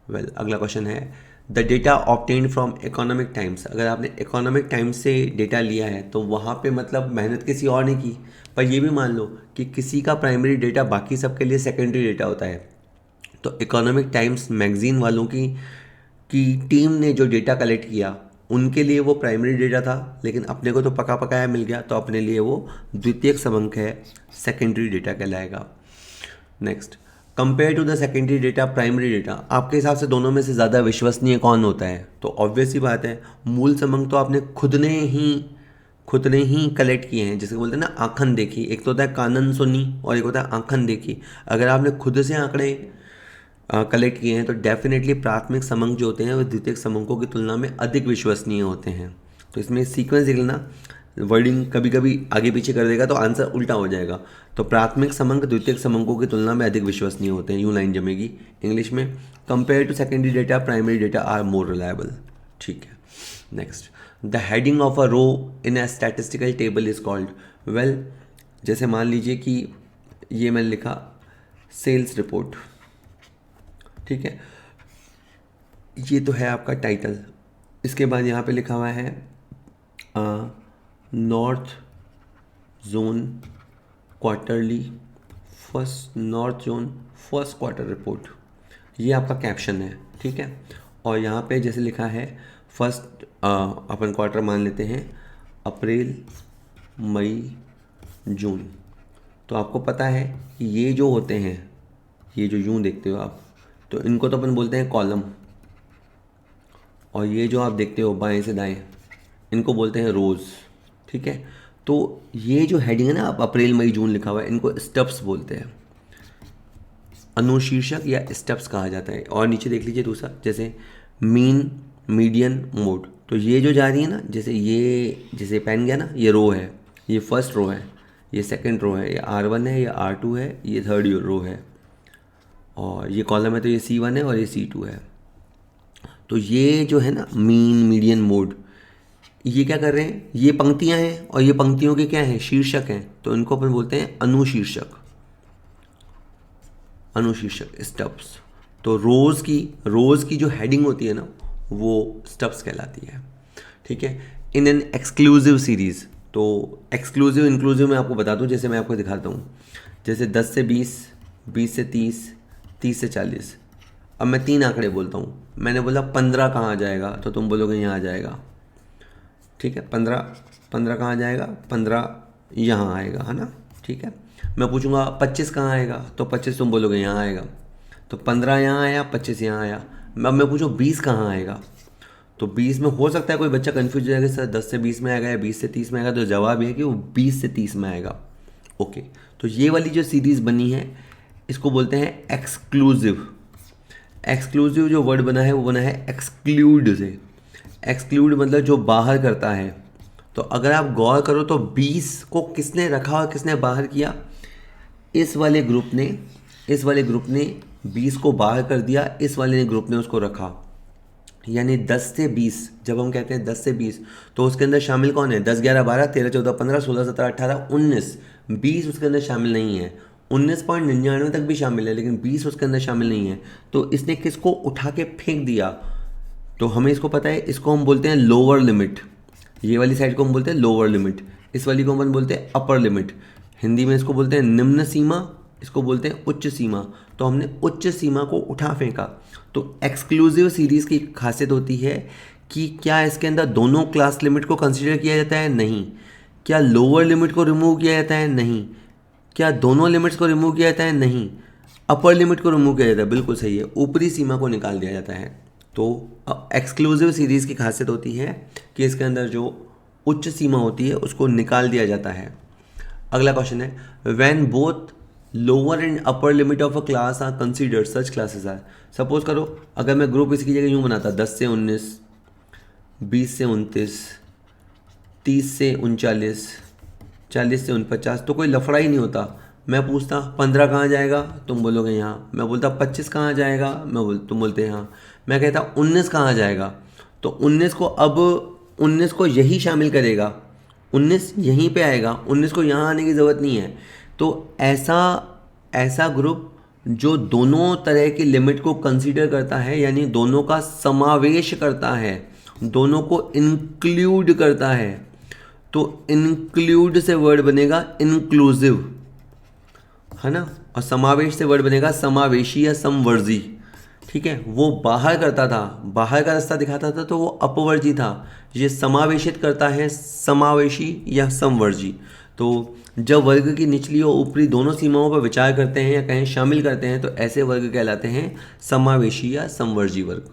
अगला क्वेश्चन है the data obtained from economic times. अगर आपने इकोनॉमिक टाइम्स से डेटा लिया है तो वहाँ पे मतलब मेहनत किसी और ने की, पर ये भी मान लो कि किसी का प्राइमरी डेटा बाकी सबके लिए सेकेंडरी डेटा होता है। तो इकोनॉमिक टाइम्स मैगजीन वालों की टीम ने जो डेटा कलेक्ट किया उनके लिए वो प्राइमरी डेटा था, लेकिन अपने को तो पका पकाया मिल गया, तो अपने लिए वो द्वितीयक समंक है, सेकेंडरी डेटा कहलाएगा। Next, compare to the secondary data primary data, आपके हिसाब से दोनों में से ज़्यादा विश्वसनीय कौन होता है? तो ऑब्वियस ही बात है, मूल समंक तो आपने खुद ने ही कलेक्ट किए हैं, जिसे बोलते हैं ना आँखन देखी। एक तो होता है कानन सुनी और एक होता है आँखन देखी। अगर आपने खुद से आंकड़े कलेक्ट किए हैं तो डेफिनेटली प्राथमिक समंक जो होते हैं वो द्वितीयक समंकों की तुलना में अधिक विश्वसनीय होते हैं। तो इसमें सीक्वेंस देख लेना, वर्डिंग कभी कभी आगे पीछे कर देगा तो आंसर उल्टा हो जाएगा। तो प्राथमिक समंक द्वितीयक समंकों की तुलना में अधिक विश्वसनीय होते हैं, यूँ लाइन जमेगी इंग्लिश में। Compare to secondary data primary data are more reliable. ठीक है, next, the heading of a row in a statistical table is called. Well, जैसे मान लीजिए कि ये मैंने लिखा सेल्स रिपोर्ट, ठीक है, ये तो है आपका टाइटल। इसके बाद यहाँ पे लिखा हुआ है north zone quarterly north zone first quarter report, ये आपका कैप्शन है, ठीक है। और यहाँ पे जैसे लिखा है फर्स्ट, अपन क्वार्टर मान लेते हैं अप्रैल मई जून, तो आपको पता है कि ये जो होते हैं, ये जो यूँ देखते हो आप, तो इनको तो अपन बोलते हैं कॉलम, और ये जो आप देखते हो बाएं से दाएं, इनको बोलते हैं रोज़, ठीक है। तो ये जो हेडिंग है ना, आप अप्रैल मई जून लिखा हुआ है, इनको स्टेप्स बोलते हैं, अनुशीर्षक या स्टेप्स कहा जाता है। और नीचे देख लीजिए दूसरा, जैसे मीन मीडियन मोड, तो ये जो जा रही है ना, जैसे पेन गया ना, ये रो है, ये फर्स्ट रो है, ये सेकंड रो है, ये R1 है, ये R2 है, ये थर्ड रो है, और ये कॉलम है तो ये C1 है और ये C2 है। तो ये जो है ना मीन मीडियन मोड, ये क्या कर रहे हैं, ये पंक्तियां हैं और ये पंक्तियों के क्या हैं, शीर्षक हैं, तो इनको अपन बोलते हैं अनुशीर्षक स्टेप्स। तो रोज़ की जो हेडिंग होती है ना, वो स्टेप्स कहलाती है, ठीक है। इन एन एक्सक्लूसिव सीरीज़, तो एक्सक्लूसिव इंक्लूसिव मैं आपको बता दूं, जैसे मैं आपको दिखाता हूँ, जैसे 10 से 20, 20 से 30, 30 से 40। अब मैं 3 आंकड़े बोलता हूँ, मैंने बोला 15 कहाँ आ जाएगा, तो तुम बोलोगे यहाँ आ जाएगा, ठीक है। 15 कहाँ जाएगा, 15 यहाँ आएगा, है ना, ठीक है। मैं पूछूंगा 25 कहाँ आएगा, तो 25 तुम बोलोगे यहाँ आएगा, तो 15 यहाँ आया, 25 यहाँ आया। अब मैं पूछूँ 20 कहाँ आएगा, तो 20 में हो सकता है कोई बच्चा कन्फ्यूज हो जाएगा, सर 10 से 20 में आएगा या 20 से 30 में आएगा, तो जवाब ये है कि वो 20 से 30 में आएगा। ओके, तो ये वाली जो सीरीज़ बनी है इसको बोलते हैं एक्सक्लूसिव। एक्सक्लूसिव जो वर्ड बना है वो बना है एक्सक्लूड से। एक्सक्लूड मतलब जो बाहर करता है। तो अगर आप गौर करो तो 20 को किसने रखा और किसने बाहर किया, इस वाले ग्रुप ने 20 को बाहर कर दिया, इस वाले ग्रुप ने उसको रखा। यानी 10 से 20, जब हम कहते हैं 10 से 20 तो उसके अंदर शामिल कौन है, 10, 11, 12, 13, 14, 15, 16, 17, 18, 19, 20 उसके अंदर शामिल नहीं है। 19.99 तक भी शामिल है, लेकिन 20 उसके अंदर शामिल नहीं है। तो इसने किसको उठा के फेंक दिया, तो हमें इसको पता है, इसको हम बोलते हैं लोअर लिमिट। ये वाली साइड को हम बोलते हैं लोअर लिमिट, इस वाली को हम बोलते हैं अपर लिमिट। हिंदी में इसको बोलते हैं निम्न सीमा, इसको बोलते हैं उच्च सीमा। तो हमने उच्च सीमा को उठा फेंका। तो एक्सक्लूसिव सीरीज़ की खासियत होती है कि क्या इसके अंदर दोनों क्लास लिमिट को कंसीडर किया जाता है, नहीं। क्या लोअर लिमिट को रिमूव किया जाता है, नहीं। क्या दोनों लिमिट्स को रिमूव किया जाता है, नहीं। अपर लिमिट को रिमूव किया जाता है, बिल्कुल सही है, ऊपरी सीमा को निकाल दिया जाता है। तो एक्सक्लूसिव सीरीज़ की खासियत होती है कि इसके अंदर जो उच्च सीमा होती है उसको निकाल दिया जाता है। अगला क्वेश्चन है, when both lower and upper limit of a class are considered such classes are. Suppose करो अगर मैं ग्रुप इसकी जगह यूँ बनाता 10 से 19, 20 से 29, 30 से 39, 40 से 49, तो कोई लफड़ा ही नहीं होता। मैं पूछता 15 कहाँ जाएगा, तुम बोलोगे यहाँ। मैं बोलता 25 कहाँ जाएगा, तुम बोलते हैं यहाँ। मैं कहता 19 कहाँ जाएगा, तो 19 को यही शामिल करेगा, 19 यहीं पे आएगा, 19 को यहाँ आने की ज़रूरत नहीं है। तो ऐसा ग्रुप जो दोनों तरह की लिमिट को कंसीडर करता है, यानी दोनों का समावेश करता है, दोनों को इंक्लूड करता है, तो इंक्लूड से वर्ड बनेगा इंक्लूसिव, है ना, और समावेश से वर्ड बनेगा समावेशी या समवर्जी, ठीक है, वो बाहर करता था, बाहर का रास्ता दिखाता था, तो वो अपवर्जी था। ये समावेशित करता है समावेशी या समवर्जी। तो जब वर्ग की निचली और ऊपरी दोनों सीमाओं पर विचार करते हैं या कहें शामिल करते हैं, तो ऐसे वर्ग कहलाते हैं समावेशी या समवर्जी वर्ग।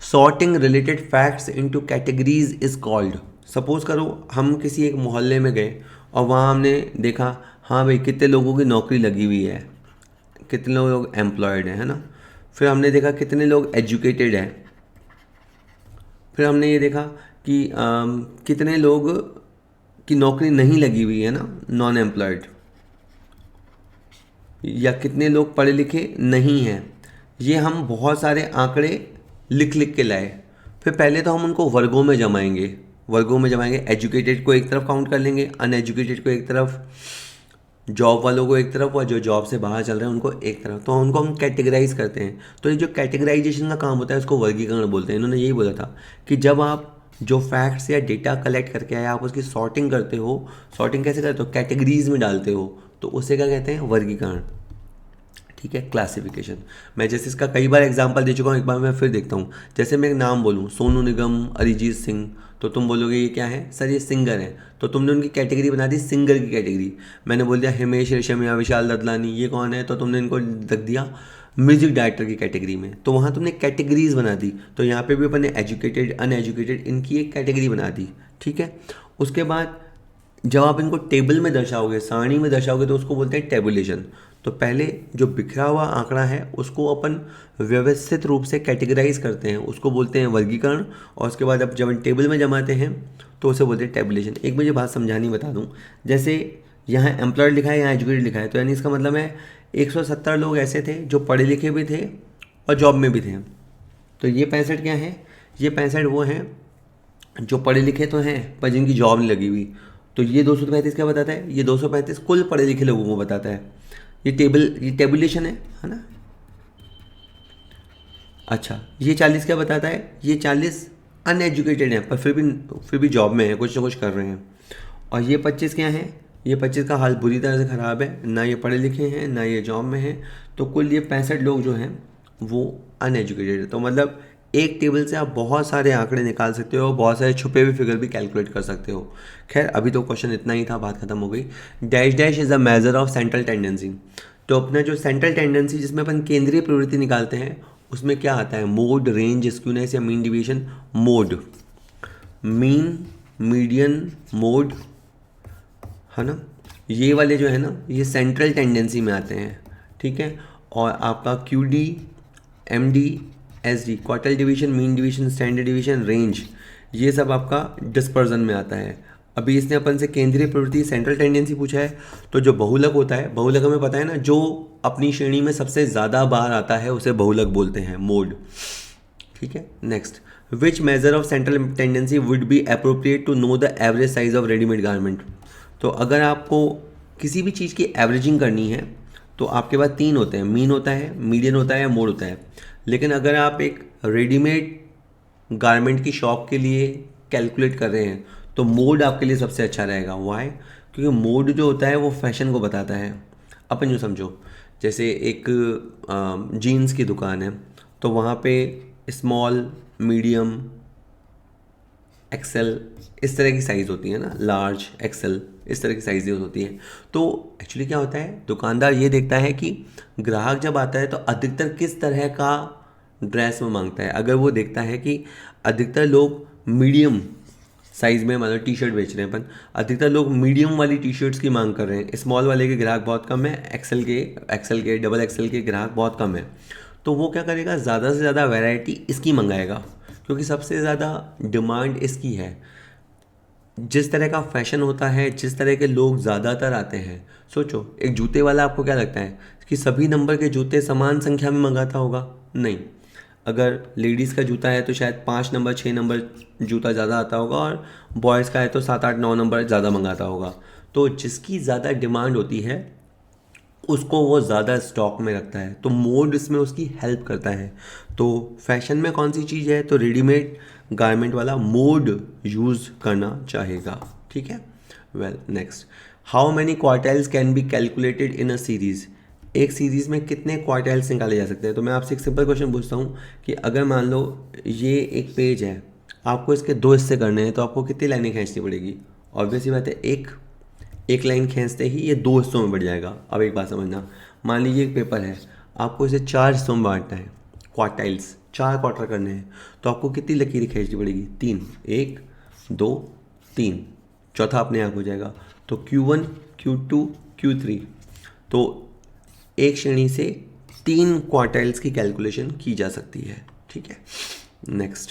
Sorting related facts into categories is called. Suppose करो हम किसी एक मोहल्ले में गए और वहाँ हमने देखा, हाँ भाई कितने लोगों की नौकरी लगी हुई है, कितने लोग एम्प्लॉयड हैं, है ना। फिर हमने देखा कितने लोग एजुकेटेड हैं। फिर हमने ये देखा कि कितने लोग की नौकरी नहीं लगी हुई है ना, नॉन एम्प्लॉयड, या कितने लोग पढ़े लिखे नहीं हैं। ये हम बहुत सारे आंकड़े लिख लिख के लाए। फिर पहले तो हम उनको वर्गों में जमाएंगे, एजुकेटेड को एक तरफ काउंट कर लेंगे, अनएजुकेटेड को एक तरफ, जॉब वालों को एक तरफ, और जो जॉब से बाहर चल रहे हैं उनको एक तरफ। तो उनको हम कैटेगराइज करते हैं। तो ये जो कैटेगराइजेशन का काम होता है उसको वर्गीकरण बोलते हैं। इन्होंने यही बोला था कि जब आप जो फैक्ट्स या डेटा कलेक्ट करके आए, आप उसकी सॉर्टिंग करते हो। सॉर्टिंग कैसे करते हो? कैटेगरीज में डालते हो, तो उसे क्या कहते हैं? वर्गीकरण। ठीक है, क्लासिफिकेशन। मैं जैसे इसका कई बार एग्जांपल दे चुका हूँ, एक बार मैं फिर देखता हूँ। जैसे मैं एक नाम बोलूँ, सोनू निगम, अरिजीत सिंह, तो तुम बोलोगे ये क्या है सर? ये सिंगर है। तो तुमने उनकी कैटेगरी बना दी, सिंगर की कैटेगरी। मैंने बोल दिया हिमेश रेशमिया, विशाल ददलानी, ये कौन है? तो तुमने इनको रख दिया म्यूजिक डायरेक्टर की कैटेगरी में। तो वहाँ तुमने कैटेगरीज बना दी। तो यहाँ पे भी अपन ने एजुकेटेड, अनएजुकेटेड, इनकी एक कैटेगरी बना दी। ठीक है, उसके बाद जब आप इनको टेबल में दर्शाओगे, सारणी में दर्शाओगे, तो उसको बोलते हैं टेबुलेशन। तो पहले जो बिखरा हुआ आंकड़ा है उसको अपन व्यवस्थित रूप से कैटेगराइज करते हैं, उसको बोलते हैं वर्गीकरण। और उसके बाद अब जब टेबल में जमाते हैं तो उसे बोलते हैं टेबुलेशन। एक मुझे बात समझानी बता दूं, जैसे यहाँ एम्प्लॉयड लिखा है, यहाँ एजुकेटेड लिखा है, तो यानी इसका मतलब है 170 लोग ऐसे थे जो पढ़े लिखे भी थे और जॉब में भी थे। तो ये 65 क्या है? ये 65 वो हैं जो पढ़े लिखे तो हैं पर जिनकी जॉब नहीं लगी हुई। तो ये 235 क्या बताता है? ये 235 कुल पढ़े लिखे लोगों को बताता है। ये टेबुलेशन है ना। अच्छा, ये 40 क्या बताता है? ये 40 अनएजुकेटेड हैं पर फिर भी जॉब में है, कुछ ना कुछ कर रहे हैं। और ये 25 क्या है? ये 25 का हाल बुरी तरह से ख़राब है, ना ये पढ़े लिखे हैं ना ये जॉब में हैं। तो कुल ये 65 लोग जो हैं वो अनएजुकेटेड है। तो मतलब एक टेबल से आप बहुत सारे आंकड़े निकाल सकते हो, बहुत सारे छुपे हुए फिगर भी कैलकुलेट कर सकते हो। खैर अभी तो क्वेश्चन इतना ही था, बात खत्म हो गई। Dash dash is a major of central tendency. तो अपना जो सेंट्रल टेंडेंसी जिसमें अपन केंद्रीय प्रवृत्ति निकालते हैं उसमें क्या आता है? मोड, रेंज, स्क्यूनेस या mean division. Mode, mean, median, mode, है ना। ये वाले जो है ना ये सेंट्रल टेंडेंसी में आते हैं। ठीक है, और आपका Q D, M D, S D, quartile division, mean division, standard division, range, ये सब आपका डिस्पर्जन में आता है। अभी इसने अपन से केंद्रीय प्रवृत्ति, सेंट्रल टेंडेंसी पूछा है। तो जो बहुलक होता है, बहुलक हमें पता है ना, जो अपनी श्रेणी में सबसे ज़्यादा बाहर आता है उसे बहुलक बोलते हैं, मोड। ठीक है, next, which measure of central tendency would be appropriate to know the average size of readymade garment. तो अगर आपको किसी भी चीज़ की एवरेजिंग करनी है तो आपके पास 3 होते हैं, मीन होता है, मीडियन होता है, मोड होता है। लेकिन अगर आप एक रेडीमेड गारमेंट की शॉप के लिए कैलकुलेट कर रहे हैं तो मोड आपके लिए सबसे अच्छा रहेगा। वाई? क्योंकि मोड जो होता है वो फैशन को बताता है। अपन जो समझो, जैसे एक जीन्स की दुकान है तो वहाँ पे स्मॉल, मीडियम, एक्सेल, इस तरह की साइज़ होती है ना, लार्ज, एक्सेल, इस तरह की साइज़ें होती हैं। तो एक्चुअली क्या होता है, दुकानदार ये देखता है कि ग्राहक जब आता है तो अधिकतर किस तरह का ड्रेस वो मांगता है। अगर वो देखता है कि अधिकतर लोग मीडियम साइज़ में, मतलब टी शर्ट बेच रहे हैं अपन, अधिकतर लोग मीडियम वाली टी शर्ट्स की मांग कर रहे हैं, स्मॉल वाले के ग्राहक बहुत कम है, एक्सेल के, डबल एक्सेल के ग्राहक बहुत कम है, तो वो क्या करेगा, ज़्यादा से ज़्यादा वैरायटी इसकी मंगाएगा क्योंकि सबसे ज़्यादा डिमांड इसकी है। जिस तरह का फैशन होता है, जिस तरह के लोग ज़्यादातर आते हैं, सोचो एक जूते वाला आपको क्या लगता है कि सभी नंबर के जूते समान संख्या में मंगाता होगा? नहीं। अगर लेडीज़ का जूता है तो शायद 5 नंबर 6 नंबर जूता ज़्यादा आता होगा, और बॉयज़ का है तो 7 8 9 नंबर ज़्यादा मंगाता होगा। तो जिसकी ज़्यादा डिमांड होती है उसको वो ज़्यादा स्टॉक में रखता है। तो मोड इसमें उसकी हेल्प करता है। तो फैशन में कौन सी चीज़ है, तो रेडीमेड गारमेंट वाला मोड यूज़ करना चाहेगा। ठीक है, well next, how many quartiles can be calculated in a series. एक सीरीज़ में कितने क्वार्टाइल्स निकाले जा सकते हैं। तो मैं आपसे एक सिंपल क्वेश्चन पूछता हूँ कि अगर मान लो ये एक पेज है, आपको इसके 2 हिस्से करने हैं, तो आपको कितनी लाइनें खींचनी पड़ेगी। ऑब्वियस सी बात है, एक लाइन खींचते ही ये 2 हिस्सों में बढ़ जाएगा। अब एक बात समझना, मान लीजिए एक पेपर है, आपको इसे 4 हिस्सों में बांटना है, क्वार्टाइल्स 4 क्वार्टर करने हैं, तो आपको कितनी लकीरें खींचनी पड़ेगी, 3, 1 2 3, चौथा अपने आप हो जाएगा। तो Q1 Q2 Q3, तो एक श्रेणी से 3 क्वार्टाइल्स की कैलकुलेशन की जा सकती है। ठीक है, नेक्स्ट,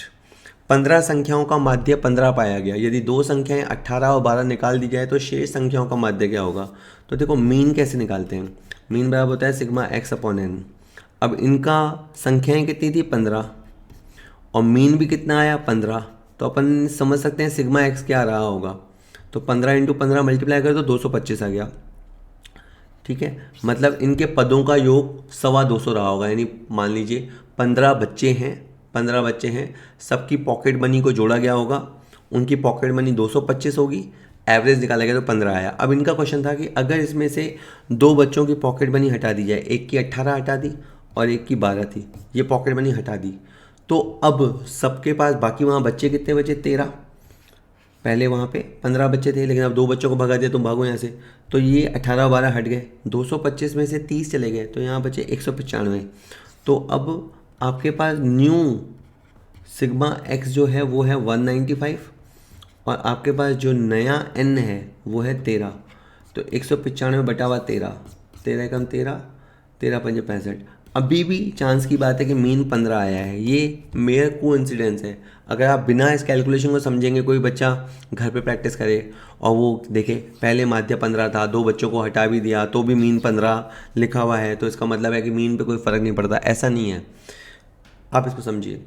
15 संख्याओं का माध्य 15 पाया गया। यदि 2 संख्याएं 18 और 12 निकाल दी जाए तो शेष संख्याओं का माध्य क्या होगा। तो देखो मीन कैसे निकालते हैं, मीन बराबर होता है सिग्मा x अपॉन एन। अब इनका संख्याएं कितनी थी, 15, और मीन भी कितना आया, 15, तो अपन समझ सकते हैं सिग्मा x क्या आ रहा होगा। तो 15 इंटू 15 मल्टीप्लाई करें तो 225 आ गया। ठीक है, मतलब इनके पदों का योग 225 रहा होगा। यानी मान लीजिए 15 बच्चे हैं, सबकी पॉकेट मनी को जोड़ा गया होगा, उनकी पॉकेट मनी 225 होगी, एवरेज निकाला गया तो 15 आया। अब इनका क्वेश्चन था कि अगर इसमें से 2 बच्चों की पॉकेट मनी हटा दी जाए, एक की 18 हटा दी और एक की 12 थी, ये पॉकेट मनी हटा दी, तो अब सबके पास बाकी वहाँ बच्चे कितने बचे, 13। पहले वहाँ पे 15 बच्चे थे, लेकिन अब 2 बच्चों को भगा दिया, तुम भागो यहाँ से, तो ये 18 और 12 हट गए, 225 में से 30 चले गए, तो यहाँ बचे 195। तो अब आपके पास न्यू सिग्मा x जो है वो है 195, और आपके पास जो नया n है वो है 13। तो 195 बटा हुआ 13, 13 कम 13, 13 पंजे 65। अभी भी चांस की बात है कि मीन 15 आया है, ये मेयर कोइंसिडेंस है। अगर आप बिना इस कैलकुलेशन को समझेंगे, कोई बच्चा घर पे प्रैक्टिस करे और वो देखे पहले माध्य 15 था, 2 बच्चों को हटा भी दिया तो भी मीन 15 लिखा हुआ है, तो इसका मतलब है कि मीन पे कोई फ़र्क नहीं पड़ता, ऐसा नहीं है। आप इसको समझिए,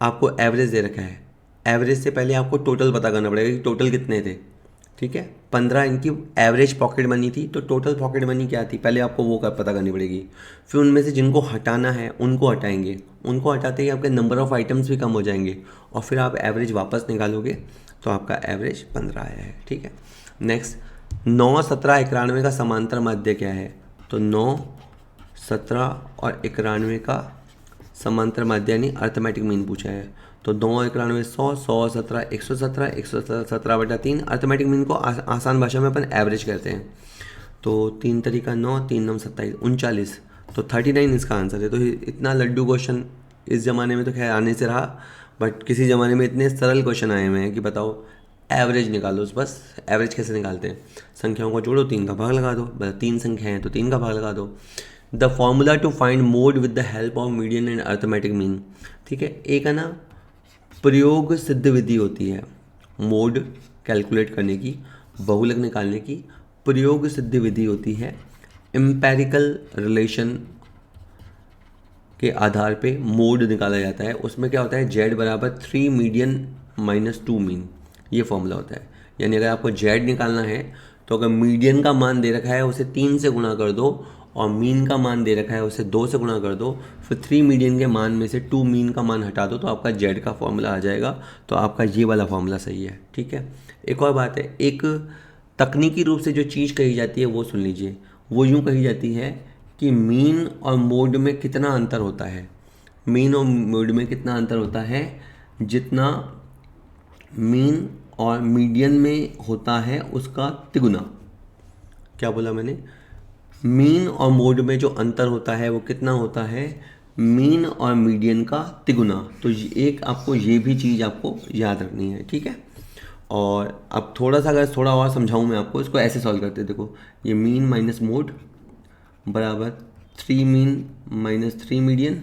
आपको एवरेज दे रखा है, एवरेज से पहले आपको टोटल पता करना पड़ेगा कि टोटल कितने थे। ठीक है, 15 इनकी एवरेज पॉकेट मनी थी, तो टोटल पॉकेट मनी क्या थी पहले आपको वो पता करनी पड़ेगी। फिर उनमें से जिनको हटाना है उनको हटाएंगे, उनको हटाते ही आपके नंबर ऑफ़ आइटम्स भी कम हो जाएंगे, और फिर आप एवरेज वापस निकालोगे तो आपका एवरेज 15 आया है। ठीक है, नेक्स्ट, 9, 17, 91 का समांतर माध्य क्या है। तो 9, 17 और 91 का समांतर माध्य यानी अर्थमेटिक मीन पूछा है। तो 9 और 91 100, 100 17 117, 117 बटा 3। अर्थमेटिक मीन को आसान भाषा में अपन एवरेज कहते हैं। तो 3 तरीका 9, 3 9 27, 39, तो 39 इसका आंसर है। तो इतना लड्डू क्वेश्चन इस ज़माने में तो खैर आने से रहा, बट किसी ज़माने में इतने सरल क्वेश्चन आए हुए हैं कि बताओ एवरेज निकालो। बस एवरेज कैसे निकालते हैं, संख्याओं को जोड़ो, 3 का भाग लगा दो, 3 संख्याएँ हैं तो 3 का भाग लगा दो। The formula to find mode with the help of median and arithmetic mean. ठीक है, एक है ना प्रयोग सिद्ध विधि होती है मोड कैलकुलेट करने की, बहुलक निकालने की, प्रयोग सिद्ध विधि होती है एम्पेरिकल रिलेशन के आधार पे मोड निकाला जाता है। उसमें क्या होता है, z बराबर 3 मीडियन माइनस 2 मीन, ये फॉर्मूला होता है। यानी अगर आपको z निकालना है तो अगर मीडियन का मान दे रखा है उसे 3 से गुणा कर दो, और मीन का मान दे रखा है उसे 2 से गुणा कर दो, फिर 3 मीडियन के मान में से 2 मीन का मान हटा दो, तो आपका z का फॉर्मूला आ जाएगा। तो आपका ये वाला फॉर्मूला सही है। ठीक है, एक और बात है, एक तकनीकी रूप से जो चीज़ कही जाती है वो सुन लीजिए। वो यूँ कही जाती है कि मीन और मोड में कितना अंतर होता है। मीन और मोड में कितना अंतर होता है, जितना मीन और मीडियन में होता है उसका तिगुना। क्या बोला मैंने, मीन और मोड में जो अंतर होता है वो कितना होता है, मीन और मीडियन का तिगुना। तो एक आपको ये भी चीज़ आपको याद रखनी है। ठीक है, और अब थोड़ा सा अगर थोड़ा और समझाऊँ मैं आपको, इसको ऐसे सॉल्व करते हैं। देखो ये मीन माइनस मोड बराबर 3 मीन माइनस 3 मीडियन।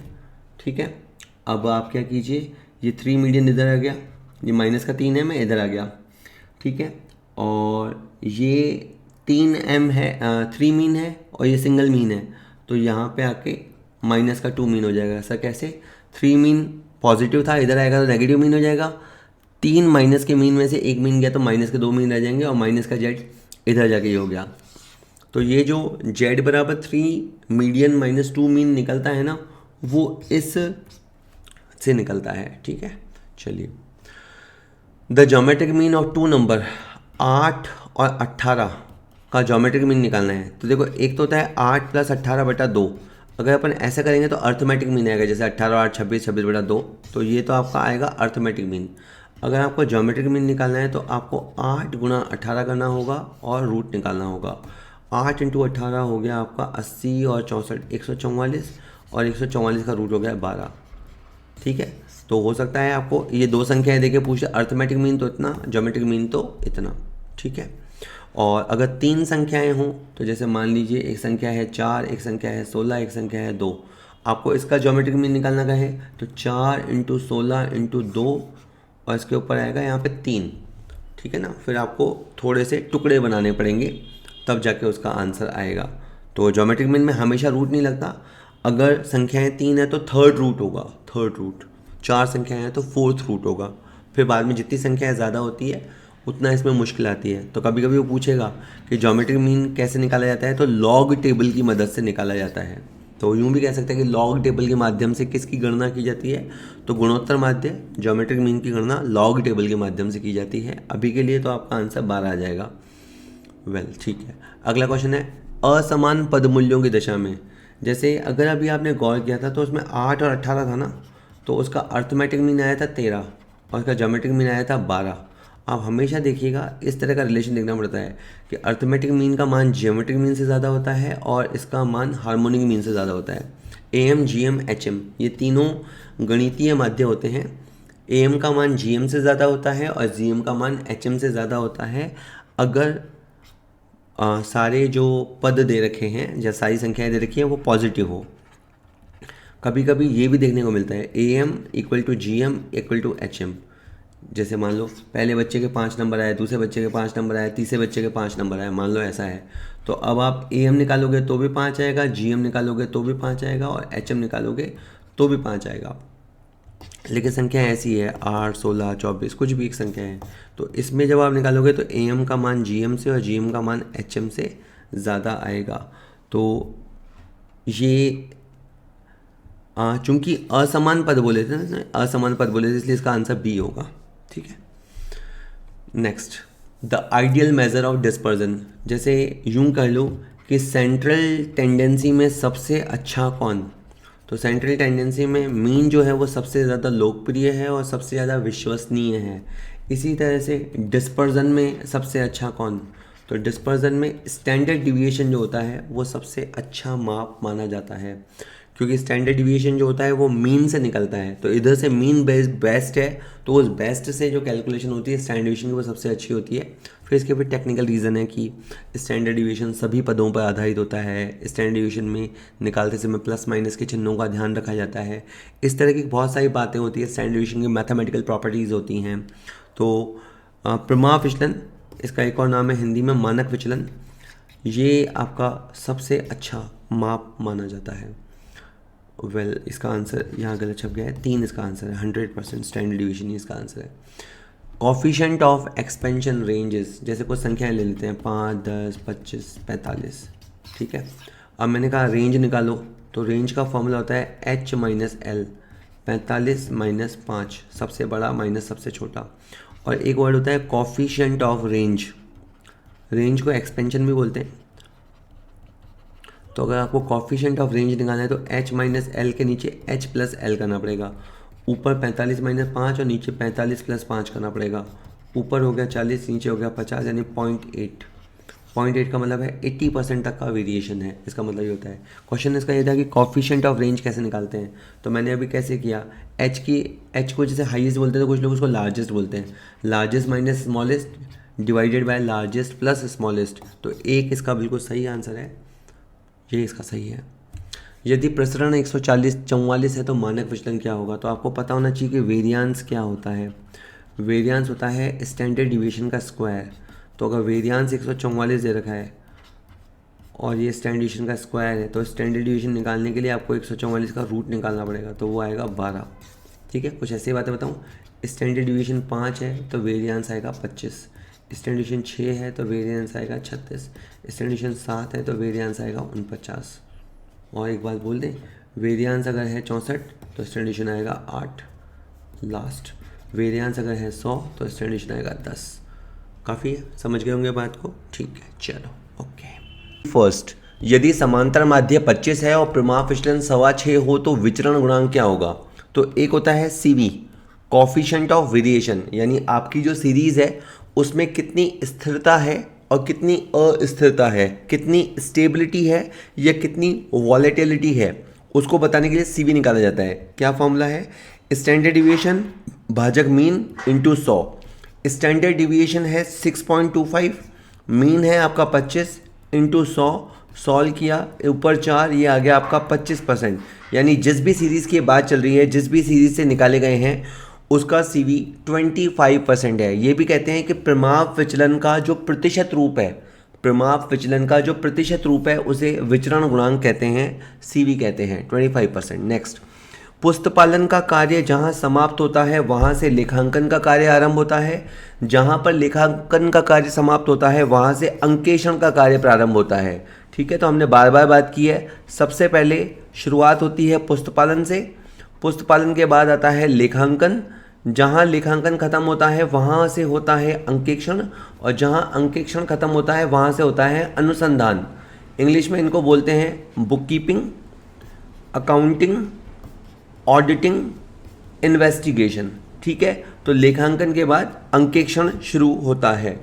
ठीक है, अब आप क्या कीजिए, ये 3 मीडियन इधर आ गया, ये माइनस का 3 है, मैं इधर आ गया। ठीक है, और ये 3m है, 3 मीन है, और ये सिंगल मीन है, तो यहाँ पे आके माइनस का 2 मीन हो जाएगा। ऐसा कैसे, 3 मीन पॉजिटिव था, इधर आएगा तो नेगेटिव मीन हो जाएगा। 3 माइनस के मीन में से 1 मीन गया तो माइनस के 2 मीन रह जाएंगे, और माइनस का z इधर जाके ये हो गया। तो ये जो z बराबर 3 मीडियन माइनस 2 मीन निकलता है ना, वो इस से निकलता है। ठीक है, चलिए, the geometric mean of 2 number 8 और 18 का ज्योमेट्रिक मीन निकालना है तो देखो एक तो होता है 8 + 18/2। अगर अपन ऐसा करेंगे तो अर्थमेटिक मीन आएगा, जैसे 18 और 8 26, 26/2। तो ये तो आपका आएगा अर्थमेटिक मीन। अगर आपको ज्योमेट्रिक मीन निकालना है तो आपको 8 × 18 करना होगा और रूट निकालना होगा। 8 × 18 हो गया आपका 80 और 64 144, और 144 का रूट हो गया 12। ठीक है, तो हो सकता है आपको ये दो संख्याएं देके पूछे, अर्थमेटिक मीन तो इतना, ज्योमेट्रिक मीन तो इतना। ठीक है, और अगर 3 संख्याएं हों तो जैसे मान लीजिए एक संख्या है 4, एक संख्या है 16, एक संख्या है 2, आपको इसका ज्योमेट्रिक मीन निकालना का है तो 4 × 16 × 2 और इसके ऊपर आएगा यहाँ पे 3। ठीक है ना, फिर आपको थोड़े से टुकड़े बनाने पड़ेंगे तब जाके उसका आंसर आएगा। तो ज्योमेट्रिक मीन में हमेशा रूट नहीं लगता। अगर संख्याएं 3 है तो थर्ड रूट होगा, थर्ड रूट। 4 संख्याएं हैं तो फोर्थ रूट होगा। फिर बाद में जितनी संख्याएं ज़्यादा होती है उतना इसमें मुश्किल आती है। तो कभी कभी वो पूछेगा कि ज्योमेट्रिक मीन कैसे निकाला जाता है, तो लॉग टेबल की मदद से निकाला जाता है। तो यूँ भी कह सकते हैं कि लॉग टेबल के माध्यम से किसकी गणना की जाती है, तो गुणोत्तर माध्य ज्योमेट्रिक मीन की गणना लॉग टेबल के माध्यम से की जाती है। अभी के लिए तो आपका आंसर 12 आ जाएगा। ठीक है, अगला क्वेश्चन है असमान पदमूल्यों की दशा में। जैसे अगर अभी आपने गौर किया था तो उसमें 8 और 18 था ना, तो उसका अर्थमेटिक मीन आया था 13 और उसका ज्योमेट्रिक मीन आया था 12। आप हमेशा देखिएगा इस तरह का रिलेशन देखना पड़ता है कि अर्थमेटिक मीन का मान ज्योमेट्रिक मीन से ज़्यादा होता है और इसका मान हार्मोनिक मीन से ज़्यादा होता है। AM, GM, HM ये तीनों गणितीय माध्य होते हैं। AM का मान GM से ज़्यादा होता है और GM का मान HM से ज़्यादा होता है अगर सारे जो पद दे रखे हैं या सारी संख्याएं दे रखी हैं वो पॉजिटिव हो। कभी कभी ये भी देखने को मिलता है AM = GM = HM। जैसे मान लो पहले बच्चे के 5 नंबर आए, दूसरे बच्चे के 5 नंबर आए, तीसरे बच्चे के 5 नंबर आए, मान लो ऐसा है। तो अब आप AM निकालोगे तो भी 5 आएगा, GM निकालोगे तो भी 5 आएगा और HM निकालोगे तो भी 5 आएगा। लेकिन संख्या ऐसी है 8, 16, 24 कुछ भी एक संख्या है, तो इसमें जब आप निकालोगे तो AM का मान GM से और GM का मान HM से ज़्यादा आएगा। तो ये चूंकि असमान पद बोले थे ना, असमान पद बोले थे, इसलिए इसका आंसर B होगा। ठीक है, next the ideal measure of dispersion. जैसे यूं कह लो कि सेंट्रल टेंडेंसी में सबसे अच्छा कौन, तो सेंट्रल टेंडेंसी में मीन जो है वो सबसे ज़्यादा लोकप्रिय है और सबसे ज़्यादा विश्वसनीय है। इसी तरह से डिस्पर्जन में सबसे अच्छा कौन, तो डिस्पर्जन में स्टैंडर्ड डिविएशन जो होता है वो सबसे अच्छा माप माना जाता है, क्योंकि स्टैंडर्ड डिविएशन जो होता है वो मीन से निकलता है। तो इधर से मीन बेस्ट है, तो उस बेस्ट से जो कैलकुलेशन होती है स्टैंडर्ड डिविएशन की वो सबसे अच्छी होती है। फिर इसके फिर टेक्निकल रीज़न है कि स्टैंडर्ड डिविएशन सभी पदों पर आधारित होता है। स्टैंडर्ड डिविएशन में निकालते समय प्लस माइनस के चिन्हों का ध्यान रखा जाता है। इस तरह की बहुत सारी बातें होती है, स्टैंडर्ड डिविएशन की मैथमेटिकल प्रॉपर्टीज़ होती हैं। तो प्रमाप विचलन, इसका एक और नाम है हिंदी में मानक विचलन, ये आपका सबसे अच्छा माप माना जाता है। इसका आंसर यहाँ गलत छप गया है, 3 इसका आंसर है। 100% स्टैंडर्ड डिविएशन ही इसका आंसर है। कॉफिशेंट ऑफ एक्सपेंशन रेंजेस, जैसे कुछ संख्याएं ले लेते हैं 5, 10, 25, 45। ठीक है, अब मैंने कहा रेंज निकालो, तो रेंज का फॉर्मूला होता है H - L, 45 - 5, सबसे बड़ा माइनस सबसे छोटा। और एक वर्ड होता है कॉफिशेंट ऑफ रेंज, रेंज को एक्सपेंशन भी बोलते हैं। तो अगर आपको कॉफिशेंट ऑफ रेंज निकालना है तो H - L के नीचे H + L करना पड़ेगा। ऊपर 45 - 5 और नीचे 45 + 5 करना पड़ेगा। ऊपर हो गया 40, नीचे हो गया 50, यानी 0.8। 0.8 का मतलब है 80% तक का वेरिएशन है। इसका मतलब ये होता है, क्वेश्चन इसका ये था कि कॉफिशेंट ऑफ रेंज कैसे निकालते हैं। तो मैंने अभी कैसे किया, H को जैसे हाईएस्ट बोलते हैं तो कुछ लोग उसको लार्जेस्ट बोलते हैं। Largest minus smallest divided by largest plus smallest. तो एक इसका बिल्कुल सही आंसर है, ये इसका सही है। यदि प्रसरण 144 है तो मानक विचलन क्या होगा, तो आपको पता होना चाहिए कि वेरियांस क्या होता है। वेरियांस होता है स्टैंडर्ड डिवीएशन का स्क्वायर। तो अगर वेरियांस 144 दे रखा है और ये स्टैंडर्ड डिवीएशन का स्क्वायर है, तो स्टैंडर्ड डिवीएशन निकालने के लिए आपको 144 का रूट निकालना पड़ेगा, तो वो आएगा 12। ठीक है, कुछ ऐसी बातें बताऊँ, स्टैंडर्ड डिवीएशन 5 है तो वेरियांस आएगा 25, स्टैंडर्ड डिवीएशन 6 है तो वेरियांस आएगा 36, स्टैंडर्ड डिवीएशन 7 है तो वेरियांस आएगा 49। और एक बात बोल दें, वेरियांस अगर है 64 तो स्टैंडर्ड डिवीएशन आएगा 8 लास्ट। वेरियांस अगर है 100 तो स्टैंडर्ड डिवीएशन आएगा 10। काफ़ी है, समझ गए होंगे बात को। ठीक है, चलो। ओके। फर्स्ट, यदि समांतर माध्य 25 है और प्रमाप विचलन 6.25 हो तो विचरण गुणांक क्या होगा? तो एक होता है CV, कॉफिशिएंट ऑफ वेरिएशन, यानी आपकी जो सीरीज है उसमें कितनी स्थिरता है और कितनी अस्थिरता है, कितनी स्टेबिलिटी है या कितनी वॉलेटिलिटी है, उसको बताने के लिए CV निकाला जाता है। क्या फॉर्मूला है? स्टैंडर्ड डिविएशन भाजक मीन इंटू 100। स्टैंडर्ड डिविएशन है 6.25, मीन है आपका 25 इंटू 100, सॉल्व किया, ऊपर 4, ये आ गया आपका 25%। यानी जिस भी सीरीज़ की बात चल रही है, जिस भी सीरीज़ से निकाले गए हैं, उसका CV 25% है। ये भी कहते हैं कि प्रमाप विचलन का जो प्रतिशत रूप है, प्रमाप विचलन का जो प्रतिशत रूप है उसे विचरण गुणांक कहते हैं, CV कहते हैं, 25%। नेक्स्ट, पुस्तपालन का कार्य जहाँ समाप्त होता है वहाँ से लेखांकन का कार्य आरंभ होता है, जहाँ पर लेखांकन का कार्य समाप्त होता है वहाँ से अंकेक्षण का कार्य प्रारंभ होता है। ठीक है, तो हमने बार बार बात की है। सबसे पहले शुरुआत होती है पुस्तपालन से, पुस्तपालन के बाद आता है लेखांकन, जहाँ लेखांकन खत्म होता है वहाँ से होता है अंकेक्षण, और जहाँ अंकेक्षण खत्म होता है वहाँ से होता है अनुसंधान। इंग्लिश में इनको बोलते हैं book keeping, accounting, auditing, investigation. ठीक है, तो लेखांकन के बाद अंकेक्षण शुरू होता है।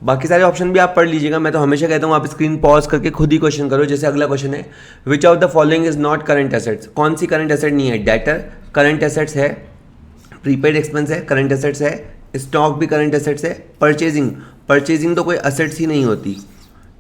बाकी सारे ऑप्शन भी आप पढ़ लीजिएगा। मैं तो हमेशा कहता हूँ आप स्क्रीन पॉज करके खुद ही क्वेश्चन करो। जैसे अगला क्वेश्चन है, विच of the following is not current assets? कौन सी करंट एसेट नहीं है? डेटर करंट एसेट्स है, प्रीपेड एक्सपेंस है, करंट एसेट्स है, स्टॉक भी करंट एसेट्स है, परचेजिंग, परचेजिंग तो कोई एसेट्स ही नहीं होती।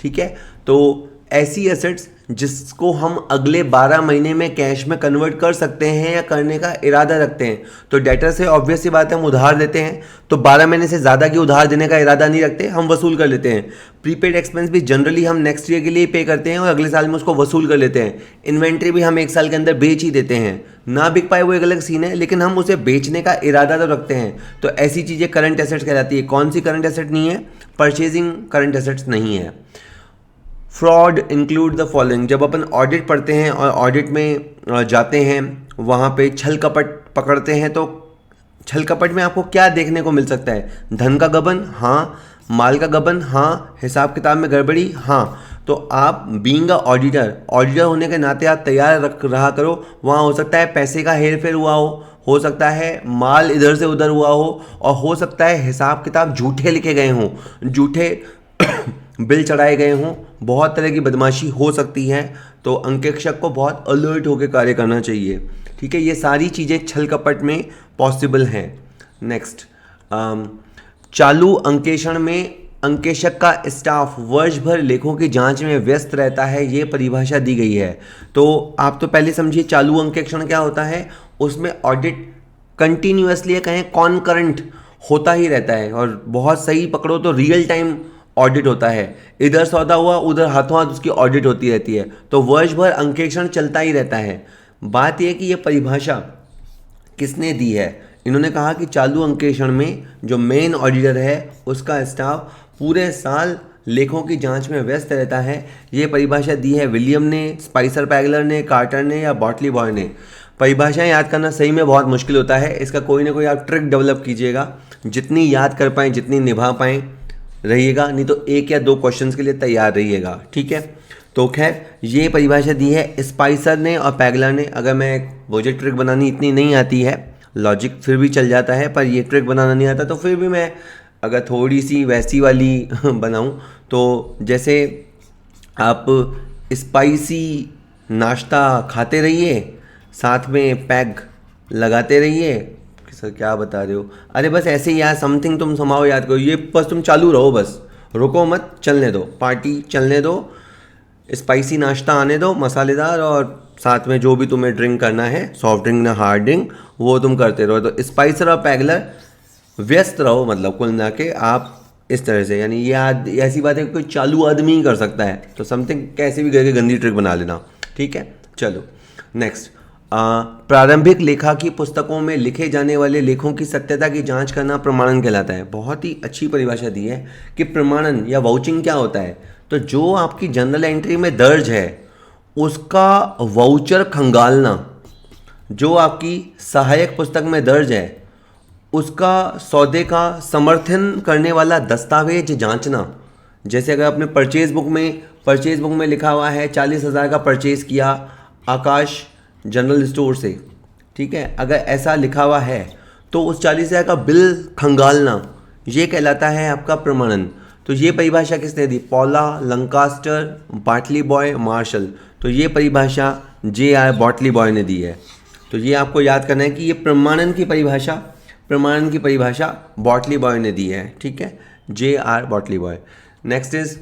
ठीक है, तो ऐसी एसेट्स जिसको हम अगले 12 महीने में कैश में कन्वर्ट कर सकते हैं या करने का इरादा रखते हैं। तो डेटर से ऑब्वियस सी बात है, हम उधार देते हैं तो 12 महीने से ज़्यादा की उधार देने का इरादा नहीं रखते, हम वसूल कर लेते हैं। प्रीपेड एक्सपेंस भी जनरली हम नेक्स्ट ईयर के लिए पे करते हैं और अगले साल में उसको वसूल कर लेते हैं। इन्वेंट्री भी हम एक साल के अंदर बेच ही देते हैं, ना बिक पाए वो एक अलग सीन है, लेकिन हम उसे बेचने का इरादा तो रखते हैं। तो ऐसी चीज़ें करंट एसेट्स कहलाती है। कौन सी करंट एसेट नहीं है? परचेजिंग करंट एसेट्स नहीं है। फ्रॉड इंक्लूड द फॉलोइंग, जब अपन ऑडिट पढ़ते हैं और ऑडिट में जाते हैं वहाँ पे छल कपट पकड़ते हैं, तो छल कपट में आपको क्या देखने को मिल सकता है? धन का गबन, हाँ। माल का गबन, हाँ। हिसाब किताब में गड़बड़ी, हाँ। तो आप बीइंग अ ऑडिटर, ऑडिटर होने के नाते आप तैयार रहा करो। वहाँ हो सकता है पैसे का हेर फेर हुआ हो सकता है माल इधर से उधर हुआ हो और हो सकता है हिसाब किताब झूठे लिखे गए हों, झूठे बिल चढ़ाए गए हों, बहुत तरह की बदमाशी हो सकती है। तो अंकेक्षक को बहुत अलर्ट होकर कार्य करना चाहिए। ठीक है, ये सारी चीज़ें छल कपट में पॉसिबल हैं। नेक्स्ट, चालू अंकेक्षण में अंकेक्षक का स्टाफ वर्ष भर लेखों की जांच में व्यस्त रहता है, ये परिभाषा दी गई है। तो आप तो पहले समझिए चालू अंकेक्षण क्या होता है। उसमें ऑडिट कंटिन्यूअसली या कहें कॉनकरेंट होता ही रहता है, और बहुत सही पकड़ो तो रियल टाइम ऑडिट होता है। इधर सौदा हुआ उधर हाथों हाथ उसकी ऑडिट होती रहती है। तो वर्ष भर अंकेक्षण चलता ही रहता है। बात यह कि यह परिभाषा किसने दी है? इन्होंने कहा कि चालू अंकेक्षण में जो मेन ऑडिटर है उसका स्टाफ पूरे साल लेखों की जांच में व्यस्त रहता है। ये परिभाषा दी है विलियम ने, स्पाइसर पैगलर ने, कार्टर ने या बॉटली बॉय ने। परिभाषाएं याद करना सही में बहुत मुश्किल होता है। इसका कोई ना कोई आप ट्रिक डेवलप कीजिएगा, जितनी याद कर पाएँ, जितनी निभा पाएँ रहिएगा, नहीं तो 1 या 2 क्वेश्चंस के लिए तैयार रहिएगा। ठीक है, तो खैर ये परिभाषा दी है स्पाइसर ने और पैगलर ने। अगर मैं मुझे ट्रिक बनानी इतनी नहीं आती है, लॉजिक फिर भी चल जाता है, पर ये ट्रिक बनाना नहीं आता, तो फिर भी मैं अगर थोड़ी सी वैसी वाली बनाऊं तो जैसे आप स्पाइसी नाश्ता खाते रहिए, साथ में पैग लगाते रहिए। सर क्या बता रहे हो? अरे बस ऐसे ही यार, समथिंग तुम समाओ, याद करो। ये बस तुम चालू रहो, बस रुको मत, चलने दो, पार्टी चलने दो, स्पाइसी नाश्ता आने दो मसालेदार, और साथ में जो भी तुम्हें ड्रिंक करना है, सॉफ्ट ड्रिंक ना हार्ड ड्रिंक, वो तुम करते रहो। तो स्पाइसर और पैगलर व्यस्त रहो, मतलब कुल मिला के आप इस तरह से, यानी ये ऐसी बात है कि कोई चालू आदमी ही कर सकता है। तो समथिंग कैसे भी करके गंदी ट्रिक बना लेना। ठीक है, चलो नेक्स्ट। प्रारंभिक लेखा की पुस्तकों में लिखे जाने वाले लेखों की सत्यता की जांच करना प्रमाणन कहलाता है। बहुत ही अच्छी परिभाषा दी है कि प्रमाणन या वाउचिंग क्या होता है। तो जो आपकी जर्नल एंट्री में दर्ज है उसका वाउचर खंगालना, जो आपकी सहायक पुस्तक में दर्ज है उसका सौदे का समर्थन करने वाला दस्तावेज जांचना, जैसे अगर आपने परचेज बुक में लिखा हुआ है 40,000 का परचेज किया आकाश जनरल स्टोर से, ठीक है, अगर ऐसा लिखा हुआ है तो उस 40,000 का बिल खंगालना ये कहलाता है आपका प्रमाणन। तो ये परिभाषा किसने दी? पॉला, लंकास्टर, बाटली बॉय, मार्शल। तो ये परिभाषा J.R. बॉटली बॉय ने दी है। तो ये आपको याद करना है कि ये प्रमाणन की परिभाषा बॉटली बॉय ने दी है, ठीक है, J.R. Batliboi. Next is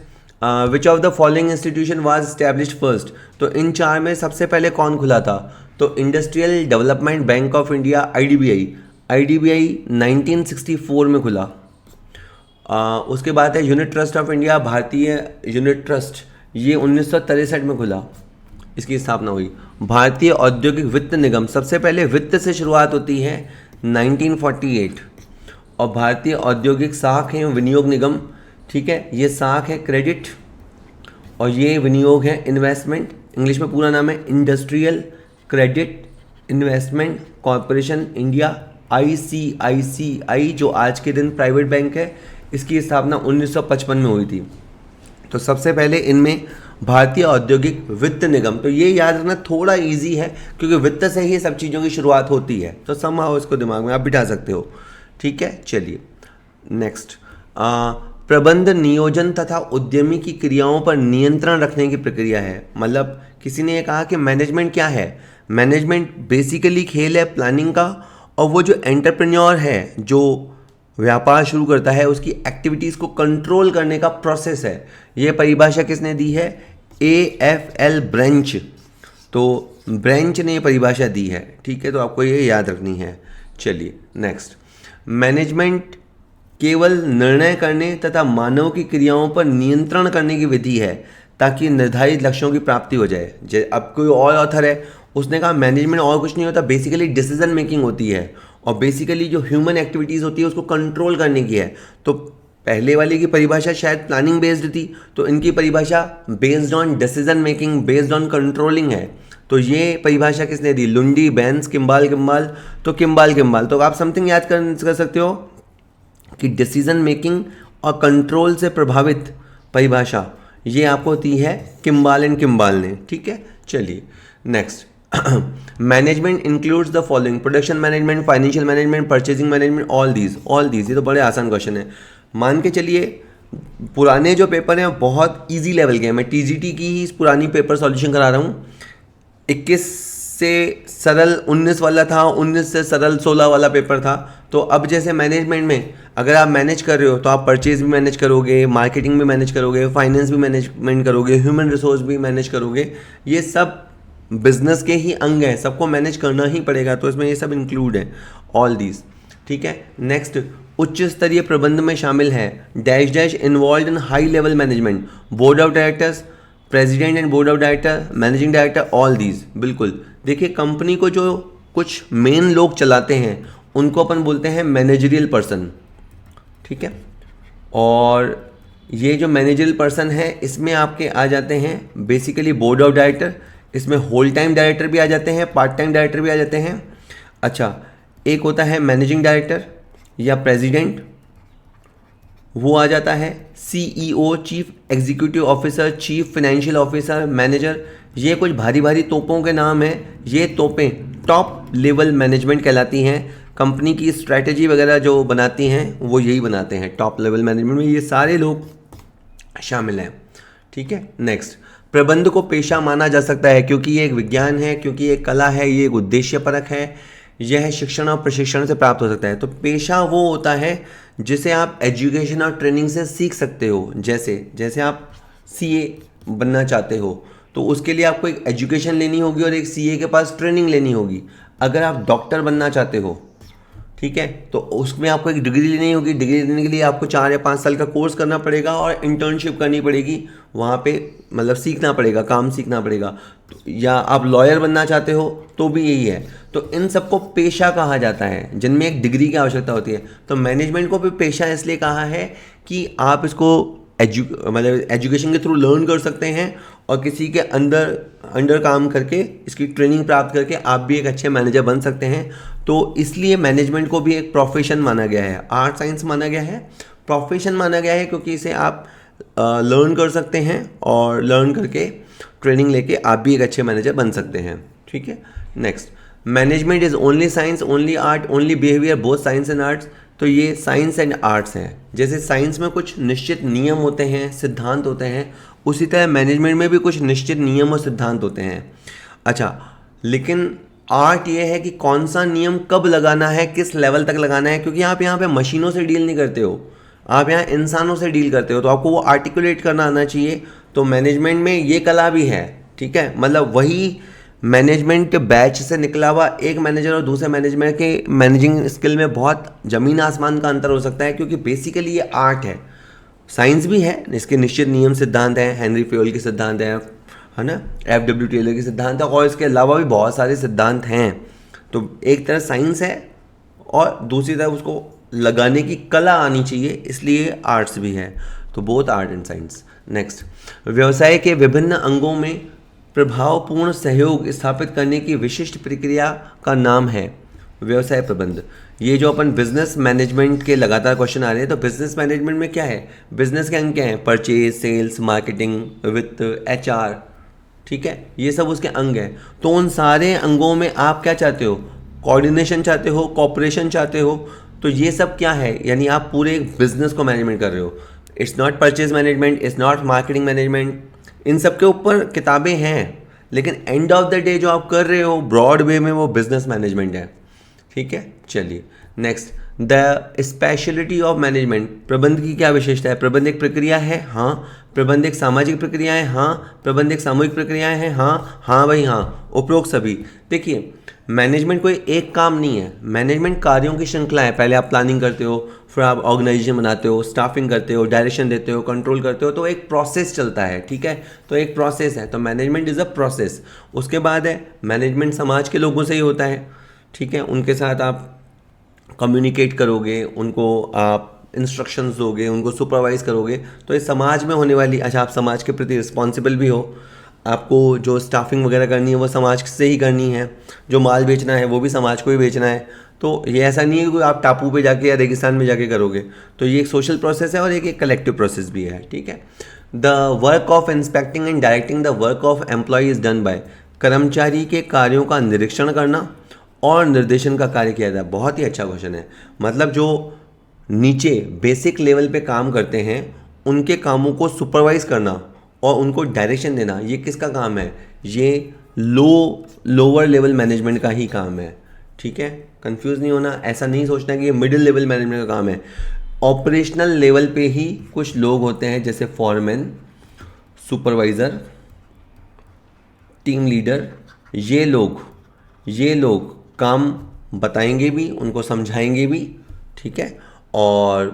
which of the following institution was established first. तो इन चार में सबसे पहले कौन खुला था? तो industrial development bank of India, IDBI 1964 में खुला। उसके बाद है यूनिट ट्रस्ट ऑफ इंडिया, भारतीय यूनिट ट्रस्ट, ये 1963 में खुला, इसकी स्थापना हुई। भारतीय औद्योगिक वित्त निगम, सबसे पहले वित्त से शुरुआत होती है 1948। और भारतीय औद्योगिक साख है विनियोग निगम, ठीक है, ये साख है क्रेडिट और ये विनियोग है इन्वेस्टमेंट। इंग्लिश में पूरा नाम है industrial credit investment corporation India, ICICI, जो आज के दिन प्राइवेट बैंक है। इसकी स्थापना 1955 में हुई थी। तो सबसे पहले इनमें भारतीय औद्योगिक वित्त निगम, तो ये याद रखना थोड़ा इजी है क्योंकि वित्त से ही सब चीज़ों की शुरुआत होती है, तो समहाउ इसको दिमाग में आप बिठा सकते हो, ठीक है। चलिए नेक्स्ट, प्रबंध नियोजन तथा उद्यमी की क्रियाओं पर नियंत्रण रखने की प्रक्रिया है। मतलब किसी ने ये कहा कि मैनेजमेंट क्या है? मैनेजमेंट बेसिकली खेल है प्लानिंग का, और वो जो एंटरप्रेन्योर है, जो व्यापार शुरू करता है, उसकी एक्टिविटीज़ को कंट्रोल करने का प्रोसेस है। ये परिभाषा किसने दी है? AFL bench. तो ब्रेंच ने परिभाषा दी है, ठीक है, तो आपको ये याद रखनी है। चलिए नेक्स्ट, मैनेजमेंट केवल निर्णय करने तथा मानव की क्रियाओं पर नियंत्रण करने की विधि है ताकि निर्धारित लक्ष्यों की प्राप्ति हो जाए। अब कोई और ऑथर है, उसने कहा मैनेजमेंट और कुछ नहीं होता, बेसिकली डिसीजन मेकिंग होती है, और बेसिकली जो ह्यूमन एक्टिविटीज़ होती है उसको कंट्रोल करने की है। तो पहले वाले की परिभाषा शायद प्लानिंग बेस्ड थी, तो इनकी परिभाषा based on decision making, based on controlling है। तो ये परिभाषा किसने दी? लुंडी, बेंस, किम्बाल। तो किम्बाल। तो आप समथिंग याद कर सकते हो कि डिसीजन मेकिंग और कंट्रोल से प्रभावित परिभाषा ये आपको दी है किम्बाल ने, ठीक है। चलिए next, management includes the following: production management, financial management, purchasing management, all these. ये तो बड़े आसान क्वेश्चन है। मान के चलिए पुराने जो पेपर हैं बहुत इजी लेवल के हैं। मैं TGT की ही पुरानी पेपर सॉल्यूशन करा रहा हूँ। 21 से सरल 19 वाला था, 19 से सरल 16 वाला पेपर था। तो अब जैसे मैनेजमेंट में अगर आप मैनेज कर रहे हो तो आप परचेज भी मैनेज करोगे, मार्केटिंग भी मैनेज करोगे, फाइनेंस भी मैनेजमेंट करोगे, ह्यूमन रिसोर्स भी मैनेज करोगे। ये सब बिजनेस के ही अंग हैं, सबको मैनेज करना ही पड़ेगा, तो इसमें ये सब इंक्लूड है, ऑल दीज, ठीक है। नेक्स्ट, उच्च स्तरीय प्रबंध में शामिल है dash involve in high level management, board of directors, president and board of director, managing director, all these. बिल्कुल, देखिए कंपनी को जो कुछ मेन लोग चलाते हैं उनको अपन बोलते हैं मैनेजरियल पर्सन, ठीक है। और ये जो मैनेजरियल पर्सन है इसमें आपके आ जाते हैं बेसिकली बोर्ड ऑफ डायरेक्टर, इसमें होल टाइम डायरेक्टर भी आ जाते हैं, पार्ट टाइम डायरेक्टर भी आ जाते हैं। अच्छा, एक होता है मैनेजिंग डायरेक्टर या प्रेसिडेंट, वो आ जाता है CEO, chief executive officer, chief financial officer, manager. ये कुछ भारी भारी तोपों के नाम हैं। ये तोपें टॉप लेवल मैनेजमेंट कहलाती हैं। कंपनी की स्ट्रैटेजी वगैरह जो बनाती हैं वो यही बनाते हैं, टॉप लेवल मैनेजमेंट में ये सारे लोग शामिल हैं, ठीक है। नेक्स्ट, प्रबंध को पेशा माना जा सकता है क्योंकि ये एक विज्ञान है, क्योंकि ये कला है, ये एक उद्देश्यपरक है, यह शिक्षण और प्रशिक्षण से प्राप्त हो सकता है। तो पेशा वो होता है जिसे आप एजुकेशन और ट्रेनिंग से सीख सकते हो। जैसे आप CA बनना चाहते हो तो उसके लिए आपको एक एजुकेशन लेनी होगी और एक CA के पास ट्रेनिंग लेनी होगी। अगर आप डॉक्टर बनना चाहते हो, ठीक है, तो उसमें आपको एक डिग्री लेनी होगी। डिग्री लेने के लिए आपको 4 या 5 साल का कोर्स करना पड़ेगा और इंटर्नशिप करनी पड़ेगी, वहाँ पे मतलब सीखना पड़ेगा, काम सीखना पड़ेगा। या आप लॉयर बनना चाहते हो तो भी यही है। तो इन सबको पेशा कहा जाता है जिनमें एक डिग्री की आवश्यकता होती है। तो मैनेजमेंट को भी पेशा इसलिए कहा है कि आप इसको मतलब एजुकेशन के थ्रू लर्न कर सकते हैं और किसी के अंडर काम करके इसकी ट्रेनिंग प्राप्त करके आप भी एक अच्छे मैनेजर बन सकते हैं। तो इसलिए मैनेजमेंट को भी एक प्रोफेशन माना गया है, आर्ट साइंस माना गया है, प्रोफेशन माना गया है, क्योंकि इसे आप लर्न कर सकते हैं और लर्न करके ट्रेनिंग लेके आप भी एक अच्छे मैनेजर बन सकते हैं। ठीक है। Next, management is only science, only art, only behaviour, both science and arts. तो ये साइंस एंड आर्ट्स हैं। जैसे साइंस में कुछ निश्चित नियम होते हैं, सिद्धांत होते हैं, उसी तरह मैनेजमेंट में भी कुछ निश्चित नियम और सिद्धांत होते हैं। अच्छा, लेकिन आर्ट ये है कि कौन सा नियम कब लगाना है, किस लेवल तक लगाना है, क्योंकि आप यहाँ पे मशीनों से डील नहीं करते हो, आप यहाँ इंसानों से डील करते हो, तो आपको वो आर्टिकुलेट करना आना चाहिए। तो मैनेजमेंट में ये कला भी है। ठीक है, मतलब वही मैनेजमेंट बैच से निकला हुआ एक मैनेजर और दूसरे मैनेजमेंट के मैनेजिंग स्किल में बहुत ज़मीन आसमान का अंतर हो सकता है, क्योंकि बेसिकली ये आर्ट है। साइंस भी है, इसके निश्चित नियम सिद्धांत हैं, हेनरी फ्योल के सिद्धांत हैं, है ना, FW टेलर के सिद्धांत है, और इसके अलावा भी बहुत सारे सिद्धांत हैं। तो एक तरह साइंस है और दूसरी तरफ उसको लगाने की कला आनी चाहिए, इसलिए आर्ट्स भी है। तो both art and science. Next, व्यवसाय के विभिन्न अंगों में प्रभावपूर्ण सहयोग स्थापित करने की विशिष्ट प्रक्रिया का नाम है व्यवसाय प्रबंध। ये जो अपन बिजनेस मैनेजमेंट के लगातार क्वेश्चन आ रहे हैं, तो बिजनेस मैनेजमेंट में क्या है, बिजनेस के अंग क्या हैं, परचेज, सेल्स, मार्केटिंग, वित्त, HR। ठीक है, ये सब उसके अंग हैं। तो उन सारे अंगों में आप क्या चाहते हो, कोऑर्डिनेशन चाहते हो, कोऑपरेशन चाहते हो। तो ये सब क्या है, यानी आप पूरे एक बिजनेस को मैनेजमेंट कर रहे हो। It's not purchase management, it's not marketing management, इन सब के ऊपर किताबें हैं, लेकिन एंड ऑफ द डे जो आप कर रहे हो ब्रॉड वे में वो बिजनेस मैनेजमेंट है। ठीक है, चलिए next, the speciality of management. प्रबंध की क्या विशेषता है, प्रबंध एक प्रक्रिया है, हाँ। प्रबंध एक सामाजिक प्रक्रिया है, हाँ। प्रबंध एक सामूहिक प्रक्रिया है, हाँ। हाँ भाई हाँ, उपरोक्त सभी। देखिए, मैनेजमेंट कोई एक काम नहीं है, मैनेजमेंट कार्यों की श्रृंखला है। पहले आप प्लानिंग करते हो, फिर आप ऑर्गेनाइजेशन बनाते हो, स्टाफिंग करते हो, डायरेक्शन देते हो, कंट्रोल करते हो, तो एक प्रोसेस चलता है। ठीक है, तो एक प्रोसेस है, तो मैनेजमेंट इज़ अ प्रोसेस। उसके बाद है मैनेजमेंट समाज के लोगों से ही होता है। ठीक है, उनके साथ आप कम्युनिकेट करोगे, उनको आप इंस्ट्रक्शंस दोगे, उनको सुपरवाइज करोगे, तो इस समाज में होने वाली, अच्छा आप समाज के प्रति रिस्पॉन्सिबल भी हो, आपको जो स्टाफिंग वगैरह करनी है वो समाज से ही करनी है, जो माल बेचना है वो भी समाज को ही बेचना है। तो ये ऐसा नहीं है कि आप टापू पे जाके या रेगिस्तान में जाके करोगे। तो ये एक सोशल प्रोसेस है और एक कलेक्टिव प्रोसेस भी है। ठीक है, the work of inspecting and directing the work of employ is done by. कर्मचारी के कार्यों का निरीक्षण करना और निर्देशन का कार्य किया जाता है। बहुत ही अच्छा क्वेश्चन है। मतलब जो नीचे बेसिक लेवल पे काम करते हैं उनके कामों को सुपरवाइज करना और उनको डायरेक्शन देना, ये किसका काम है, ये लोअर लेवल मैनेजमेंट का ही काम है। ठीक है, कंफ्यूज नहीं होना, ऐसा नहीं सोचना कि ये मिडिल लेवल मैनेजमेंट का काम है। ऑपरेशनल लेवल पे ही कुछ लोग होते हैं, जैसे फॉरमैन, सुपरवाइज़र, टीम लीडर, ये लोग काम बताएंगे भी, उनको समझाएंगे भी। ठीक है, और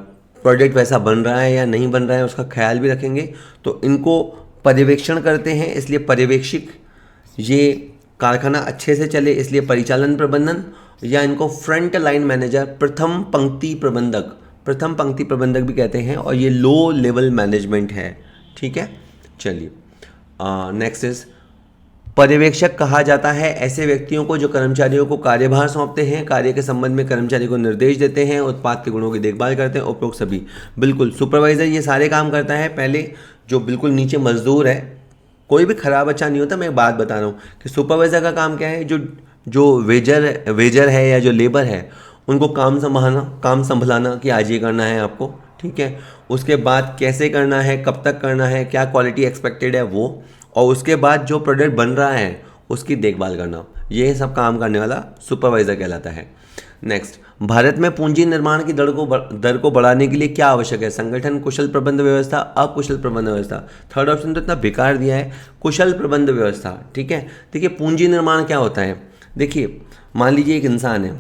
प्रोजेक्ट वैसा बन रहा है या नहीं बन रहा है उसका ख्याल भी रखेंगे। तो इनको पर्यवेक्षण करते हैं, इसलिए पर्यवेक्षक। ये कारखाना अच्छे से चले इसलिए परिचालन प्रबंधन, या इनको फ्रंट लाइन मैनेजर, प्रथम पंक्ति प्रबंधक भी कहते हैं, और ये लो लेवल मैनेजमेंट है। ठीक है, चलिए नेक्स्ट इज, पर्यवेक्षक कहा जाता है ऐसे व्यक्तियों को जो कर्मचारियों को कार्यभार सौंपते हैं, कार्य के संबंध में कर्मचारी को निर्देश देते हैं, उत्पाद के गुणों की देखभाल करते हैं। उपरोक्त सभी। बिल्कुल, सुपरवाइजर ये सारे काम करता है। पहले जो बिल्कुल नीचे मजदूर है, कोई भी खराब अच्छा नहीं होता। मैं एक बात बता रहा हूँ कि सुपरवाइजर का काम क्या है, जो वेजर है या जो लेबर है उनको काम संभलाना कि आज ये करना है आपको। ठीक है, उसके बाद कैसे करना है, कब तक करना है, क्या क्वालिटी एक्सपेक्टेड है वो, और उसके बाद जो प्रोडक्ट बन रहा है उसकी देखभाल करना, ये सब काम करने वाला सुपरवाइज़र कहलाता है। नेक्स्ट, भारत में पूंजी निर्माण की दर को बढ़ाने के लिए क्या आवश्यक है, संगठन, कुशल प्रबंध व्यवस्था, अकुशल प्रबंध व्यवस्था। थर्ड ऑप्शन तो इतना बेकार दिया है, कुशल प्रबंध व्यवस्था। ठीक है, देखिए पूंजी निर्माण क्या होता है। देखिए, मान लीजिए एक इंसान है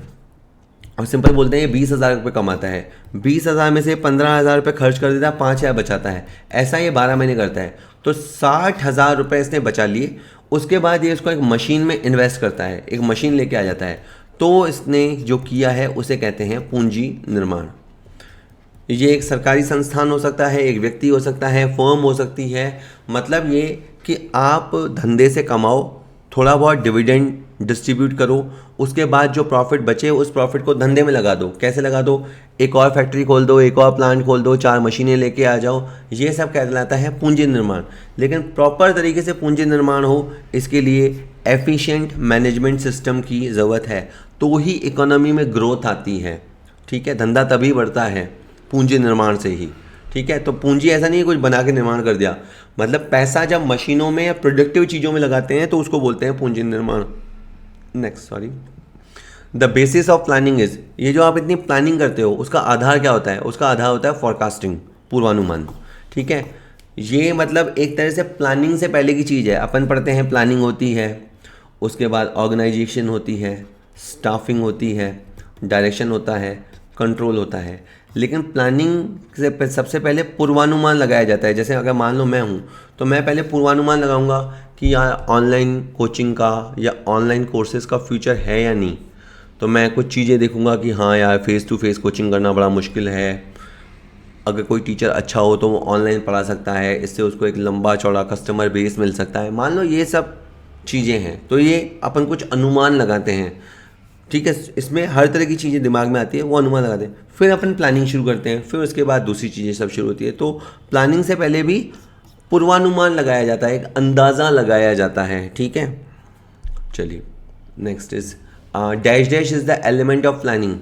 और सिंपल बोलते हैं ये 20,000 रुपये कमाता है, 20,000 में से 15,000 रुपये खर्च कर देता है, 5,000 बचाता है। ऐसा ये 12 महीने करता है, तो 60,000 रुपये इसने बचा लिए। उसके बाद ये इसको एक मशीन में इन्वेस्ट करता है, एक मशीन लेके आ जाता है, तो इसने जो किया है उसे कहते हैं पूंजी निर्माण। ये एक सरकारी संस्थान हो सकता है, एक व्यक्ति हो सकता है, फर्म हो सकती है। मतलब ये कि आप धंधे से कमाओ, थोड़ा बहुत डिविडेंड डिस्ट्रीब्यूट करो, उसके बाद जो प्रॉफिट बचे उस प्रॉफिट को धंधे में लगा दो। कैसे लगा दो? एक और फैक्ट्री खोल दो, एक और प्लांट खोल दो, 4 मशीनें लेके आ जाओ। ये सब कहलाता है पूंजी निर्माण। लेकिन प्रॉपर तरीके से पूंजी निर्माण हो, इसके लिए एफिशिएंट मैनेजमेंट सिस्टम की ज़रूरत है, तो ही इकोनॉमी में ग्रोथ आती है। ठीक है, धंधा तभी बढ़ता है पूंजी निर्माण से ही। ठीक है, तो पूंजी ऐसा नहीं है कुछ बना के निर्माण कर दिया, मतलब पैसा जब मशीनों में या प्रोडक्टिव चीज़ों में लगाते हैं तो उसको बोलते हैं पूंजी निर्माण। Next, sorry, the basis of planning is, ये जो आप इतनी प्लानिंग करते हो उसका आधार क्या होता है? उसका आधार होता है फॉरकास्टिंग, पूर्वानुमान। ठीक है, ये मतलब एक तरह से प्लानिंग से पहले की चीज़ है। अपन पढ़ते हैं प्लानिंग होती है, उसके बाद ऑर्गेनाइजेशन होती है, स्टाफिंग होती है, डायरेक्शन होता है, कंट्रोल होता है। लेकिन प्लानिंग से सबसे पहले पूर्वानुमान लगाया जाता है। जैसे अगर मान लो मैं हूँ तो मैं पहले पूर्वानुमान लगाऊंगा कि यार ऑनलाइन कोचिंग का या ऑनलाइन कोर्सेज़ का फ्यूचर है या नहीं। तो मैं कुछ चीज़ें देखूंगा कि हाँ यार फेस टू फेस कोचिंग करना बड़ा मुश्किल है, अगर कोई टीचर अच्छा हो तो वो ऑनलाइन पढ़ा सकता है, इससे उसको एक लंबा चौड़ा कस्टमर बेस मिल सकता है। मान लो ये सब चीज़ें हैं, तो ये अपन कुछ अनुमान लगाते हैं। ठीक है, इसमें हर तरह की चीज़ें दिमाग में आती है, वो अनुमान लगाते हैं। फिर अपन प्लानिंग शुरू करते हैं, फिर उसके बाद दूसरी चीज़ें सब शुरू होती है। तो प्लानिंग से पहले भी पूर्वानुमान लगाया जाता है, एक अंदाज़ा लगाया जाता है। ठीक है, चलिए next is dash dash is the element of planning.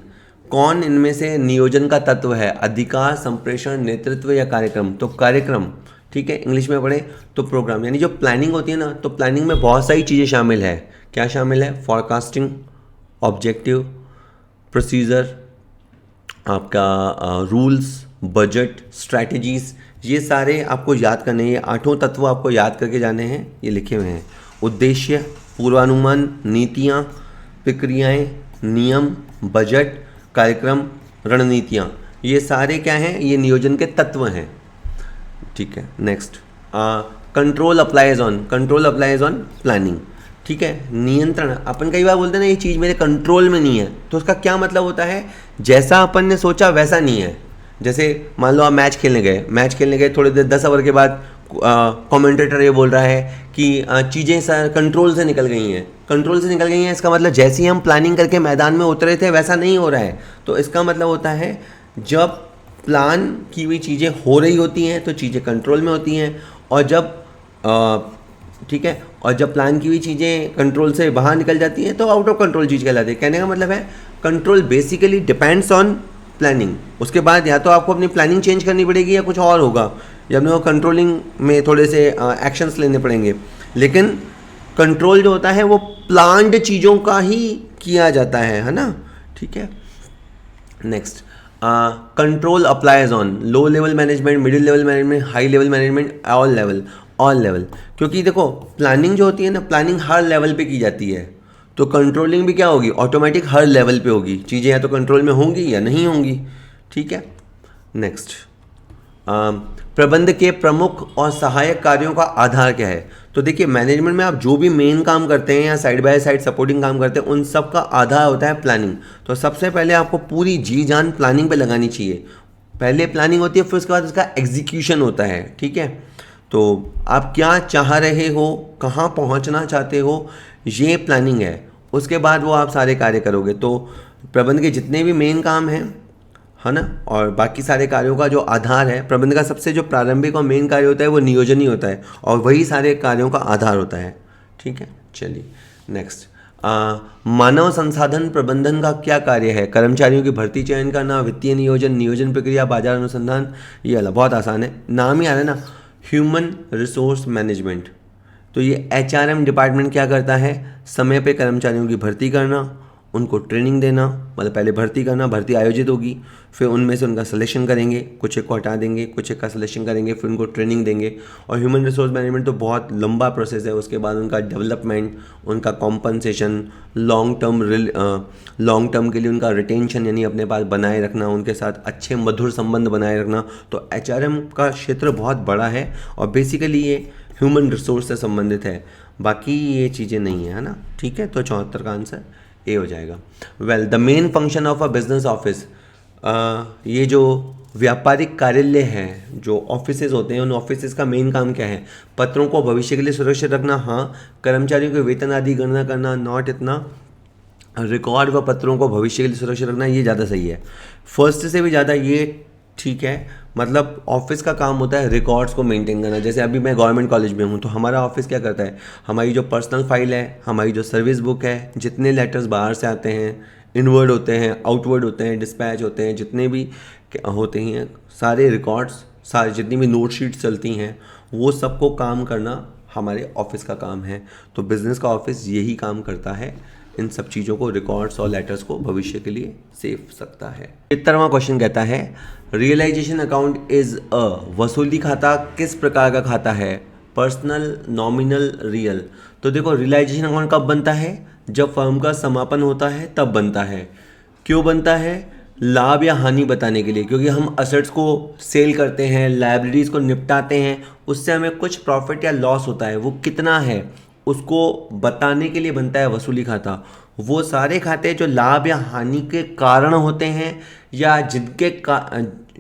कौन इनमें से नियोजन का तत्व है? अधिकार, संप्रेषण, नेतृत्व या कार्यक्रम? तो कार्यक्रम। ठीक है, इंग्लिश में पढ़े तो प्रोग्राम। यानी जो प्लानिंग होती है ना, तो प्लानिंग में बहुत सारी चीज़ें शामिल है। क्या शामिल है? फॉरकास्टिंग, ऑब्जेक्टिव, प्रोसीजर, आपका रूल्स, बजट, स्ट्रैटेजीज, ये सारे आपको याद करने हैं। ये 8 तत्व आपको याद करके जाने हैं, ये लिखे हुए हैं। उद्देश्य, पूर्वानुमान, नीतियाँ, प्रक्रियाएं, नियम, बजट, कार्यक्रम, रणनीतियाँ, ये सारे क्या हैं? ये नियोजन के तत्व हैं। ठीक है, next, control applies on, control applies on planning. ठीक है, नियंत्रण। अपन कई बार बोलते हैं ना ये चीज़ मेरे कंट्रोल में नहीं है, तो उसका क्या मतलब होता है? जैसा अपन ने सोचा वैसा नहीं है। जैसे मान लो आप मैच खेलने गए, थोड़ी देर 10 ओवर के बाद कमेंटेटर ये बोल रहा है कि चीज़ें कंट्रोल से निकल गई हैं। इसका मतलब जैसे ही हम प्लानिंग करके मैदान में उतरे थे वैसा नहीं हो रहा है। तो इसका मतलब होता है जब प्लान की हुई चीज़ें हो रही होती हैं तो चीज़ें कंट्रोल में होती हैं, और जब ठीक है, और जब प्लान की हुई चीज़ें कंट्रोल से बाहर निकल जाती हैं तो आउट ऑफ कंट्रोल चीज़ कहलाती है। कहने का मतलब है control basically depends on planning. उसके बाद या तो आपको अपनी प्लानिंग चेंज करनी पड़ेगी या कुछ और होगा, या अपने को कंट्रोलिंग में थोड़े से एक्शंस लेने पड़ेंगे। लेकिन कंट्रोल जो होता है वो प्लान्ड चीज़ों का ही किया जाता है ना। ठीक है, next, control applies on low level management, middle level management, high level management, all level. क्योंकि देखो प्लानिंग जो होती है ना, प्लानिंग हर लेवल पे की जाती है, तो कंट्रोलिंग भी क्या होगी? ऑटोमेटिक हर लेवल पे होगी। चीज़ें या तो कंट्रोल में होंगी या नहीं होंगी। ठीक है, नेक्स्ट, प्रबंध के प्रमुख और सहायक कार्यों का आधार क्या है? तो देखिए मैनेजमेंट में आप जो भी मेन काम करते हैं या साइड बाय साइड सपोर्टिंग काम करते हैं, उन सब का आधार होता है प्लानिंग। तो सबसे पहले आपको पूरी जी जान प्लानिंग पे लगानी चाहिए। पहले प्लानिंग होती है, फिर उसके बाद उसका एग्जीक्यूशन होता है। ठीक है, तो आप क्या चाह रहे हो, कहाँ पहुँचना चाहते हो, ये प्लानिंग है। उसके बाद वो आप सारे कार्य करोगे। तो प्रबंध के जितने भी मेन काम हैं, है ना, और बाकी सारे कार्यों का जो आधार है, प्रबंध का सबसे जो प्रारंभिक और मेन कार्य होता है वो नियोजन ही होता है, और वही सारे कार्यों का आधार होता है। ठीक है, चलिए नेक्स्ट, मानव संसाधन प्रबंधन का क्या कार्य है? कर्मचारियों की भर्ती, चयन करना, वित्तीय नियोजन, नियोजन प्रक्रिया, बाजार अनुसंधान। ये वाला बहुत आसान है, नाम ही आ रहा है ना, ह्यूमन रिसोर्स मैनेजमेंट। तो ये HRM डिपार्टमेंट क्या करता है? समय पे कर्मचारियों की भर्ती करना, उनको ट्रेनिंग देना, मतलब पहले भर्ती करना, भर्ती आयोजित होगी, फिर उनमें से उनका सिलेक्शन करेंगे, कुछ एक को हटा देंगे, कुछ एक का सिलेक्शन करेंगे, फिर उनको ट्रेनिंग देंगे। और ह्यूमन रिसोर्स मैनेजमेंट तो बहुत लंबा प्रोसेस है। उसके बाद उनका डेवलपमेंट, उनका कॉम्पनसेशन, लॉन्ग टर्म के लिए उनका रिटेंशन यानी अपने पास बनाए रखना, उनके साथ अच्छे मधुर संबंध बनाए रखना। तो HRM का क्षेत्र बहुत बड़ा है और बेसिकली ये ह्यूमन रिसोर्स से संबंधित है, बाकी ये चीज़ें नहीं है ना। ठीक है, तो 74 का आंसर ए हो जाएगा। Well, the main function of a business office, ये जो व्यापारिक कार्यालय हैं, जो ऑफिसेज होते हैं, उन ऑफिसेज का मेन काम क्या है? पत्रों को भविष्य के लिए सुरक्षित रखना, हाँ। कर्मचारियों के वेतन आदि गणना करना, नॉट इतना। रिकॉर्ड व पत्रों को भविष्य के लिए सुरक्षित रखना, ये ज़्यादा सही है। फर्स्ट से भी ज़्यादा ये ठीक है। मतलब ऑफिस का काम होता है रिकॉर्ड्स को मेंटेन करना। जैसे अभी मैं गवर्नमेंट कॉलेज में हूँ, तो हमारा ऑफिस क्या करता है? हमारी जो पर्सनल फाइल है, हमारी जो सर्विस बुक है, जितने लेटर्स बाहर से आते हैं, इनवर्ड होते हैं, आउटवर्ड होते हैं, डिस्पैच होते हैं, जितने भी होते हैं सारे रिकॉर्ड्स, सारे जितनी भी नोट शीट्स चलती हैं, वो सबको काम करना हमारे ऑफिस का काम है। तो बिज़नेस का ऑफिस यही काम करता है, इन सब चीज़ों को, रिकॉर्ड्स और लेटर्स को भविष्य के लिए सेव सकता है। 70वां क्वेश्चन कहता है रियलाइजेशन अकाउंट इज अ, वसूली खाता किस प्रकार का खाता है? Personal, nominal, real. तो देखो, रियलाइजेशन अकाउंट कब बनता है? जब फर्म का समापन होता है तब बनता है। क्यों बनता है? लाभ या हानि बताने के लिए, क्योंकि हम असेट्स को सेल करते हैं, लाइबिलिटीज़ को निपटाते हैं, उससे हमें कुछ प्रॉफिट या लॉस होता है, वो कितना है उसको बताने के लिए बनता है वसूली खाता। वो सारे खाते जो लाभ या हानि के कारण होते हैं, या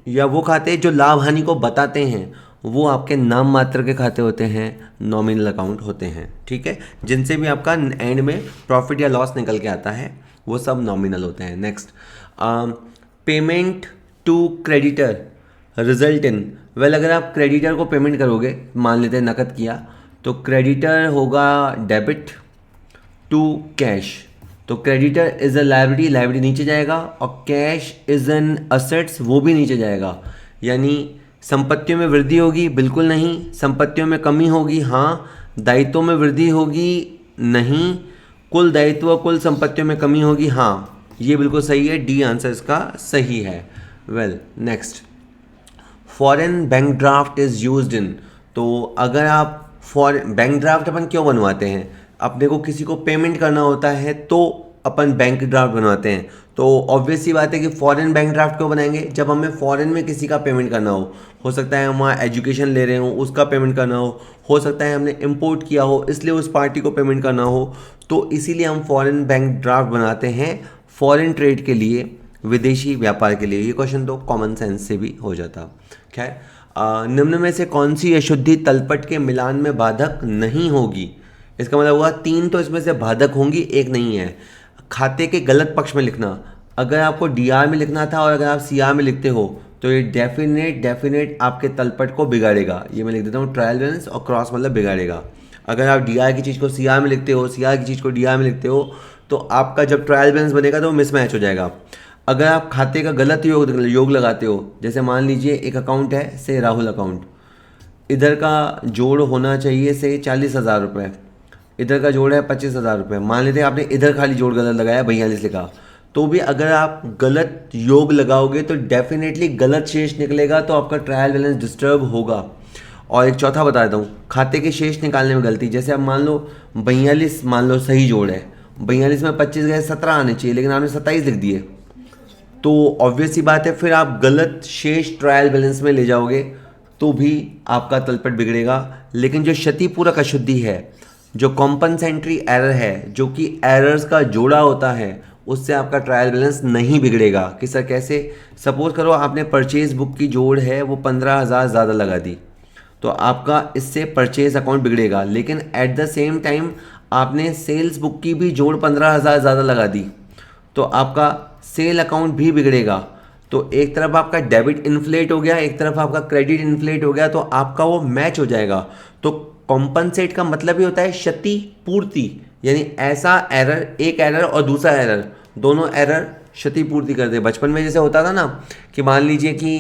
या वो खाते जो लाभ हानि को बताते हैं, वो आपके नाम मात्र के खाते होते हैं, नॉमिनल अकाउंट होते हैं। ठीक है, जिनसे भी आपका एंड में प्रॉफिट या लॉस निकल के आता है, वो सब नॉमिनल होते हैं। Next, payment to creditor result in, well अगर आप क्रेडिटर को पेमेंट करोगे, मान लेते हैं नकद किया, तो क्रेडिटर होगा डेबिट टू कैश। तो creditor is a liability, liability नीचे जाएगा, और कैश इज एन असेट्स, वो भी नीचे जाएगा। यानी संपत्तियों में वृद्धि होगी? बिल्कुल नहीं। संपत्तियों में कमी होगी? हाँ। दायित्वों में वृद्धि होगी? नहीं। कुल दायित्व कुल संपत्तियों में कमी होगी? हाँ। ये बिल्कुल सही है, डी आंसर इसका सही है। Well next, foreign bank draft is used in. तो अगर आप फॉरेन बैंक ड्राफ्ट अपन क्यों बनवाते हैं? अपने को किसी को पेमेंट करना होता है तो अपन बैंक ड्राफ्ट बनवाते हैं। तो ऑब्वियस सी बात है कि फॉरेन बैंक ड्राफ्ट क्यों बनाएंगे? जब हमें फॉरेन में किसी का पेमेंट करना हो सकता है हम वहाँ एजुकेशन ले रहे हो, उसका पेमेंट करना हो सकता है हमने इंपोर्ट किया हो, इसलिए उस पार्टी को पेमेंट करना हो, तो इसीलिए हम फॉरेन बैंक ड्राफ्ट बनाते हैं, फॉरेन ट्रेड के लिए, विदेशी व्यापार के लिए। ये क्वेश्चन तो कॉमन सेंस से भी हो जाता। खैर, निम्न में से कौन सी अशुद्धि तलपट के मिलान में बाधक नहीं होगी? इसका मतलब हुआ 3 तो इसमें से बाधक होंगी, एक नहीं है। खाते के गलत पक्ष में लिखना, अगर आपको डीआर में लिखना था और अगर आप सीआर में लिखते हो तो ये डेफिनेट आपके तलपट को बिगाड़ेगा। ये मैं लिख देता हूँ, ट्रायल बैलेंस और क्रॉस मतलब बिगाड़ेगा। अगर आप डीआर की चीज़ को सीआर में लिखते हो, सीआर की चीज़ को डीआर में लिखते हो, तो आपका जब ट्रायल बैलेंस बनेगा तो वो मिसमैच हो जाएगा। अगर आप खाते का गलत योग लगाते हो, जैसे मान लीजिए एक अकाउंट है, से राहुल अकाउंट, इधर का जोड़ होना चाहिए से 40,000 रुपये, इधर का जोड़ है 25,000 रुपये, मान लेते हैं आपने इधर खाली जोड़ गलत लगाया, 42 लिखा, तो भी अगर आप गलत योग लगाओगे तो डेफिनेटली गलत शेष निकलेगा, तो आपका ट्रायल बैलेंस डिस्टर्ब होगा। और एक चौथा बता देता हूँ, खाते के शेष निकालने में गलती, जैसे अब मान लो 42 मान लो सही जोड़ है, 42 में 25 गए, 17 आने चाहिए, लेकिन आपने 27 लिख दिए, तो ऑब्वियस सी बात है फिर आप गलत शेष ट्रायल बैलेंस में ले जाओगे तो भी आपका तलपट बिगड़ेगा। लेकिन जो क्षतिपूरक अशुद्धि है, जो कॉम्पनसेंट्री एरर है, जो कि एरर्स का जोड़ा होता है, उससे आपका ट्रायल बैलेंस नहीं बिगड़ेगा। कि सर कैसे? सपोज करो आपने परचेज बुक की जोड़ है वो 15,000 ज़्यादा लगा दी, तो आपका इससे परचेज अकाउंट बिगड़ेगा। लेकिन एट द सेम टाइम आपने सेल्स बुक की भी जोड़ 15,000 ज़्यादा लगा दी, तो आपका सेल अकाउंट भी बिगड़ेगा। तो एक तरफ आपका डेबिट इन्फ्लेट हो गया, एक तरफ आपका क्रेडिट इन्फ्लेट हो गया, तो आपका वो मैच हो जाएगा। तो कॉम्पनसेट का मतलब ही होता है क्षति पूर्ति, यानी ऐसा एरर, एक एरर और दूसरा एरर, दोनों एरर क्षति पूर्ति कर दे। बचपन में जैसे होता था ना कि मान लीजिए कि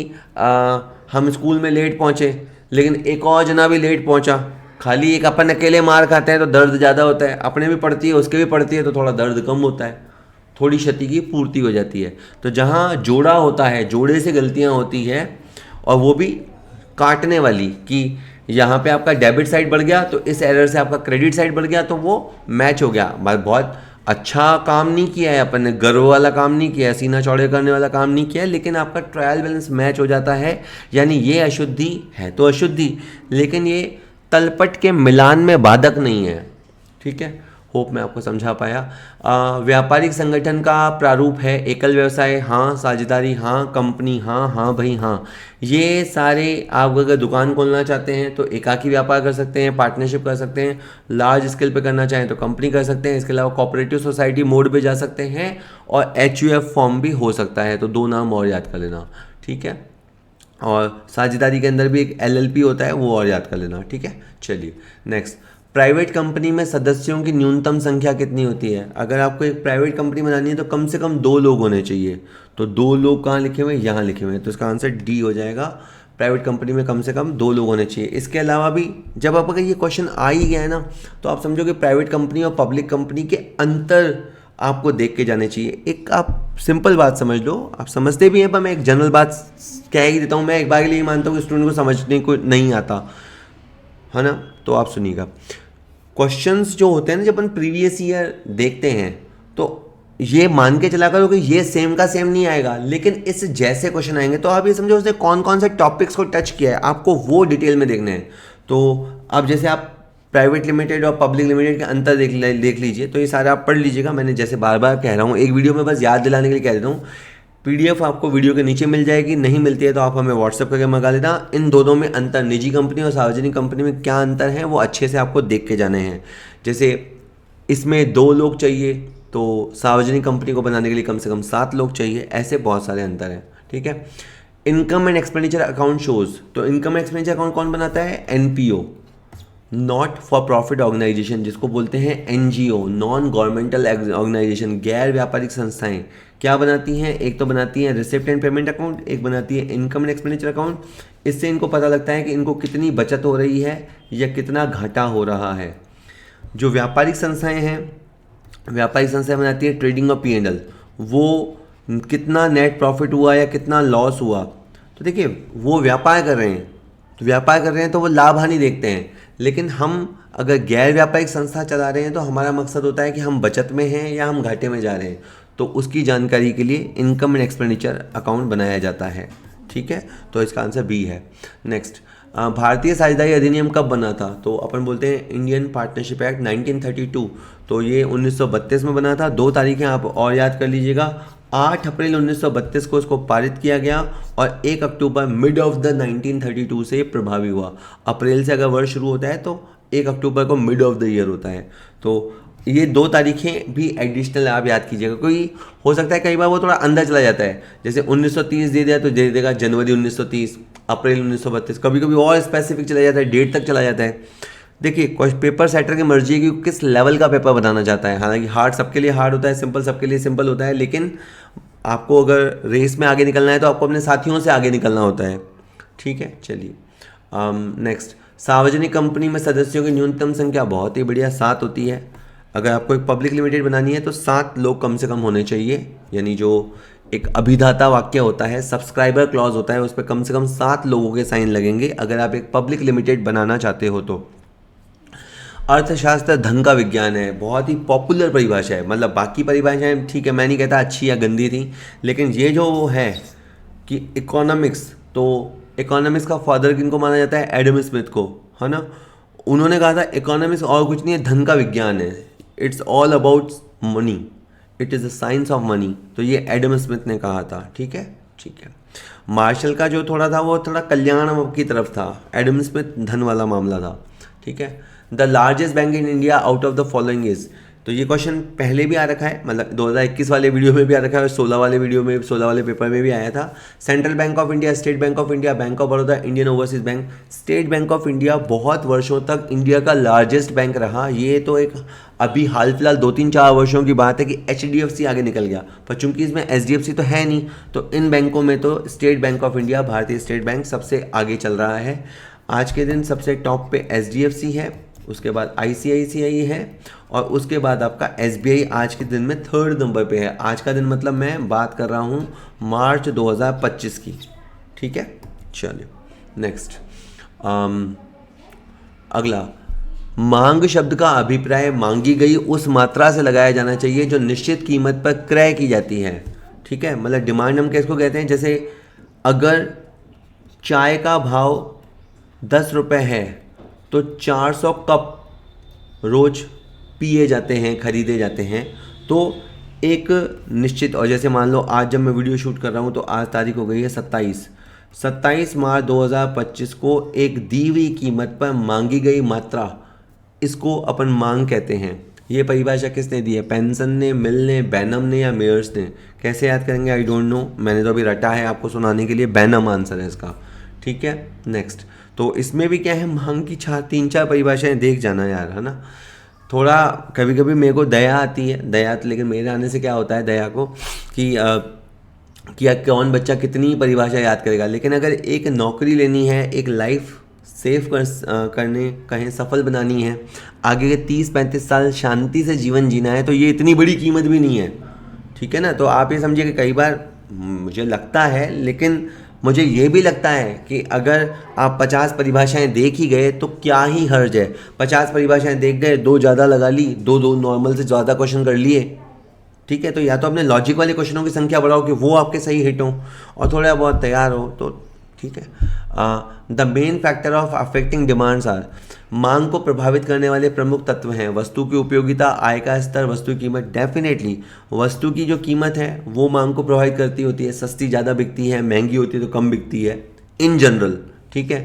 हम स्कूल में लेट पहुँचे, लेकिन एक और जना भी लेट पहुँचा, खाली एक अपन अकेले मार खाते हैं तो दर्द ज़्यादा होता है, अपने भी पड़ती है उसके भी पड़ती है तो थोड़ा दर्द कम होता है, थोड़ी क्षति की पूर्ति हो जाती है। तो जहाँ जोड़ा होता है, जोड़े से गलतियाँ होती है, और वो भी काटने वाली, कि यहाँ पे आपका डेबिट साइड बढ़ गया तो इस एरर से आपका क्रेडिट साइड बढ़ गया, तो वो मैच हो गया। बहुत अच्छा काम नहीं किया है अपन ने, गर्व वाला काम नहीं किया है, सीना चौड़े करने वाला काम नहीं किया है, लेकिन आपका ट्रायल बैलेंस मैच हो जाता है। यानी ये अशुद्धि है तो अशुद्धि, लेकिन ये तलपट के मिलान में बाधक नहीं है। ठीक है, होप मैं आपको समझा पाया। व्यापारिक संगठन का प्रारूप है एकल व्यवसाय हाँ, साझेदारी हाँ, कंपनी हाँ, हाँ भाई हाँ। ये सारे आप अगर दुकान खोलना चाहते हैं तो एकाकी व्यापार कर सकते हैं, पार्टनरशिप कर सकते हैं, लार्ज स्केल पे करना चाहें तो कंपनी कर सकते हैं। इसके अलावा कोऑपरेटिव सोसाइटी मोड पे जा सकते हैं और HUF फॉर्म भी हो सकता है। तो 2 नाम और याद कर लेना, ठीक है। और साझेदारी के अंदर भी एक LLP होता है, वो और याद कर लेना, ठीक है। चलिए नेक्स्ट, प्राइवेट कंपनी में सदस्यों की न्यूनतम संख्या कितनी होती है? अगर आपको एक प्राइवेट कंपनी बनानी है तो कम से कम 2 लोग होने चाहिए। तो 2 लोग कहाँ लिखे हुए हैं? यहाँ लिखे हुए हैं, तो इसका आंसर डी हो जाएगा। प्राइवेट कंपनी में कम से कम 2 लोग होने चाहिए। इसके अलावा भी जब आप अगर ये क्वेश्चन आ ही गया है ना, तो आप समझो कि प्राइवेट कंपनी और पब्लिक कंपनी के अंतर आपको देख के जाने चाहिए। एक आप सिंपल बात समझ लो, आप समझते भी हैं पर मैं एक जनरल बात कह ही देता हूँ। मैं एक बार के लिए मानता हूँ कि स्टूडेंट को समझने को नहीं आता है ना, तो आप सुनिएगा। क्वेश्चंस जो होते हैं ना, जब अपन प्रीवियस ईयर देखते हैं तो ये मान के चला करो कि ये सेम का सेम नहीं आएगा, लेकिन इस जैसे क्वेश्चन आएंगे तो आप ये समझो उसने कौन कौन से टॉपिक्स को टच किया है, आपको वो डिटेल में देखना है। तो अब जैसे आप प्राइवेट लिमिटेड और पब्लिक लिमिटेड के अंतर देख लीजिए, तो ये सारे आप पढ़ लीजिएगा। मैंने जैसे बार बार कह रहा हूँ, एक वीडियो में बस याद दिलाने के लिए कह देता हूँ। PDF आपको वीडियो के नीचे मिल जाएगी, नहीं मिलती है तो आप हमें व्हाट्सएप करके मंगा लेना। इन दोनों में अंतर, निजी कंपनी और सार्वजनिक कंपनी में क्या अंतर है वो अच्छे से आपको देख के जाने हैं। जैसे इसमें 2 लोग चाहिए तो सार्वजनिक कंपनी को बनाने के लिए कम से कम 7 लोग चाहिए। ऐसे बहुत सारे अंतर हैं, ठीक है। Income and expenditure account shows, तो इनकम एंड एक्सपेंडिचर अकाउंट कौन बनाता है? NPO, not for profit organisation, जिसको बोलते हैं NGO, नॉन गवर्नमेंटल ऑर्गेनाइजेशन, गैर व्यापारिक संस्थाएं क्या बनाती हैं? एक तो बनाती हैं रिसिप्ट एंड पेमेंट अकाउंट, एक बनाती है इनकम एंड एक्सपेंडिचर अकाउंट। इससे इनको पता लगता है कि इनको कितनी बचत हो रही है या कितना घाटा हो रहा है। जो व्यापारिक संस्थाएं हैं, व्यापारिक संस्थाएं बनाती है ट्रेडिंग और P&L, वो कितना नेट प्रॉफिट हुआ या कितना लॉस हुआ। तो देखिए वो व्यापार कर रहे हैं, तो व्यापार कर रहे हैं तो वो लाभ हानि देखते हैं। लेकिन हम अगर गैर व्यापारिक संस्था चला रहे हैं तो हमारा मकसद होता है कि हम बचत में हैं या हम घाटे में जा रहे हैं। तो उसकी जानकारी के लिए इनकम एंड एक्सपेंडिचर अकाउंट बनाया जाता है, ठीक है। तो इसका आंसर बी है। नेक्स्ट, भारतीय साझेदारी अधिनियम कब बना था? तो अपन बोलते हैं इंडियन पार्टनरशिप एक्ट 1932। तो ये 1932 में बना था। 2 तारीखें आप और याद कर लीजिएगा। 8 अप्रैल 1932 को इसको पारित किया गया और 1 अक्टूबर मिड ऑफ द 1932 से प्रभावी हुआ। अप्रैल से अगर वर्ष शुरू होता है तो 1 अक्टूबर को मिड ऑफ द ईयर होता है। तो ये 2 तारीखें भी एडिशनल आप याद कीजिएगा, कोई हो सकता है कई बार वो थोड़ा अंदर चला जाता है। जैसे 1930 दे दिया तो दे देगा जनवरी 1930, अप्रैल 1932, कभी कभी और स्पेसिफिक चला जाता है, डेट तक चला जाता है। देखिए पेपर सेटर की मर्जी है कि किस लेवल का पेपर बनाना चाहता है। हालांकि हार्ड सबके लिए हार्ड होता है, सिंपल सबके लिए सिंपल होता है, लेकिन आपको अगर रेस में आगे निकलना है तो आपको अपने साथियों से आगे निकलना होता है, ठीक है। चलिए नेक्स्ट, सार्वजनिक कंपनी में सदस्यों की न्यूनतम संख्या बहुत ही बढ़िया 7 होती है। अगर आपको एक पब्लिक लिमिटेड बनानी है तो 7 लोग कम से कम होने चाहिए, यानी जो एक अभिधाता वाक्य होता है, सब्सक्राइबर क्लॉज होता है, उस पर कम से कम 7 लोगों के साइन लगेंगे अगर आप एक पब्लिक लिमिटेड बनाना चाहते हो तो। अर्थशास्त्र धन का विज्ञान है, बहुत ही पॉपुलर परिभाषा है। मतलब बाकी परिभाषाएं ठीक है, मैं नहीं कहता अच्छी या गंदी थी, लेकिन ये जो है कि इकोनॉमिक्स, तो इकोनॉमिक्स का फादर किनको माना जाता है? एडम स्मिथ को, है ना। उन्होंने कहा था इकोनॉमिक्स और कुछ नहीं है, धन का विज्ञान है। It's all about money, it is the science of money. तो ये एडम स्मिथ ने कहा था, ठीक है, ठीक है। मार्शल का जो थोड़ा था वो थोड़ा कल्याण की तरफ था, एडम स्मिथ धन वाला मामला था, ठीक है। The largest bank in India out of the following is, तो ये क्वेश्चन पहले भी आ रखा है, मतलब 2021 वाले वीडियो में भी आ रखा है और 16 वाले वीडियो में, 16 वाले पेपर में भी आया था। Central bank of India, state bank of India, bank of Baroda, Indian overseas bank. State bank of India बहुत वर्षों तक इंडिया का लार्जेस्ट बैंक रहा। ये तो एक अभी हाल फिलहाल 2-3-4 वर्षों की बात है कि HDFC आगे निकल गया, पर चूंकि इसमें SDFC तो है नहीं, तो इन बैंकों में तो स्टेट बैंक ऑफ इंडिया, भारतीय स्टेट बैंक सबसे आगे चल रहा है। आज के दिन सबसे टॉप पे SDFC है, उसके बाद ICICI है और उसके बाद आपका SBI आज के दिन में 3rd नंबर पे है। आज का दिन मतलब मैं बात कर रहा हूँ मार्च 2025 की, ठीक है। चलिए नेक्स्ट, अगला, मांग शब्द का अभिप्राय मांगी गई उस मात्रा से लगाया जाना चाहिए जो निश्चित कीमत पर क्रय की जाती है, ठीक है। मतलब डिमांड हम किसको कहते हैं? जैसे अगर चाय का भाव 10 रुपये है तो 400 कप रोज पिए जाते हैं, खरीदे जाते हैं। तो एक निश्चित, और जैसे मान लो आज जब मैं वीडियो शूट कर रहा हूँ तो आज तारीख हो गई है 27 मार्च 2025 को एक दी हुई कीमत पर मांगी गई मात्रा, इसको अपन मांग कहते हैं। ये परिभाषा किसने दी है? पेंसन ने, मिल ने, बैनम ने या मेयर्स ने? कैसे याद करेंगे? आई डोंट नो, मैंने तो अभी रटा है आपको सुनाने के लिए। बैनम आंसर है इसका, ठीक है। नेक्स्ट, तो इसमें भी क्या है, मांग की 3-4 परिभाषाएं देख जाना यार, है ना। थोड़ा कभी कभी मेरे को दया आती है, लेकिन मेरे आने से क्या होता है दया को कि कौन बच्चा कितनी परिभाषा याद करेगा। लेकिन अगर एक नौकरी लेनी है, एक लाइफ सेव करने कहें, सफल बनानी है, आगे के 30-35 साल शांति से जीवन जीना है, तो ये इतनी बड़ी कीमत भी नहीं है, ठीक है ना। तो आप ये समझिए कि कई बार मुझे लगता है, लेकिन मुझे ये भी लगता है कि अगर आप 50 परिभाषाएं देख ही गए तो क्या ही हर्ज है। 50 परिभाषाएं देख गए, 2 ज़्यादा लगा ली, 2 नॉर्मल से ज़्यादा क्वेश्चन कर लिए, ठीक है। तो या तो अपने लॉजिक वाले क्वेश्चनों की संख्या बढ़ाओ कि वो आपके सही हिट हों, और थोड़ा बहुत तैयार हो तो ठीक है। The main factor of affecting demands are, मांग को प्रभावित करने वाले प्रमुख तत्व हैं वस्तु की उपयोगिता, आय का स्तर, वस्तु की कीमत। डेफिनेटली वस्तु की जो कीमत है वो मांग को प्रभावित करती होती है। सस्ती ज़्यादा बिकती है, महंगी होती है तो कम बिकती है इन जनरल, ठीक है।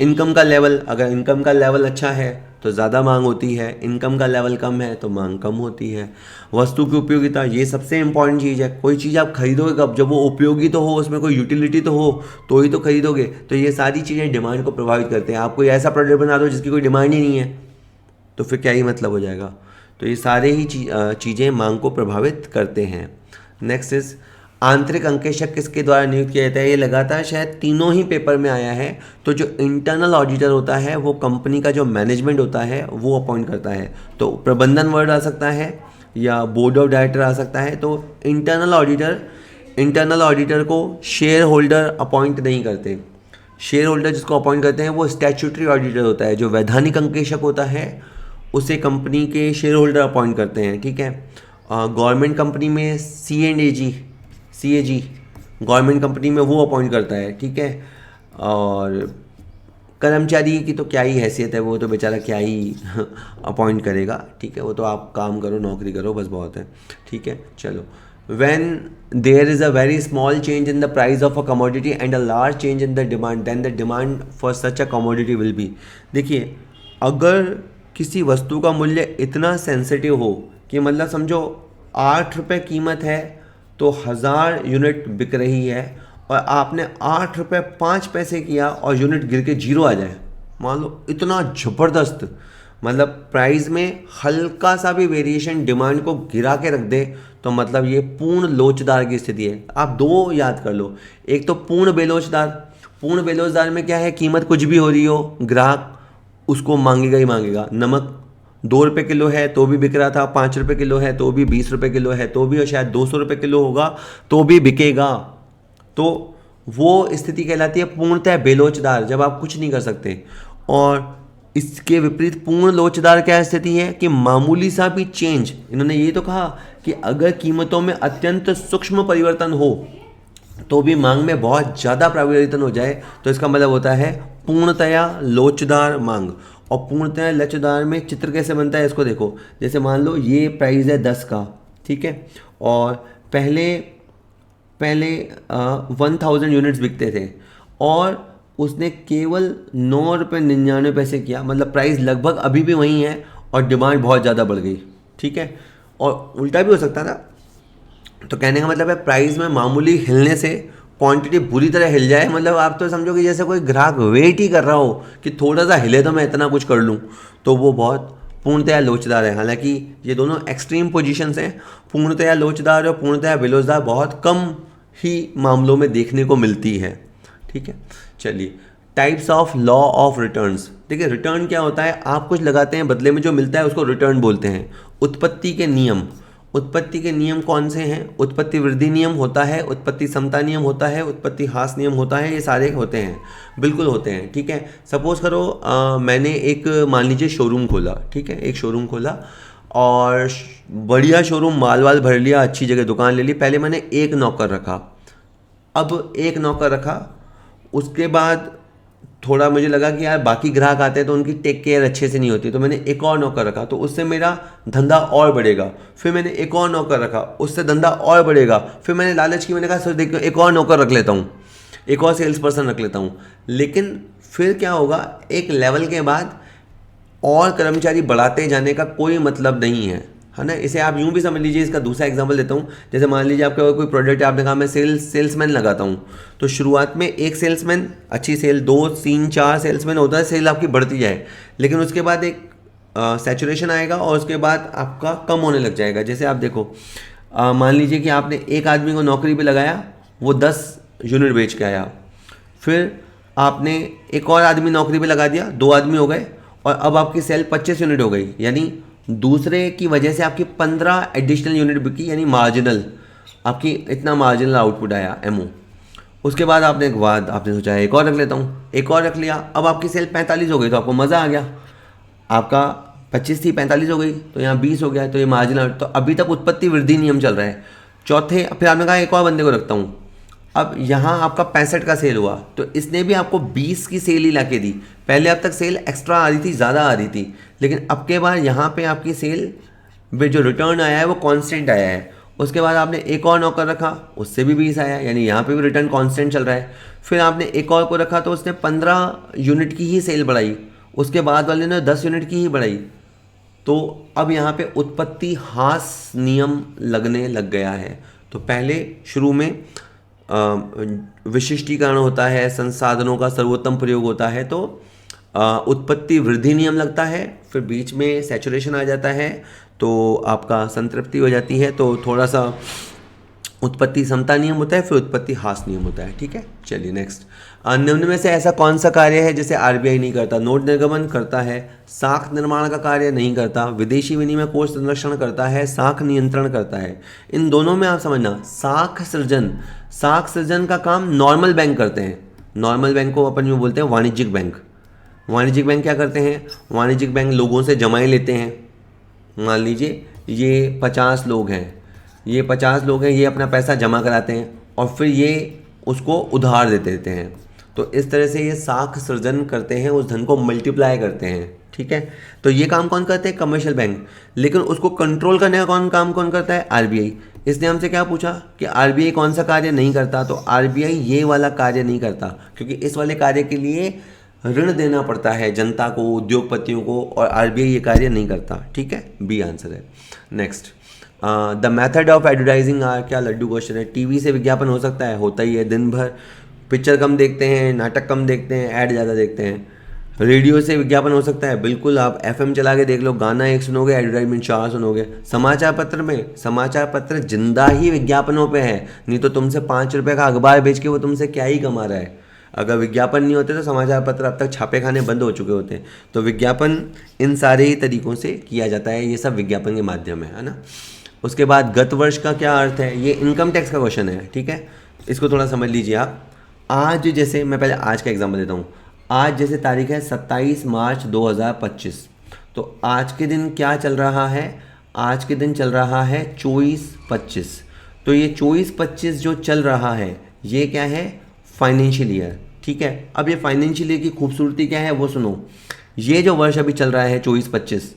इनकम का लेवल, अगर इनकम का लेवल अच्छा है तो ज़्यादा मांग होती है, इनकम का लेवल कम है तो मांग कम होती है। वस्तु की उपयोगिता, ये सबसे इंपॉर्टेंट चीज़ है। कोई चीज़ आप खरीदोगे कब? जब वो उपयोगी तो हो, उसमें कोई यूटिलिटी तो हो, तो ही तो खरीदोगे। तो ये सारी चीज़ें डिमांड को प्रभावित करते हैं। आप कोई ऐसा प्रोडक्ट बना दो जिसकी कोई डिमांड ही नहीं है तो फिर क्या ही मतलब हो जाएगा। तो ये सारे ही चीज़ें मांग को प्रभावित करते हैं। नेक्स्ट इज आंतरिक अंकेशक किसके द्वारा नियुक्त किया जाता है? ये लगातार शायद तीनों ही पेपर में आया है। तो जो इंटरनल ऑडिटर होता है वो कंपनी का जो मैनेजमेंट होता है वो अपॉइंट करता है। तो प्रबंधन वर्ड आ सकता है या बोर्ड ऑफ डायरेक्टर आ सकता है। तो इंटरनल ऑडिटर को शेयर होल्डर अपॉइंट नहीं करते। शेयर होल्डर जिसको अपॉइंट करते हैं वो स्टैट्यूटरी ऑडिटर होता है। जो वैधानिक अंकेशक होता है उसे कंपनी के शेयर होल्डर अपॉइंट करते हैं, ठीक है। गवर्नमेंट कंपनी में CAG गवर्नमेंट कंपनी में वो अपॉइंट करता है, ठीक है। और कर्मचारी की तो क्या ही हैसियत है, वो तो बेचारा क्या ही अपॉइंट करेगा, ठीक है। वो तो आप काम करो, नौकरी करो, बस बहुत है, ठीक है। चलो, when there is a very small change in the price of a commodity and a large change in the demand, then the demand for such a commodity will be। देखिए, अगर किसी वस्तु का मूल्य इतना सेंसिटिव हो कि मतलब समझो 8 रुपये कीमत है तो 1000 यूनिट बिक रही है, और आपने 8 रुपये 5 पैसे किया और यूनिट गिर के 0 आ जाए, मान लो, इतना ज़बरदस्त, मतलब प्राइस में हल्का सा भी वेरिएशन डिमांड को गिरा के रख दे, तो मतलब ये पूर्ण लोचदार की स्थिति है। आप 2 याद कर लो, एक तो पूर्ण बेलोचदार में क्या है, कीमत कुछ भी हो रही हो, ग्राहक उसको मांगेगा ही मांगेगा। नमक 2 रुपये किलो है तो भी बिक रहा था, 5 रुपये किलो है तो भी, 20 रुपये किलो है तो भी, और शायद 200 रुपये किलो होगा तो भी बिकेगा। तो वो स्थिति कहलाती है पूर्णतः बेलोचदार, जब आप कुछ नहीं कर सकते। और इसके विपरीत पूर्ण लोचदार क्या स्थिति है कि मामूली सा भी चेंज, इन्होंने ये तो कहा कि अगर कीमतों में अत्यंत सूक्ष्म परिवर्तन हो तो भी मांग में बहुत ज़्यादा परिवर्तन हो जाए, तो इसका मतलब होता है पूर्णतया लोचदार मांग। और पूर्णतया लोचदार में चित्र कैसे बनता है इसको देखो। जैसे मान लो ये प्राइस है 10 का, ठीक है, और पहले 1000 यूनिट्स बिकते थे और उसने केवल 9 रुपये 99 पैसे किया, मतलब प्राइस लगभग अभी भी वही है और डिमांड बहुत ज़्यादा बढ़ गई, ठीक है। और उल्टा भी हो सकता था। तो कहने का मतलब है प्राइस में मामूली हिलने से क्वांटिटी बुरी तरह हिल जाए, मतलब आप तो समझो कि जैसे कोई ग्राहक वेट ही कर रहा हो कि थोड़ा सा हिले तो मैं इतना कुछ कर लूँ, तो वो बहुत पूर्णतया लोचदार है। हालांकि ये दोनों एक्सट्रीम पोजीशंस हैं, पूर्णतया लोचदार और पूर्णतया बेलोचदार बहुत कम ही मामलों में देखने को मिलती है, ठीक है। चलिए, types of law of returns. देखिए, रिटर्न क्या होता है, आप कुछ लगाते हैं, बदले में जो मिलता है उसको रिटर्न बोलते हैं। उत्पत्ति के नियम कौन से हैं? उत्पत्ति वृद्धि नियम होता है, उत्पत्ति समता नियम होता है, उत्पत्ति ह्रास नियम होता है, ये सारे होते हैं, बिल्कुल होते हैं, ठीक है। सपोज करो मैंने एक, मान लीजिए शोरूम खोला, ठीक है, एक शोरूम खोला और बढ़िया शोरूम, माल वाल भर लिया, अच्छी जगह दुकान ले ली। पहले मैंने एक नौकर रखा, अब एक नौकर रखा, उसके बाद थोड़ा मुझे लगा कि यार बाकी ग्राहक आते हैं तो उनकी टेक केयर अच्छे से नहीं होती, तो मैंने एक और नौकर रखा, तो उससे मेरा धंधा और बढ़ेगा। फिर मैंने एक और नौकर रखा, उससे धंधा और बढ़ेगा। फिर मैंने लालच की, मैंने कहा सर देखो एक और नौकर रख लेता हूँ, एक और सेल्स पर्सन रख लेता हूँ। लेकिन फिर क्या होगा, एक लेवल के बाद और कर्मचारी बढ़ाते जाने का कोई मतलब नहीं है ना। इसे आप यूँ भी समझ लीजिए, इसका दूसरा एग्जांपल देता हूँ। जैसे मान लीजिए आपका कोई प्रोडक्ट है, आपने कहा मैं सेल्समैन लगाता हूँ, तो शुरुआत में एक सेल्समैन, अच्छी सेल, 2 3 4 सेल्समैन होता है, सेल आपकी बढ़ती जाए। लेकिन उसके बाद एक सैचुरेशन आएगा और उसके बाद आपका कम होने लग जाएगा। जैसे आप देखो, मान लीजिए कि आपने एक आदमी को नौकरी पे लगाया, वो 10 यूनिट बेच के आया। फिर आपने एक और आदमी नौकरी पे लगा दिया, 2 आदमी हो गए, और अब आपकी सेल 25 यूनिट हो गई। यानी दूसरे की वजह से आपकी 15 एडिशनल यूनिट बिकी, यानी मार्जिनल, आपकी इतना मार्जिनल आउटपुट आया, एमओ। उसके बाद आपने सोचा एक और रख लेता हूँ, एक और रख लिया, अब आपकी सेल 45 हो गई, तो आपको मज़ा आ गया। आपका 25 थी, 45 हो गई, तो यहाँ 20 हो गया, तो ये मार्जिनल। तो अभी तक उत्पत्ति वृद्धि नियम चल रहा है। चौथे, फिर आपने कहा एक और बंदे को रखता हूँ, अब यहाँ आपका 65 का सेल हुआ, तो इसने भी आपको 20 की सेल ही ला के दी। पहले अब तक सेल एक्स्ट्रा आ रही थी, ज़्यादा आ रही थी, लेकिन अब के बाद यहाँ पे आपकी सेल में जो रिटर्न आया है वो कांस्टेंट आया है। उसके बाद आपने एक और नौकर रखा, उससे भी 20 आया, यानी यहाँ पे भी रिटर्न कांस्टेंट चल रहा है। फिर आपने एक और को रखा, तो उसने 15 यूनिट की ही सेल बढ़ाई, उसके बाद वाले ने 10 यूनिट की ही बढ़ाई। तो अब यहाँ पे उत्पत्ति हास नियम लगने लग गया है। तो पहले शुरू में विशिष्टीकरण होता है, संसाधनों का सर्वोत्तम प्रयोग होता है, तो उत्पत्ति वृद्धि नियम लगता है। फिर बीच में सैचुरेशन आ जाता है, तो आपका संतृप्ति हो जाती है, तो थोड़ा सा उत्पत्ति समता नियम होता है, फिर उत्पत्ति हास नियम होता है। ठीक है, चलिए नेक्स्ट। निम्न में से ऐसा कौन सा कार्य है जिसे आरबीआई नहीं करता? नोट निर्गमन करता है, साख निर्माण का कार्य नहीं करता, विदेशी विनिमय कोष संरक्षण करता है, साख नियंत्रण करता है। इन दोनों में आप समझना, साख सृजन का काम नॉर्मल बैंक करते हैं। नॉर्मल बैंक को अपन यूँ बोलते हैं वाणिज्यिक बैंक। वाणिज्यिक बैंक क्या करते हैं? वाणिज्यिक बैंक लोगों से जमाएं लेते हैं। मान लीजिए ये 50 लोग हैं, ये अपना पैसा जमा कराते हैं और फिर ये उसको उधार देते हैं। तो इस तरह से ये साख सृजन करते हैं, उस धन को मल्टीप्लाई करते हैं। ठीक है, तो ये काम कौन करते हैं? Commercial bank. लेकिन उसको कंट्रोल करने का कौन करता है? आरबीआई। इसने हमसे क्या पूछा कि आरबीआई कौन सा कार्य नहीं करता, तो आरबीआई ये वाला कार्य नहीं करता, क्योंकि इस वाले कार्य के लिए ऋण देना पड़ता है जनता को, उद्योगपतियों को, और आरबीआई ये कार्य नहीं करता। ठीक है, बी आंसर है। Next, the method of advertising are, क्या लड्डू क्वेश्चन है। टीवी से विज्ञापन हो सकता है? होता ही है। दिन भर पिक्चर कम देखते हैं, नाटक कम देखते हैं, ऐड ज़्यादा देखते हैं। रेडियो से विज्ञापन हो सकता है? बिल्कुल, आप एफएम चला के देख लो, गाना एक सुनोगे, एडवर्टाइजमेंट 4 सुनोगे। समाचार पत्र जिंदा ही विज्ञापनों पे है, नहीं तो तुमसे 5 रुपये का अखबार बेच के वो तुमसे क्या ही कमा रहा है। अगर विज्ञापन नहीं होते तो समाचार पत्र अब तक छापे खाने बंद हो चुके होते। तो विज्ञापन इन सारे ही तरीक़ों से किया जाता है, ये सब विज्ञापन के माध्यम है ना। उसके बाद गत वर्ष का क्या अर्थ है? ये इनकम टैक्स का क्वेश्चन है। ठीक है, इसको थोड़ा समझ लीजिए आप। आज जैसे, मैं पहले आज का एग्जाम्पल देता हूँ। आज जैसे तारीख है 27 मार्च 2025, तो आज के दिन क्या चल रहा है? आज के दिन चल रहा है 24-25। तो ये 24-25 जो चल रहा है ये क्या है? Financial year. ठीक है, अब ये फाइनेंशियल ईयर की खूबसूरती क्या है वो सुनो। ये जो वर्ष अभी चल रहा है 24-25,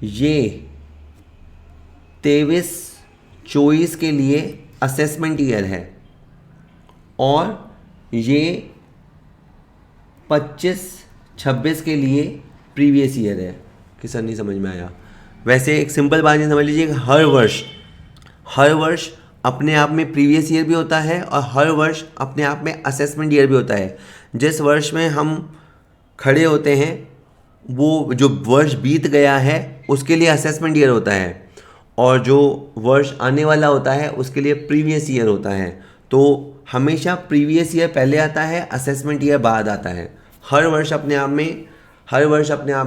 ये 23-24 के लिए असेसमेंट ईयर है, और ये 25-26 के लिए प्रीवियस ईयर है। कि सर नहीं समझ में आया। वैसे एक सिंपल बात ये समझ लीजिए कि हर वर्ष अपने आप में प्रीवियस ईयर भी होता है, और हर वर्ष अपने आप में असेसमेंट ईयर भी होता है। जिस वर्ष में हम खड़े होते हैं, वो जो वर्ष बीत गया है उसके लिए असेसमेंट ईयर होता है, और जो वर्ष आने वाला होता है उसके लिए प्रीवियस ईयर होता है। तो हमेशा प्रीवियस ईयर पहले आता है, असेसमेंट ईयर बाद आता है। हर वर्ष अपने आप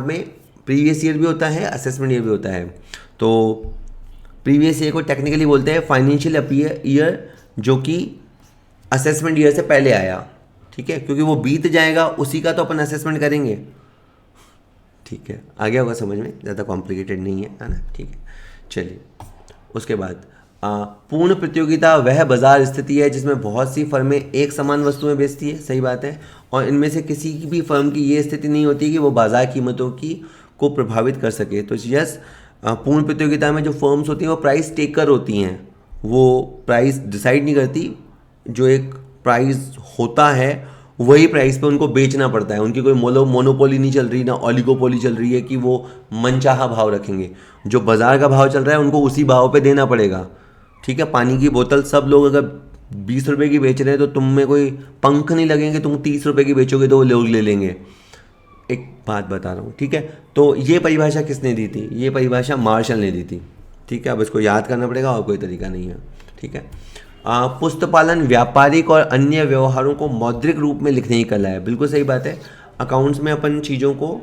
में प्रीवियस ईयर भी होता है, असेसमेंट ईयर भी होता है। तो प्रीवियस ईयर को टेक्निकली बोलते हैं फाइनेंशियल ईयर, जो कि असेसमेंट ईयर से पहले आया। ठीक है, क्योंकि वो बीत जाएगा, उसी का तो अपन असेसमेंट करेंगे। ठीक है, आ गया होगा समझ में, ज़्यादा कॉम्प्लिकेटेड नहीं है ना। ठीक है, चलिए उसके बाद पूर्ण प्रतियोगिता वह बाजार स्थिति है जिसमें बहुत सी फर्में एक समान वस्तुएं बेचती है, सही बात है, और इनमें से किसी की भी फर्म की ये स्थिति नहीं होती कि वो बाजार कीमतों की को प्रभावित कर सके। तो यस, पूर्ण प्रतियोगिता में जो फर्म्स होती हैं वो प्राइस टेकर होती हैं, वो प्राइस डिसाइड नहीं करती, जो एक प्राइस होता है वही प्राइस पे उनको बेचना पड़ता है। उनकी कोई मोनोपोली नहीं चल रही, ना ऑलिगोपोली चल रही है कि वो मनचाहा भाव रखेंगे। जो बाजार का भाव चल रहा है उनको उसी भाव पे देना पड़ेगा, ठीक है। पानी की बोतल सब लोग अगर 20 रुपए की बेच रहे हैं तो तुम में कोई पंख नहीं लगेंगे, तुम 30 रुपए की बेचोगे तो वो लोग ले लेंगे। एक बात बता रहा हूँ, ठीक है। तो ये परिभाषा किसने दी थी? ये परिभाषा मार्शल ने दी थी, ठीक है। अब इसको याद करना पड़ेगा और कोई तरीका नहीं है, ठीक है। पुस्तपालन व्यापारिक और अन्य व्यवहारों को मौद्रिक रूप में लिखने की कला है, बिल्कुल सही बात है। अकाउंट्स में अपन चीज़ों को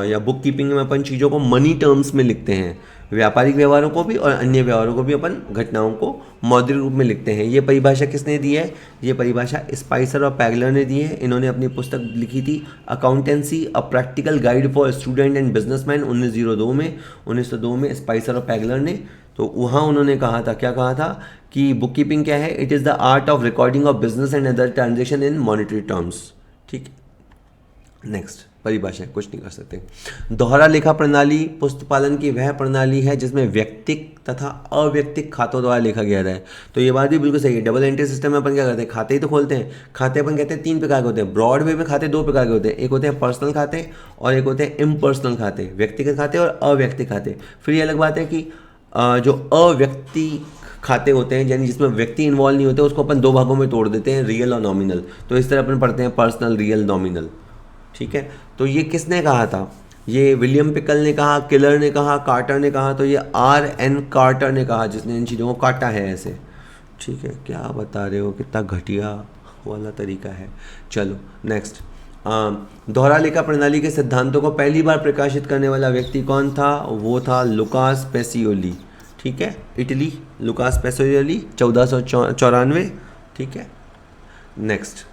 या बुक कीपिंग में अपन चीज़ों को मनी टर्म्स में लिखते हैं, व्यापारिक व्यवहारों को भी और अन्य व्यवहारों को भी अपन घटनाओं को मौद्रिक रूप में लिखते हैं। ये परिभाषा किसने दी है? ये परिभाषा स्पाइसर और पैगलर ने दी है। इन्होंने अपनी पुस्तक लिखी थी accountancy a practical guide for student and businessman 1902 में स्पाइसर और पैगलर ने। तो वहाँ उन्होंने कहा था, क्या कहा था कि बुक कीपिंग क्या है? It is the art of recording of business and other transaction in monetary terms, ठीक है। नेक्स्ट परिभाषा, कुछ नहीं कर सकते। दोहरा लेखा प्रणाली पुस्तपालन की वह प्रणाली है जिसमें व्यक्तिक तथा अव्यक्तिक खातों द्वारा लिखा गया है। तो ये बात भी बिल्कुल सही है। डबल एंट्री सिस्टम में अपन क्या करते हैं? खाते ही तो खोलते हैं। खाते अपन कहते हैं 3 प्रकार के होते हैं। ब्रॉड वे में खाते 2 प्रकार के होते हैं, एक होते हैं पर्सनल खाते और एक होते हैं इम्पर्सनल खाते, व्यक्तिगत खाते और अव्यक्तिक खाते। फिर ये अलग बात है कि जो अव्यक्ति खाते होते हैं, यानी जिसमें व्यक्ति इन्वॉल्व नहीं होते, उसको अपन 2 भागों में तोड़ देते हैं, रियल और नॉमिनल। तो इस तरह अपन पढ़ते हैं पर्सनल, रियल, नॉमिनल, ठीक है। तो ये किसने कहा था? ये विलियम पिकल ने कहा, किलर ने कहा, कार्टर ने कहा। तो ये R.N. कार्टर ने कहा, जिसने इन चीज़ों को काटा है ऐसे, ठीक है। क्या बता रहे हो, कितना घटिया वाला तरीका है। चलो नेक्स्ट। दोहरा लेखा प्रणाली के सिद्धांतों को पहली बार प्रकाशित करने वाला व्यक्ति कौन था? वो था लुकास पेसियोली, ठीक है। इटली, लुकास पेसियोली 1494, ठीक है। नेक्स्ट,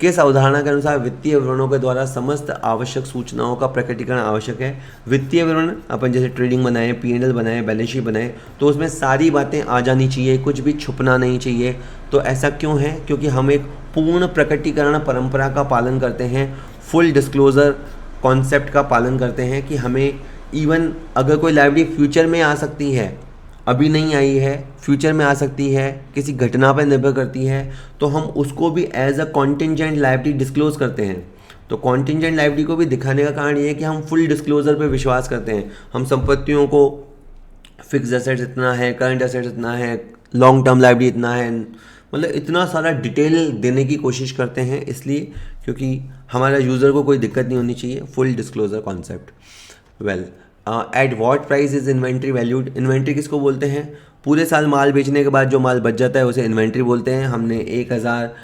किस अवधारणा के अनुसार वित्तीय विवरणों के द्वारा समस्त आवश्यक सूचनाओं का प्रकटीकरण आवश्यक है? वित्तीय विवरण अपन जैसे ट्रेडिंग बनाए, P&L बनाए, बैलेंस शीट बनाए, तो उसमें सारी बातें आ जानी चाहिए, कुछ भी छुपना नहीं चाहिए। तो ऐसा क्यों है? क्योंकि हम एक पूर्ण प्रकटीकरण परंपरा का पालन करते हैं, फुल डिस्क्लोजर कॉन्सेप्ट का पालन करते हैं कि हमें इवन अगर कोई लाइबिलिटी फ्यूचर में आ सकती है, अभी नहीं आई है, फ्यूचर में आ सकती है, किसी घटना पर निर्भर करती है, तो हम उसको भी as a contingent liability disclose करते हैं। तो कॉन्टिंजेंट लायबिलिटी को भी दिखाने का कारण ये है कि हम फुल डिस्क्लोजर पे विश्वास करते हैं। हम संपत्तियों को फिक्स एसेट्स इतना है, करंट एसेट्स इतना है, लॉन्ग टर्म लायबिलिटी इतना है, मतलब इतना सारा डिटेल देने की कोशिश करते हैं, इसलिए क्योंकि हमारा यूज़र को कोई दिक्कत नहीं होनी चाहिए। Full disclosure concept. Well, at what price is inventory valued? Inventory किसको बोलते हैं? पूरे साल माल बेचने के बाद जो माल बच जाता है उसे इन्वेंट्री बोलते हैं। हमने 1000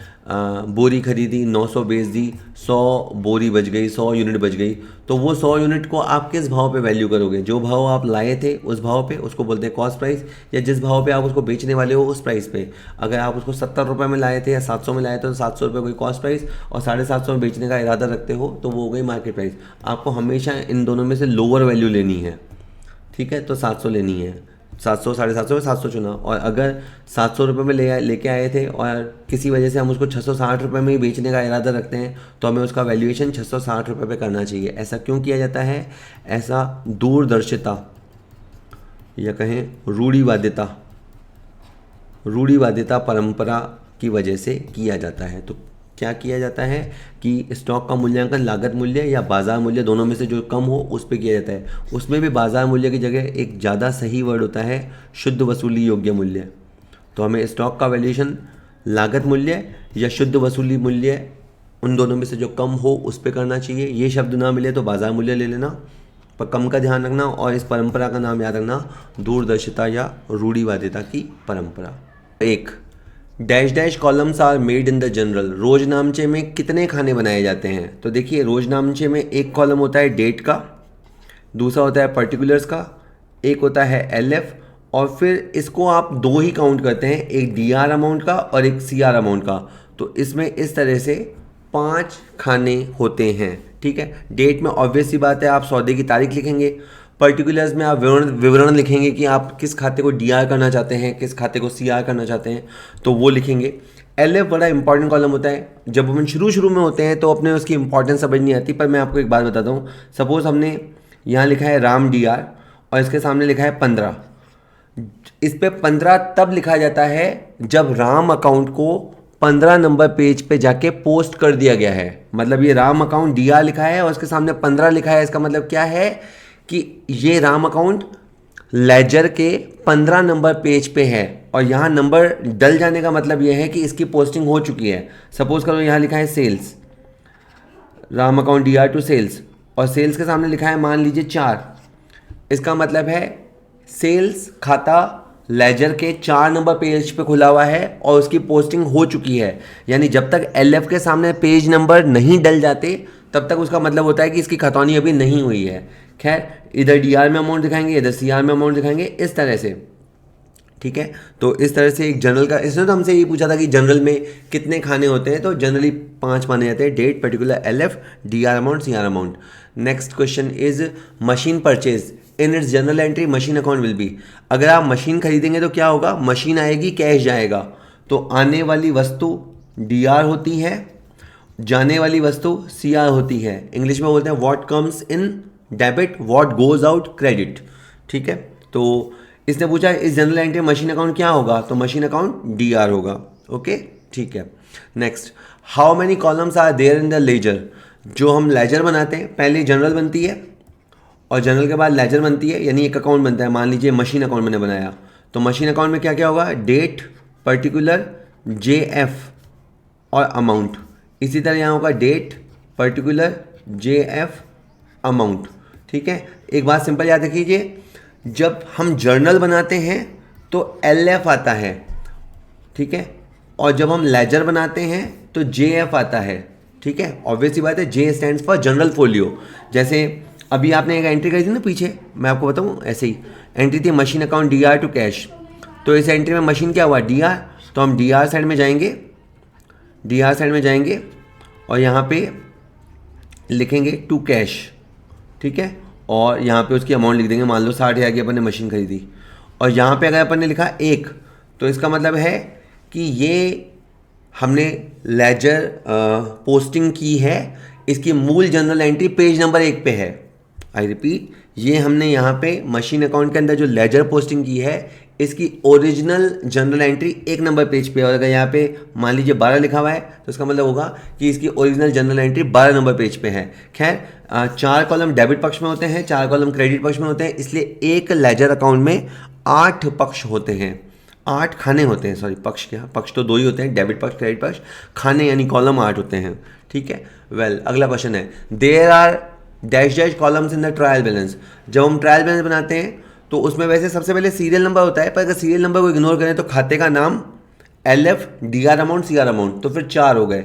बोरी खरीदी, 900 बेच दी, 100 बोरी बच गई, 100 यूनिट बच गई, तो वो 100 यूनिट को आप किस भाव पे वैल्यू करोगे? जो भाव आप लाए थे उस भाव पे, उसको बोलते हैं कॉस्ट प्राइस, या जिस भाव पे आप उसको बेचने वाले हो उस प्राइस पे। अगर आप उसको 70 रुपये में लाए थे या 700 में लाए थे तो 700 रुपये कोई कॉस्ट प्राइस, और 750 में बेचने का इरादा रखते हो तो वो हो गई मार्केट प्राइस। आपको हमेशा इन दोनों में से लोअर वैल्यू लेनी है, ठीक है। तो 700 लेनी है, 700, 750 में 700 चुना। और अगर 700 रुपये में लेके आए थे और किसी वजह से हम उसको 660 रुपये में ही बेचने का इरादा रखते हैं, तो हमें उसका वैल्यूएशन 660 रुपये पे करना चाहिए। ऐसा क्यों किया जाता है? ऐसा दूरदर्शिता या कहें रूढ़िवादिता परंपरा की वजह से किया जाता है। तो क्या किया जाता है कि स्टॉक का मूल्यांकन लागत मूल्य या बाजार मूल्य, दोनों में से जो कम हो उस पर किया जाता है। उसमें भी बाजार मूल्य की जगह एक ज़्यादा सही वर्ड होता है शुद्ध वसूली योग्य मूल्य। तो हमें स्टॉक का वैल्यूएशन लागत मूल्य या शुद्ध वसूली मूल्य, उन दोनों में से जो कम हो उस पर करना चाहिए। ये शब्द ना मिले तो बाजार मूल्य ले लेना, पर कम का ध्यान रखना। और इस परंपरा का नाम याद रखना, दूरदर्शिता या रूढ़िवादिता की परंपरा। एक, dash dash columns are made in the journal. रोजनामचे में कितने खाने बनाए जाते हैं? तो देखिए, रोजनामचे में एक कॉलम होता है डेट का, दूसरा होता है पर्टिकुलर्स का, एक होता है LF, और फिर इसको आप 2 ही काउंट करते हैं, एक DR अमाउंट का और एक CR अमाउंट का। तो इसमें इस तरह से 5 खाने होते हैं, ठीक है। डेट में ऑब्वियस सी बात है आप सौदे की तारीख लिखेंगे, पर्टिकुलर्स में आप विवरण लिखेंगे कि आप किस खाते को डीआर करना चाहते हैं, किस खाते को सीआर करना चाहते हैं, तो वो लिखेंगे। एलएफ बड़ा इंपॉर्टेंट कॉलम होता है। जब हम शुरू में होते हैं तो अपने उसकी इंपॉर्टेंस समझ नहीं आती, पर मैं आपको एक बात बताता हूँ। सपोज हमने यहाँ लिखा है राम डीआर और इसके सामने लिखा है 15। इस पे 15 तब लिखा जाता है जब राम अकाउंट को 15 नंबर पेज पे जाके पोस्ट कर दिया गया है। मतलब ये राम अकाउंट डीआर लिखा है और इसके सामने 15 लिखा है, इसका मतलब क्या है कि ये राम अकाउंट लेजर के 15 नंबर पेज पे है और यहाँ नंबर डल जाने का मतलब ये है कि इसकी पोस्टिंग हो चुकी है। सपोज करो यहाँ लिखा है sales, Ram account DR to sales, और सेल्स के सामने लिखा है मान लीजिए 4। इसका मतलब है सेल्स खाता लेजर के 4 नंबर पेज पे खुला हुआ है और उसकी पोस्टिंग हो चुकी है। यानी जब तक एलएफ के सामने पेज नंबर नहीं डल जाते तब तक उसका मतलब होता है कि इसकी खतौनी अभी नहीं हुई है। खैर, इधर डीआर में अमाउंट दिखाएंगे, इधर सीआर में अमाउंट दिखाएंगे, इस तरह से। ठीक है, तो इस तरह से एक जनरल का, इसने तो हमसे ये पूछा था कि जनरल में कितने खाने होते हैं, तो जनरली 5 माने जाते हैं: date, particular, LF, DR amount, CR amount. Next question is machine purchase in its journal entry machine account will be. अगर आप मशीन खरीदेंगे तो क्या होगा, मशीन आएगी, कैश जाएगा, तो आने वाली वस्तु डीआर होती है, जाने वाली वस्तु सीआर होती है। इंग्लिश में बोलते हैं what comes in debit, what goes out credit. ठीक है, तो इसने पूछा इस जनरल एंट्री मशीन अकाउंट क्या होगा, तो मशीन अकाउंट डीआर होगा। ओके, ठीक है। Next, how many columns are there in the ledger. जो हम लेजर बनाते हैं, पहले जनरल बनती है और जनरल के बाद लेजर बनती है, यानी एक अकाउंट बनता है। मान लीजिए मशीन अकाउंट मैंने बनाया, तो मशीन अकाउंट में क्या क्या होगा, डेट, पर्टिकुलर, जेएफ और अमाउंट। इसी तरह यहाँ होगा डेट, पर्टिकुलर, जेएफ, अमाउंट। ठीक है, एक बात सिंपल याद रखिए, जब हम जर्नल बनाते हैं तो एलएफ आता है, ठीक है, और जब हम लेजर बनाते हैं तो जेएफ आता है। ठीक है, ऑब्वियस सी बात है, जे स्टैंड्स फॉर जनरल फोलियो। जैसे अभी आपने एक एंट्री करी थी ना पीछे, मैं आपको बताऊँ, ऐसे ही एंट्री थी machine account DR to cash. तो इस एंट्री में मशीन क्या हुआ, डीआर, तो हम डीआर साइड में जाएंगे, डीआर साइड में जाएंगे और यहाँ पे लिखेंगे टू कैश। ठीक है, और यहाँ पे उसकी अमाउंट लिख देंगे, मान लो 60,000 की अपन ने मशीन खरीदी, और यहाँ पे अगर अपन ने लिखा 1, तो इसका मतलब है कि ये हमने लेजर पोस्टिंग की है, इसकी मूल जनरल एंट्री पेज नंबर 1 पे है। आई रिपीट, ये हमने यहाँ पे मशीन अकाउंट के अंदर जो लेजर पोस्टिंग की है, इसकी original general entry 1 number page पे, और अगर यहाँ पे मान लीजिए 12 लिखा हुआ है तो इसका मतलब होगा कि इसकी original general entry 12 number page पे है। खैर, 4 कॉलम डेबिट पक्ष में होते हैं, 4 कॉलम क्रेडिट पक्ष में होते हैं, इसलिए एक लेजर अकाउंट में 8 पक्ष होते हैं, 8 खाने होते हैं। सॉरी, पक्ष क्या, पक्ष तो 2 ही होते हैं, डेबिट पक्ष, क्रेडिट पक्ष, खाने यानी कॉलम 8 होते हैं। ठीक है, वेल, अगला क्वेश्चन है, there are dash dash columns in the trial balance. जब हम ट्रायल बैलेंस बनाते हैं तो उसमें वैसे सबसे पहले सीरियल नंबर होता है, पर अगर सीरियल नंबर को इग्नोर करें तो खाते का नाम, LF, DR amount, CR amount, तो फिर 4 हो गए।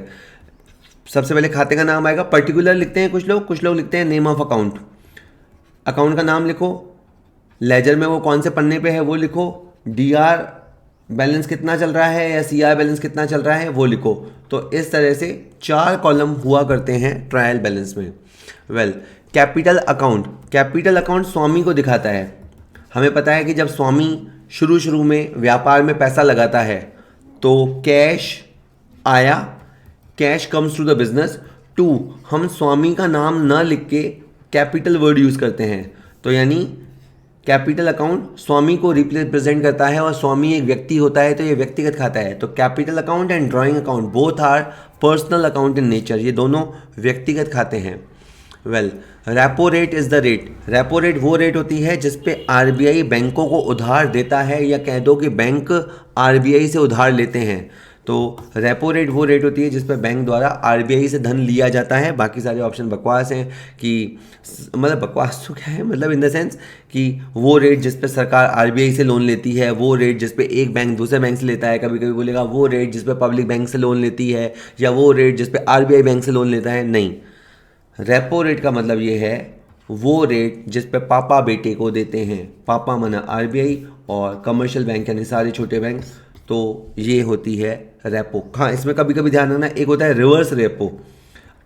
सबसे पहले खाते का नाम आएगा, पर्टिकुलर लिखते हैं कुछ लोग लिखते हैं नेम ऑफ अकाउंट, अकाउंट का नाम लिखो, लेजर में वो कौन से पन्ने पे है वो लिखो, डीआर बैलेंस कितना चल रहा है या सीआर बैलेंस कितना चल रहा है वो लिखो। तो इस तरह से 4 कॉलम हुआ करते हैं ट्रायल बैलेंस में। वेल, कैपिटल अकाउंट स्वामी को दिखाता है। हमें पता है कि जब स्वामी शुरू में व्यापार में पैसा लगाता है तो कैश आया, cash comes to the business. 2, हम स्वामी का नाम ना लिख के कैपिटल वर्ड यूज़ करते हैं, तो यानी कैपिटल अकाउंट स्वामी को रिप्रेजेंट करता है और स्वामी एक व्यक्ति होता है तो ये व्यक्तिगत खाता है। तो capital account and drawing account both are personal account in nature, ये दोनों व्यक्तिगत खाते हैं। Well, repo rate is the rate. Repo rate वो रेट होती है जिस पे आरबीआई बैंकों को उधार देता है, या कह दो कि बैंक आरबीआई से उधार लेते हैं। तो रेपो रेट वो रेट होती है जिस पे बैंक द्वारा आरबीआई से धन लिया जाता है। बाकी सारे ऑप्शन बकवास हैं, कि मतलब बकवास तो क्या है, मतलब इन द सेंस कि वो रेट जिस पे सरकार आरबीआई से लोन लेती है, वो रेट जिस पे एक बैंक दूसरे बैंक से लेता है, कभी कभी बोलेगा वो रेट जिस पे पब्लिक बैंक से लोन लेती है, या वो रेट जिस पे आरबीआई बैंक से लोन लेता है। नहीं, रेपो रेट का मतलब ये है वो रेट जिस पे पापा बेटे को देते हैं, पापा माना आरबीआई और कमर्शियल बैंक यानी सारे छोटे बैंक, तो ये होती है रेपो। हाँ, इसमें कभी कभी ध्यान रखना, एक होता है रिवर्स रेपो।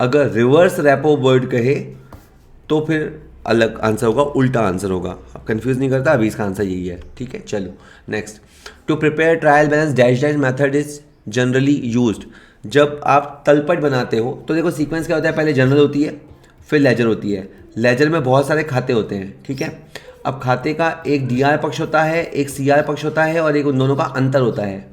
अगर रिवर्स रेपो वर्ड कहे तो फिर अलग आंसर होगा, उल्टा आंसर होगा। आप कंफ्यूज नहीं करता, अभी इसका आंसर यही है, ठीक है। चलो next, to prepare trial balance dash dash method is generally used. जब आप तलपट बनाते हो तो देखो सीक्वेंस क्या होता है, पहले जनरल होती है, फिर लेजर होती है। लेजर में बहुत सारे खाते होते हैं, ठीक है। अब खाते का एक डी आर पक्ष होता है, एक सी आर पक्ष होता है, और एक उन दोनों का अंतर होता है।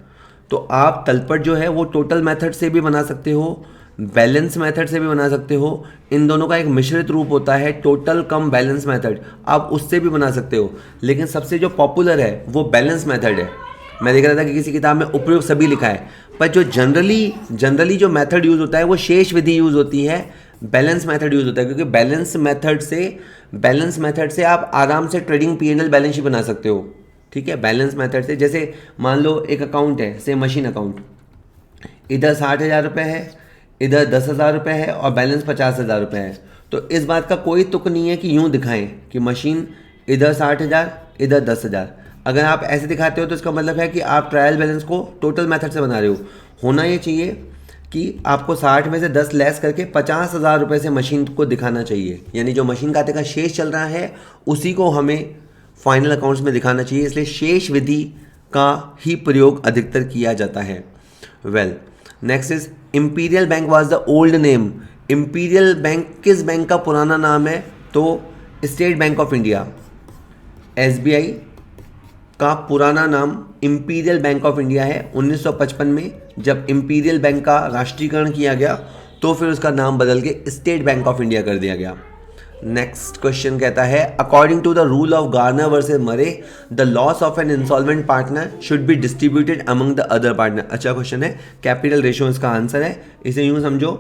तो आप तलपट जो है वो टोटल मेथड से भी बना सकते हो, बैलेंस मेथड से भी बना सकते हो। इन दोनों का एक मिश्रित रूप होता है, टोटल कम बैलेंस मेथड, आप उससे भी बना सकते हो। लेकिन सबसे जो पॉपुलर है वो बैलेंस मेथड है। मैं देख रहा था कि किसी किताब में उपयोग सभी लिखा है, पर जो जनरली जो मेथड यूज़ होता है वो शेष विधि यूज़ होती है, बैलेंस मेथड यूज़ होता है। क्योंकि बैलेंस मेथड से आप आराम से ट्रेडिंग P&L बैलेंस शीट बना सकते हो, ठीक है। बैलेंस मेथड से, जैसे मान लो एक अकाउंट है, से मशीन अकाउंट, इधर 60,000 रुपये है, इधर 10,000 रुपये है, और बैलेंस 50,000 रुपये है। तो इस बात का कोई तुक नहीं है कि यूँ दिखाएं कि मशीन इधर 60,000 इधर 10,000। अगर आप ऐसे दिखाते हो तो इसका मतलब है कि आप ट्रायल बैलेंस को टोटल मेथड से बना रहे हो। होना ये चाहिए कि आपको 60 में से 10 लेस करके 50,000 रुपये से मशीन को दिखाना चाहिए, यानी जो मशीन खाते का शेष चल रहा है उसी को हमें फाइनल अकाउंट्स में दिखाना चाहिए। इसलिए शेष विधि का ही प्रयोग अधिकतर किया जाता है। Well, next is imperial bank was the old name. Imperial bank किस बैंक का पुराना नाम है? तो state bank of India, SBI का पुराना नाम इंपीरियल बैंक ऑफ इंडिया है। 1955 में जब इंपीरियल बैंक का राष्ट्रीयकरण किया गया तो फिर उसका नाम बदल के स्टेट बैंक ऑफ इंडिया कर दिया गया। नेक्स्ट क्वेश्चन कहता है, according to the rule of Garner versus Murray the loss of an insolvent partner should be distributed among the other partner. अच्छा क्वेश्चन है, कैपिटल रेशियो इसका आंसर है। इसे यूं समझो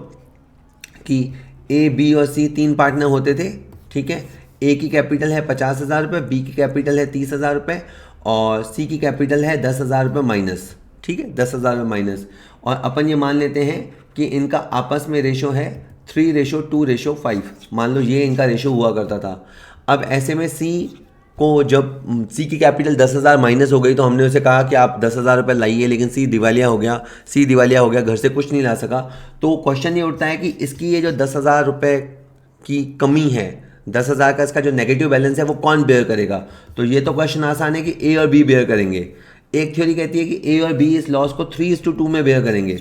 कि A, B और C 3 पार्टनर होते थे, ठीक है। A की कैपिटल है 50,000 रुपये, B की कैपिटल है 30,000 रुपये, और C की कैपिटल है 10,000 रुपये माइनस, ठीक है, 10,000 रुपये माइनस। और अपन ये मान लेते हैं कि इनका आपस में रेशो है 3:2:5। मान लो ये इनका रेशो हुआ करता था। अब ऐसे में C को, जब C की कैपिटल 10,000 माइनस हो गई तो हमने उसे कहा कि आप 10,000 रुपये लाइए, लेकिन C दिवालिया हो गया, घर से कुछ नहीं ला सका। तो क्वेश्चन ये उठता है कि इसकी ये जो 10,000 रुपये की कमी है, 10,000 का इसका जो नेगेटिव बैलेंस है वो कौन बेयर करेगा? तो ये तो क्वेश्चन आसान है कि A और B बेयर करेंगे। एक थ्योरी कहती है कि A और B इस लॉस को 3:2 में बेयर करेंगे,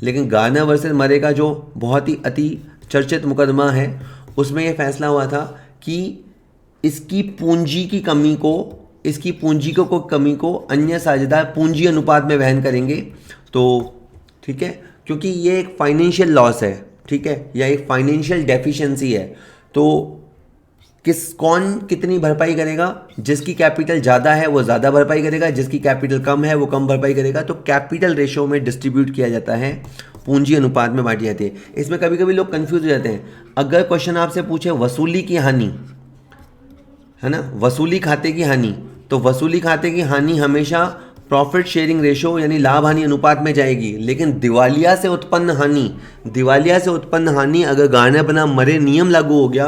लेकिन गार्नर वर्सेस मरे का जो बहुत ही अति चर्चित मुकदमा है उसमें यह फैसला हुआ था कि इसकी पूंजी की कमी को अन्य साझेदार पूंजी अनुपात में वहन करेंगे। तो ठीक है, क्योंकि ये एक फाइनेंशियल लॉस है, ठीक है, या एक फाइनेंशियल डेफिशिएंसी है। तो कौन कितनी भरपाई करेगा? जिसकी कैपिटल ज़्यादा है वो ज़्यादा भरपाई करेगा, जिसकी कैपिटल कम है वो कम भरपाई करेगा। तो कैपिटल रेशो में डिस्ट्रीब्यूट किया जाता है, पूंजी अनुपात में बांटी जाती है। इसमें कभी कभी लोग कंफ्यूज हो जाते हैं। अगर क्वेश्चन आपसे पूछे वसूली की हानि, है ना, वसूली खाते की हानि, तो वसूली खाते की हानि हमेशा प्रॉफिट शेयरिंग रेशो यानी लाभ हानि अनुपात में जाएगी। लेकिन दिवालिया से उत्पन्न हानि अगर गार्नर बनाम मरे नियम लागू हो गया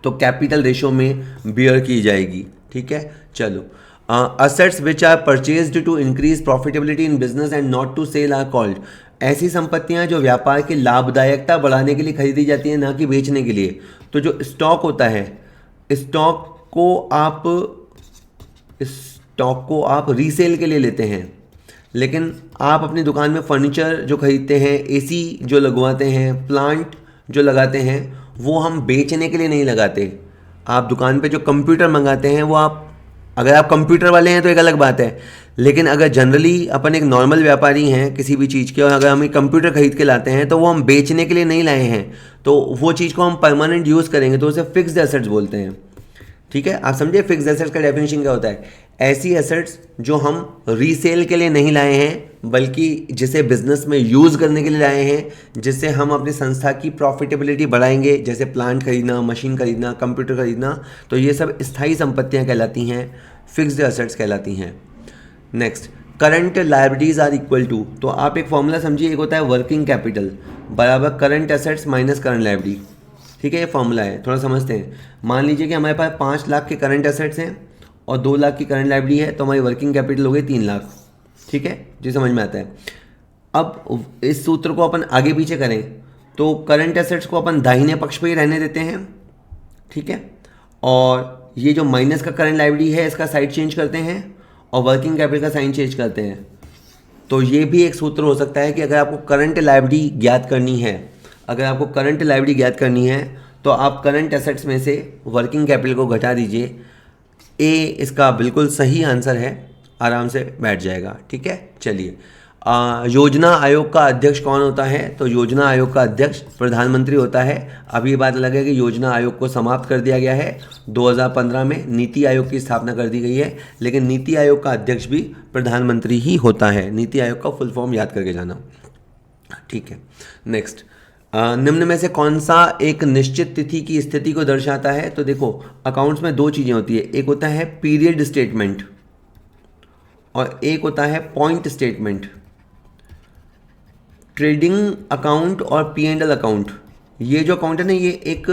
तो कैपिटल रेशो में बियर की जाएगी, ठीक है। चलो, assets which are purchased to increase profitability in business and not to sell are called. ऐसी संपत्तियां जो व्यापार की लाभदायकता बढ़ाने के लिए खरीदी जाती हैं, ना कि बेचने के लिए। तो जो स्टॉक होता है, स्टॉक को आप रीसेल के लिए लेते हैं, लेकिन आप अपनी दुकान में फर्नीचर जो खरीदते हैं, AC जो लगवाते हैं, प्लांट जो लगाते हैं, वो हम बेचने के लिए नहीं लगाते। आप दुकान पे जो कंप्यूटर मंगाते हैं वो अगर आप कंप्यूटर वाले हैं तो एक अलग बात है, लेकिन अगर जनरली अपन एक नॉर्मल व्यापारी हैं किसी भी चीज़ के, और अगर हम एक कंप्यूटर खरीद के लाते हैं तो वो हम बेचने के लिए नहीं लाए हैं, तो वो चीज़ को हम परमानेंट यूज़ करेंगे, तो उसे फिक्स्ड एसेट्स बोलते हैं, ठीक है। आप समझे फिक्स्ड एसेट्स का डेफिनेशन क्या होता है? ऐसी एसेट्स जो हम रीसेल के लिए नहीं लाए हैं, बल्कि जिसे बिजनेस में यूज़ करने के लिए लाए हैं, जिससे हम अपनी संस्था की प्रॉफिटेबिलिटी बढ़ाएंगे, जैसे प्लांट खरीदना, मशीन खरीदना, कंप्यूटर खरीदना। तो ये सब स्थायी संपत्तियां कहलाती हैं, फिक्स्ड एसेट्स कहलाती हैं। Next, current liabilities are equal to. तो आप एक फॉर्मूला समझिए, एक होता है वर्किंग कैपिटल बराबर current assets minus current liability, ठीक है। ये फॉर्मूला है, थोड़ा समझते हैं। मान लीजिए कि हमारे पास 5 लाख के करंट एसेट्स हैं और 2 लाख की करंट लायबिलिटी है, तो हमारी वर्किंग कैपिटल हो गई 3 लाख, ठीक है जी, समझ में आता है। अब इस सूत्र को अपन आगे पीछे करें तो करंट एसेट्स को अपन दाहिने पक्ष पे ही रहने देते हैं, ठीक है। और ये जो माइनस का करंट लायबिलिटी है इसका साइड चेंज करते हैं और वर्किंग कैपिटल का साइन चेंज करते हैं। तो ये भी एक सूत्र हो सकता है कि अगर आपको करंट लायबिलिटी ज्ञात करनी है, अगर आपको करंट लायबिलिटी ज्ञात करनी है तो आप करंट एसेट्स में से वर्किंग कैपिटल को घटा दीजिए। ए इसका बिल्कुल सही आंसर है, आराम से बैठ जाएगा। ठीक है, चलिए योजना आयोग का अध्यक्ष कौन होता है? तो योजना आयोग का अध्यक्ष प्रधानमंत्री होता है। अब ये बात अलग है कि योजना आयोग को समाप्त कर दिया गया है 2015 में, नीति आयोग की स्थापना कर दी गई है, लेकिन नीति आयोग का अध्यक्ष भी प्रधानमंत्री ही होता है। नीति आयोग का फुल फॉर्म याद करके जाना। ठीक है, नेक्स्ट, निम्न में से कौन सा एक निश्चित तिथि की स्थिति को दर्शाता है? तो देखो अकाउंट्स में दो चीज़ें होती है, एक होता है पीरियड स्टेटमेंट और एक होता है पॉइंट स्टेटमेंट। ट्रेडिंग अकाउंट और P&L अकाउंट, ये जो अकाउंट है ना, ये एक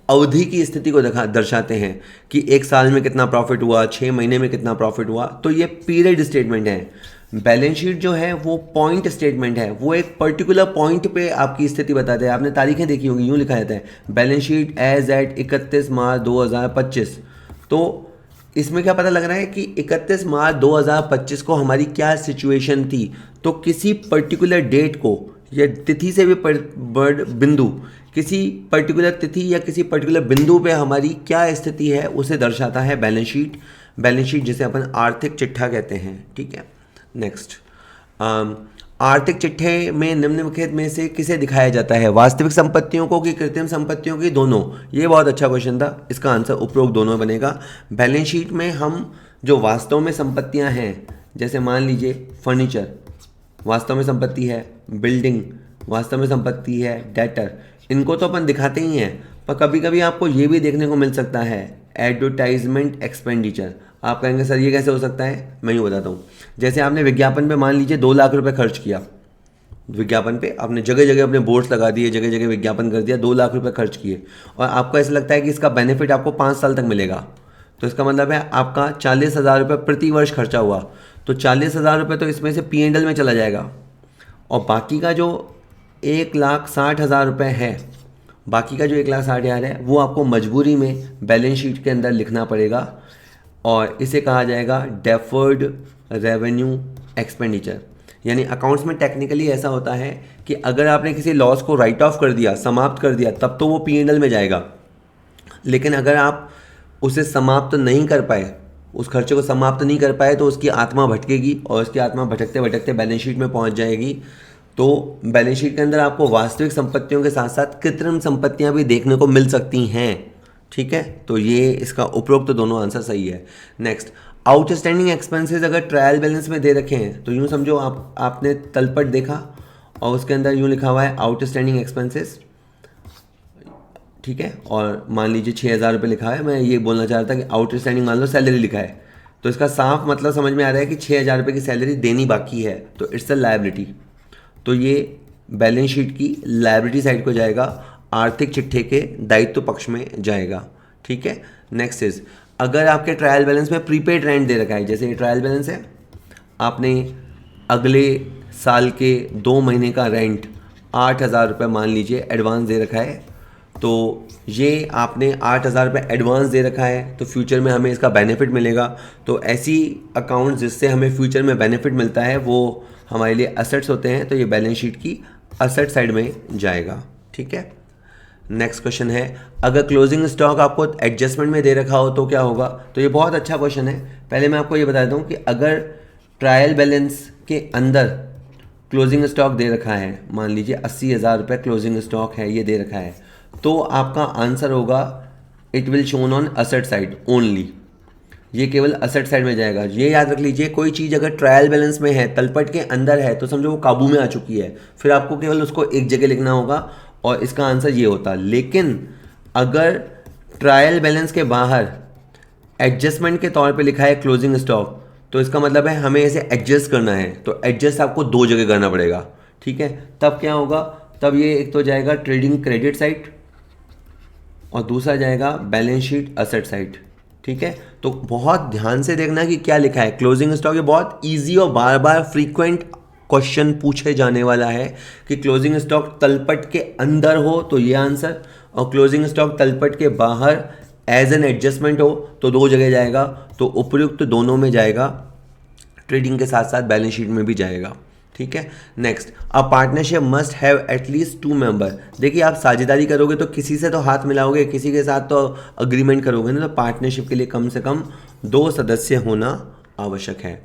अवधि की स्थिति को दर्शाते हैं कि एक साल में कितना प्रॉफिट हुआ, 6 महीने में कितना प्रॉफिट हुआ, तो ये पीरियड स्टेटमेंट है। बैलेंस शीट जो है वो पॉइंट स्टेटमेंट है, वो एक पर्टिकुलर पॉइंट पे आपकी स्थिति बताते हैं। आपने तारीखें देखी होंगी, यूँ लिखा जाता है बैलेंस शीट एज एट 31 मार्च 2025। तो इसमें क्या पता लग रहा है कि 31 मार्च 2025 को हमारी क्या सिचुएशन थी। तो किसी पर्टिकुलर डेट को या तिथि से भी बड़ बिंदु, किसी पर्टिकुलर तिथि या किसी पर्टिकुलर बिंदु पे हमारी क्या स्थिति है उसे दर्शाता है बैलेंस शीट। बैलेंस शीट जिसे अपन आर्थिक चिट्ठा कहते हैं। ठीक है, नेक्स्ट, आर्थिक चिट्ठे में निम्नलिखित में से किसे दिखाया जाता है? वास्तविक संपत्तियों को कि कृत्रिम संपत्तियों की? दोनों। ये बहुत अच्छा क्वेश्चन था, इसका आंसर उपरोक्त दोनों बनेगा। बैलेंस शीट में हम जो वास्तव में संपत्तियां हैं, जैसे मान लीजिए फर्नीचर वास्तव में संपत्ति है, बिल्डिंग वास्तव में संपत्ति है, डेटर, इनको तो अपन दिखाते ही हैं, पर कभी कभी आपको ये भी देखने को मिल सकता है एडवर्टाइजमेंट एक्सपेंडिचर। आप कहेंगे सर ये कैसे हो सकता है? मैं यूँ बताता हूँ, जैसे आपने विज्ञापन पे मान लीजिए 2 लाख रुपए खर्च किया, विज्ञापन पे आपने जगह जगह अपने बोर्ड्स लगा दिए, जगह जगह विज्ञापन कर दिया, 2 लाख रुपए खर्च किए और आपको ऐसा लगता है कि इसका बेनिफिट आपको 5 साल तक मिलेगा। तो इसका मतलब है आपका 40,000 रुपये प्रति वर्ष खर्चा हुआ, तो 40,000 रुपये तो इसमें से P&L में चला जाएगा और बाकी का जो 1,60,000 रुपये है, बाकी का जो 1,60,000 है वो आपको मजबूरी में बैलेंस शीट के अंदर लिखना पड़ेगा और इसे कहा जाएगा डेफर्ड रेवेन्यू एक्सपेंडिचर। यानी अकाउंट्स में टेक्निकली ऐसा होता है कि अगर आपने किसी लॉस को राइट ऑफ कर दिया, समाप्त कर दिया, तब तो वो P&L में जाएगा, लेकिन अगर आप उसे समाप्त नहीं कर पाए, उस खर्चे को समाप्त नहीं कर पाए, तो उसकी आत्मा भटकेगी और उसकी आत्मा भटकते भटकते बैलेंस शीट में पहुंच जाएगी। तो बैलेंस शीट के अंदर आपको वास्तविक संपत्तियों के साथ साथ कृत्रिम संपत्तियां भी देखने को मिल सकती हैं। ठीक है, तो ये इसका उपरोक्त तो दोनों आंसर सही है। नेक्स्ट, आउटस्टैंडिंग एक्सपेंसेस अगर ट्रायल बैलेंस में दे रखे हैं तो यूँ समझो आपने तलपट देखा और उसके अंदर यूँ लिखा हुआ है आउटस्टैंडिंग एक्सपेंसेस। ठीक है, और मान लीजिए 6,000 रुपये लिखा है, मैं ये बोलना चाह रहा था कि आउटस्टैंडिंग मान लो सैलरी लिखा है, तो इसका साफ मतलब समझ में आ रहा है कि 6,000 रुपये की सैलरी देनी बाकी है, तो इट्स अ लायबिलिटी। तो ये बैलेंस शीट की लायबिलिटी साइड को जाएगा, आर्थिक चिट्ठे के दायित्व पक्ष में जाएगा। ठीक है, नेक्स्ट इज, अगर आपके ट्रायल बैलेंस में प्रीपेड रेंट दे रखा है, जैसे ये ट्रायल बैलेंस है, आपने अगले साल के 2 महीने का रेंट 8,000 रुपये मान लीजिए एडवांस दे रखा है, तो ये आपने 8,000 रुपये एडवांस दे रखा है, तो फ्यूचर में हमें इसका बेनिफिट मिलेगा। तो ऐसी अकाउंट जिससे हमें फ्यूचर में बेनिफिट मिलता है वो हमारे लिए असेट्स होते हैं, तो ये बैलेंस शीट की असेट साइड में जाएगा। ठीक है, नेक्स्ट क्वेश्चन है, अगर क्लोजिंग स्टॉक आपको एडजस्टमेंट में दे रखा हो तो क्या होगा? तो ये बहुत अच्छा क्वेश्चन है। पहले मैं आपको ये बता दूं कि अगर ट्रायल बैलेंस के अंदर क्लोजिंग स्टॉक दे रखा है, मान लीजिए 80,000 रुपये क्लोजिंग स्टॉक है, ये दे रखा है, तो आपका आंसर होगा it will shown on asset side only. ये केवल असेट साइड में जाएगा। ये याद रख लीजिए, कोई चीज़ अगर ट्रायल बैलेंस में है, तलपट के अंदर है, तो समझो वो काबू में आ चुकी है, फिर आपको केवल उसको एक जगह लिखना होगा और इसका आंसर ये होता। लेकिन अगर ट्रायल बैलेंस के बाहर एडजस्टमेंट के तौर पे लिखा है क्लोजिंग स्टॉक, तो इसका मतलब है हमें इसे एडजस्ट करना है, तो एडजस्ट आपको 2 जगह करना पड़ेगा। ठीक है, तब क्या होगा? तब ये एक तो जाएगा ट्रेडिंग क्रेडिट साइड और दूसरा जाएगा बैलेंस शीट असेट साइड। ठीक है, तो बहुत ध्यान से देखना कि क्या लिखा है। क्लोजिंग स्टॉक ये बहुत ईजी और बार बार फ्रीक्वेंट क्वेश्चन पूछे जाने वाला है कि क्लोजिंग स्टॉक तलपट के अंदर हो तो ये आंसर, और क्लोजिंग स्टॉक तलपट के बाहर एज एन एडजस्टमेंट हो तो 2 जगह जाएगा, तो उपयुक्त दोनों में जाएगा, ट्रेडिंग के साथ साथ बैलेंस शीट में भी जाएगा। ठीक है। Next, a partnership must have at least 2 member. देखिए आप साझेदारी करोगे तो किसी से तो हाथ मिलाओगे, किसी के साथ तो अग्रीमेंट करोगे ना, तो पार्टनरशिप के लिए कम से कम 2 सदस्य होना आवश्यक है।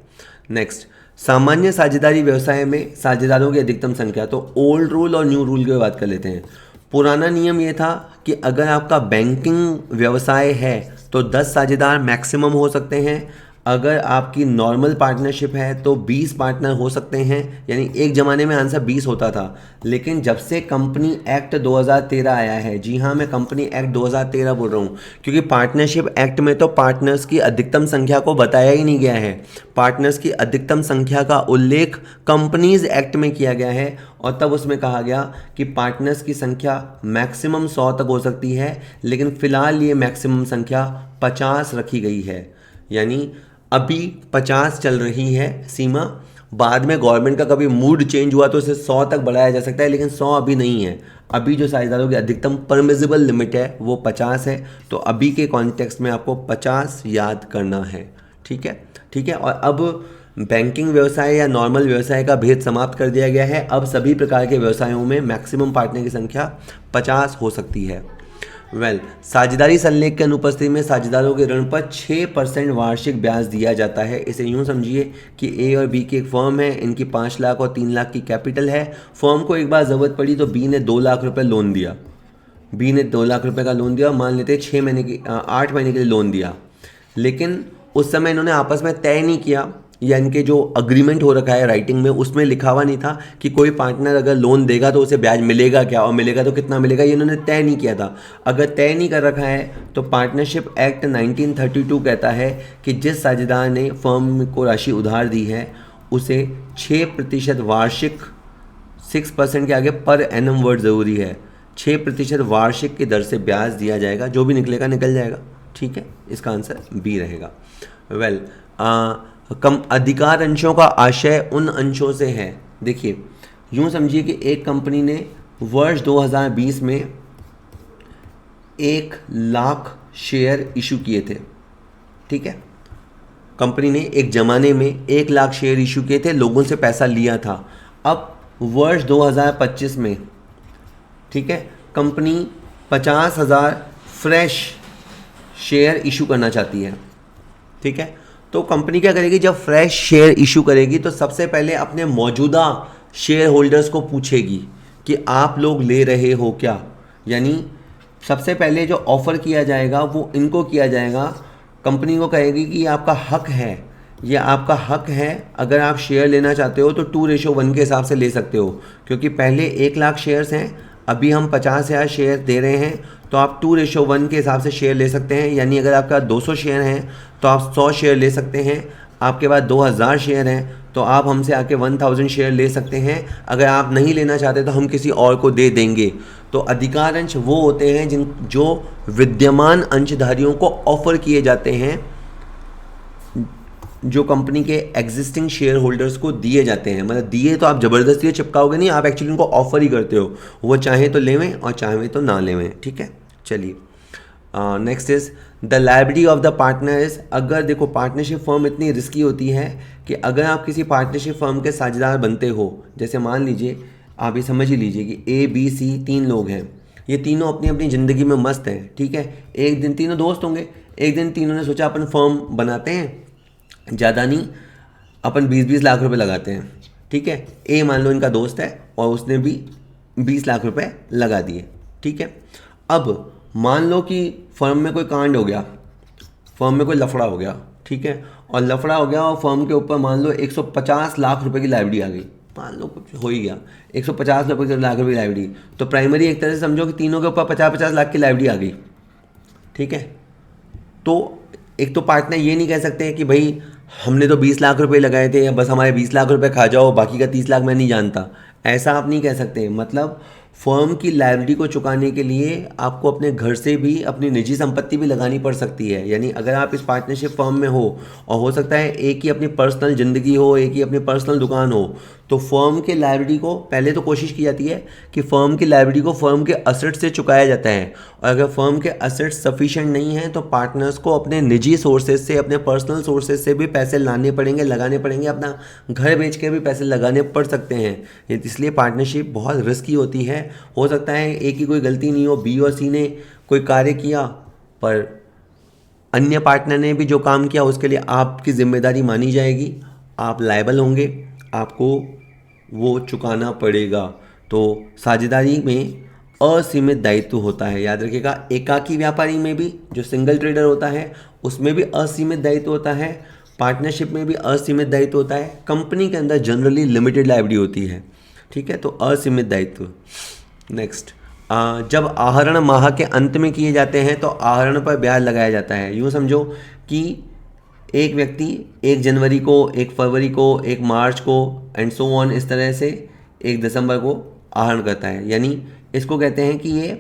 नेक्स्ट, सामान्य साझेदारी व्यवसाय में साझेदारों की अधिकतम संख्या। तो ओल्ड रूल और न्यू रूल की बात कर लेते हैं। पुराना नियम ये था कि अगर आपका बैंकिंग व्यवसाय है तो 10 साझेदार मैक्सिमम हो सकते हैं। अगर आपकी नॉर्मल पार्टनरशिप है तो 20 पार्टनर हो सकते हैं, यानी एक ज़माने में आंसर 20 होता था। लेकिन जब से कंपनी एक्ट 2013 आया है, जी हाँ मैं कंपनी एक्ट 2013 बोल रहा हूँ, क्योंकि पार्टनरशिप एक्ट में तो पार्टनर्स की अधिकतम संख्या को बताया ही नहीं गया है। पार्टनर्स की अधिकतम संख्या का उल्लेख कंपनीज एक्ट में किया गया है और तब उसमें कहा गया कि पार्टनर्स की संख्या मैक्सिमम 100 तक हो सकती है, लेकिन फ़िलहाल ये मैक्सिमम संख्या 50 रखी गई है। यानी अभी 50 चल रही है सीमा, बाद में गवर्नमेंट का कभी मूड चेंज हुआ तो इसे 100 तक बढ़ाया जा सकता है, लेकिन 100 अभी नहीं है। अभी जो साझेदारों की अधिकतम परमिजिबल लिमिट है वो 50 है, तो अभी के कॉन्टेक्स्ट में आपको 50 याद करना है। ठीक है, ठीक है। और अब बैंकिंग व्यवसाय या नॉर्मल व्यवसाय का भेद समाप्त कर दिया गया है। अब सभी प्रकार के व्यवसायों में मैक्सिमम पार्टनर की संख्या 50 हो सकती है। साझेदारी संलेख के अनुपस्थिति में साझेदारों के ऋण पर 6% वार्षिक ब्याज दिया जाता है। इसे यूं समझिए कि ए और बी की एक फर्म है, इनकी 5 लाख और 3 लाख की कैपिटल है। फर्म को एक बार ज़रूरत पड़ी तो बी ने 2 लाख रुपए लोन दिया। बी ने 2 लाख रुपए का लोन दिया, मान लेते 8 महीने के लिए लोन दिया। लेकिन उस समय इन्होंने आपस में तय नहीं किया, या इनके जो अग्रीमेंट हो रखा है राइटिंग में उसमें लिखा हुआ नहीं था कि कोई पार्टनर अगर लोन देगा तो उसे ब्याज मिलेगा क्या और मिलेगा तो कितना मिलेगा, ये इन्होंने तय नहीं किया था। अगर तय नहीं कर रखा है तो पार्टनरशिप एक्ट 1932 कहता है कि जिस साझेदार ने फर्म को राशि उधार दी है उसे 6% वार्षिक, 6% के आगे पर एनम वर्ड ज़रूरी है, 6% वार्षिक की दर से ब्याज दिया जाएगा। जो भी निकलेगा निकल जाएगा। ठीक है, इसका आंसर बी रहेगा। कम अधिकार अंशों का आशय उन अंशों से है। देखिए यूं समझिए कि एक कंपनी ने वर्ष 2020 में 1 लाख शेयर इशू किए थे। ठीक है, कंपनी ने एक ज़माने में 1 लाख शेयर इशू किए थे, लोगों से पैसा लिया था। अब वर्ष 2025 में, ठीक है, कंपनी 50,000 फ्रेश शेयर इशू करना चाहती है। ठीक है, तो कंपनी क्या करेगी, जब फ्रेश शेयर इशू करेगी तो सबसे पहले अपने मौजूदा शेयर होल्डर्स को पूछेगी कि आप लोग ले रहे हो क्या। यानी सबसे पहले जो ऑफ़र किया जाएगा वो इनको किया जाएगा। कंपनी को कहेगी कि ये आपका हक है, ये आपका हक है, अगर आप शेयर लेना चाहते हो तो 2:1 के हिसाब से ले सकते हो, क्योंकि पहले 1 लाख शेयर्स हैं, अभी हम 50,000 शेयर दे रहे हैं, तो आप 2:1 के हिसाब से शेयर ले सकते हैं। यानी अगर आपका 200 शेयर हैं तो आप 100 शेयर ले सकते हैं। आपके पास 2000 शेयर हैं तो आप हमसे आके 1000 शेयर ले सकते हैं। अगर आप नहीं लेना चाहते तो हम किसी और को दे देंगे। तो अधिकार अंश वो होते हैं जो विद्यमान अंशधारियों को ऑफर किए जाते हैं, जो कंपनी के एग्जिस्टिंग शेयर होल्डर्स को दिए जाते हैं। मतलब दिए तो आप ज़बरदस्ती चिपकाओगे नहीं, आप एक्चुअली उनको ऑफर ही करते हो, वो चाहे तो लेवें और चाहे तो ना लेवें। ठीक है, चलिए next is the liability of the partner is. अगर देखो पार्टनरशिप फर्म इतनी रिस्की होती है कि अगर आप किसी पार्टनरशिप फर्म के साझेदार बनते हो, जैसे मान लीजिए आप ये समझ ही लीजिए कि ए बी सी 3 लोग हैं, ये तीनों अपनी अपनी ज़िंदगी में मस्त हैं। ठीक है, एक दिन तीनों दोस्त होंगे, एक दिन तीनों ने सोचा अपन फर्म बनाते हैं, ज़्यादा नहीं, अपन 20-20 लाख रुपए लगाते हैं। ठीक है, ए मान लो इनका दोस्त है और उसने भी 20 लाख रुपए लगा दिए। ठीक है, अब मान लो कि फर्म में कोई कांड हो गया, फर्म में कोई लफड़ा हो गया। ठीक है, और लफड़ा हो गया और फर्म के ऊपर मान लो 150 लाख रुपए की लायबिलिटी आ गई, मान लो कुछ हो ही गया, 150 लाख रुपए की लायबिलिटी, तो प्राइमरी एक तरह से समझो कि तीनों के ऊपर 50-50 लाख की लायबिलिटी आ गई। ठीक है, तो एक तो पार्टनर ये नहीं कह सकते कि भाई हमने तो 20 लाख रुपए लगाए थे, बस हमारे 20 लाख रुपए खा जाओ, बाकी का 30 लाख मैं नहीं जानता, ऐसा आप नहीं कह सकते। मतलब फर्म की लायबिलिटी को चुकाने के लिए आपको अपने घर से भी अपनी निजी संपत्ति भी लगानी पड़ सकती है। यानी अगर आप इस पार्टनरशिप फर्म में हो और हो सकता है एक ही अपनी पर्सनल ज़िंदगी हो, एक ही अपनी पर्सनल दुकान हो, तो फर्म के लायबिलिटी को पहले तो कोशिश की जाती है कि फर्म की लायबिलिटी को फर्म के असेट से चुकाया जाता है। और अगर फर्म के असेट सफिशिएंट नहीं हैं तो पार्टनर्स को अपने निजी सोर्सेज से, अपने पर्सनल सोर्सेज से भी पैसे लाने पड़ेंगे, लगाने पड़ेंगे, अपना घर बेच के भी पैसे लगाने पड़ सकते हैं। इसलिए पार्टनरशिप बहुत रिस्की होती है। हो सकता है एक ही कोई गलती नहीं हो, बी और सी ने कोई कार्य किया पर अन्य पार्टनर ने भी जो काम किया उसके लिए आपकी जिम्मेदारी मानी जाएगी, आप लायबल होंगे, आपको वो चुकाना पड़ेगा। तो साझेदारी में असीमित दायित्व होता है, याद रखिएगा। एकाकी व्यापारी में भी, जो सिंगल ट्रेडर होता है, उसमें भी असीमित दायित्व होता है। पार्टनरशिप में भी असीमित दायित्व होता है। कंपनी के अंदर जनरली लिमिटेड लायबिलिटी होती है, ठीक है। तो असीमित दायित्व। नेक्स्ट, जब आहरण माह के अंत में किए जाते हैं तो आहरण पर ब्याज लगाया जाता है। यूँ समझो कि एक व्यक्ति 1 जनवरी को, 1 फरवरी को, 1 मार्च को एंड सो ऑन, इस तरह से 1 दिसंबर को आहरण करता है। यानी इसको कहते हैं कि ये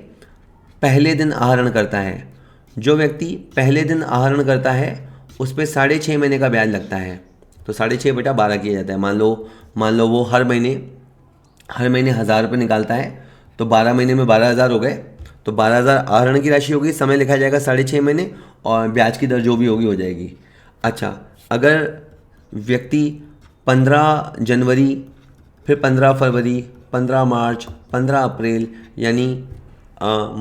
पहले दिन आहरण करता है। जो व्यक्ति पहले दिन आहरण करता है उस पर 6.5 महीने का ब्याज लगता है। तो 6.5 बटा 12 किया जाता है। मान लो वो हर महीने 1,000 रुपये निकालता है, तो 12 महीने में 12,000 हो गए। तो 12,000 आहरण की राशि होगी, समय लिखा जाएगा 6.5 महीने और ब्याज की दर जो भी होगी हो जाएगी। अच्छा, अगर व्यक्ति 15 जनवरी, फिर 15 फरवरी, 15 मार्च, 15 अप्रैल, यानी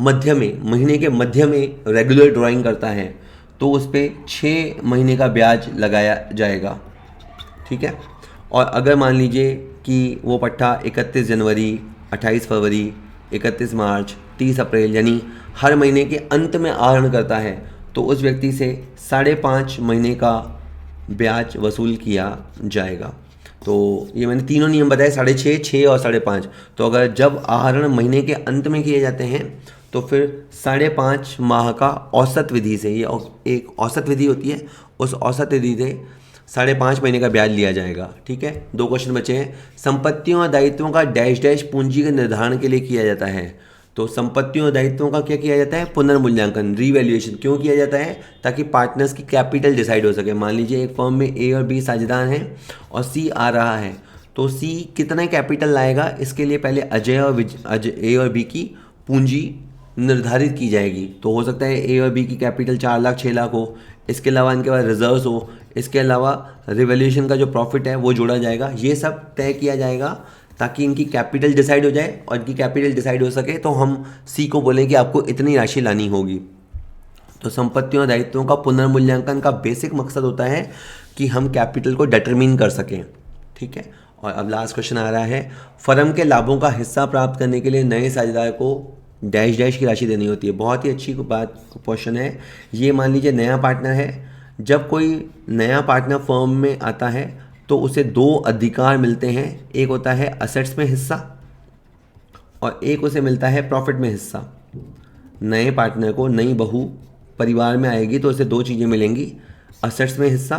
मध्य में, महीने के मध्य में रेगुलर ड्राइंग करता है तो उस पर 6 महीने का ब्याज लगाया जाएगा, ठीक है। और अगर मान लीजिए कि वो पट्टा 31 जनवरी, 28 फरवरी, 31 मार्च, 30 अप्रैल, यानी हर महीने के अंत में आहरण करता है तो उस व्यक्ति से 5.5 महीने का ब्याज वसूल किया जाएगा। तो ये मैंने तीनों नियम बताए, 6.5, 6 और 5.5। तो अगर जब आहरण महीने के अंत में किए जाते हैं तो फिर 5.5 माह का औसत विधि से, ये एक औसत विधि होती है, उस औसत विधि से 5.5 महीने का ब्याज लिया जाएगा, ठीक है। 2 क्वेश्चन बचे हैं। संपत्तियों और दायित्वों का डैश डैश पूंजी के निर्धारण के लिए किया जाता है। तो संपत्तियों और दायित्वों का क्या किया जाता है? पुनर्मूल्यांकन, रीवैल्यूएशन। क्यों किया जाता है? ताकि पार्टनर्स की कैपिटल डिसाइड हो सके। मान लीजिए एक फर्म में ए और बी साझेदार हैं और सी आ रहा है, तो सी कितना कैपिटल लाएगा, इसके लिए पहले ए और बी की पूंजी निर्धारित की जाएगी। तो हो सकता है ए और बी की कैपिटल 4 लाख 6 लाख हो, इसके अलावा इनके पास रिजर्व्स हो, इसके अलावा रिवैल्यूएशन का जो प्रॉफिट है वो जोड़ा जाएगा। ये सब तय किया जाएगा ताकि इनकी कैपिटल डिसाइड हो जाए, और इनकी कैपिटल डिसाइड हो सके तो हम सी को बोलें कि आपको इतनी राशि लानी होगी। तो संपत्तियों और दायित्वों का पुनर्मूल्यांकन का बेसिक मकसद होता है कि हम कैपिटल को डिटरमिन कर सकें, ठीक है। और अब लास्ट क्वेश्चन आ रहा है, फर्म के लाभों का हिस्सा प्राप्त करने के लिए नए साझेदार को डैश डैश की राशि देनी होती है। बहुत ही अच्छी बात क्वेश्चन है ये। मान लीजिए नया पार्टनर है, जब कोई नया पार्टनर फर्म में आता है तो उसे 2 अधिकार मिलते हैं। एक होता है असेट्स में हिस्सा और एक उसे मिलता है प्रॉफिट में हिस्सा। नए पार्टनर को नई बहू परिवार में आएगी तो उसे 2 चीज़ें मिलेंगी, असेट्स में हिस्सा,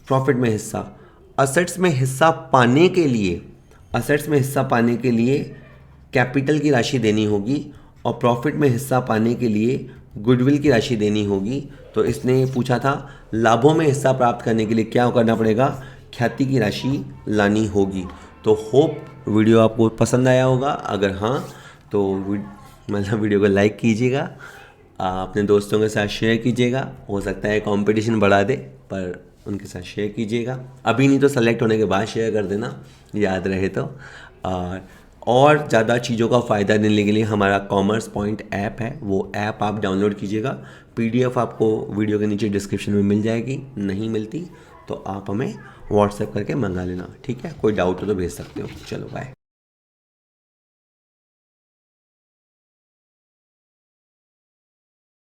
प्रॉफिट में हिस्सा। असेट्स में हिस्सा पाने के लिए कैपिटल की राशि देनी होगी और प्रॉफिट में हिस्सा पाने के लिए गुडविल की राशि देनी होगी। तो इसने पूछा था लाभों में हिस्सा प्राप्त करने के लिए क्या करना पड़ेगा, ख्याति की राशि लानी होगी। तो होप वीडियो आपको पसंद आया होगा। अगर हाँ तो वीडियो को लाइक कीजिएगा, अपने दोस्तों के साथ शेयर कीजिएगा। हो सकता है कंपटीशन बढ़ा दे, पर उनके साथ शेयर कीजिएगा। अभी नहीं तो सेलेक्ट होने के बाद शेयर कर देना, याद रहे तो। और ज़्यादा चीज़ों का फ़ायदा लेने के लिए हमारा कॉमर्स पॉइंट ऐप है, वो ऐप आप डाउनलोड कीजिएगा। PDF आपको वीडियो के नीचे डिस्क्रिप्शन में मिल जाएगी, नहीं मिलती तो आप हमें व्हाट्सएप करके मंगा लेना, ठीक है। कोई डाउट हो तो भेज सकते हो। चलो बाय।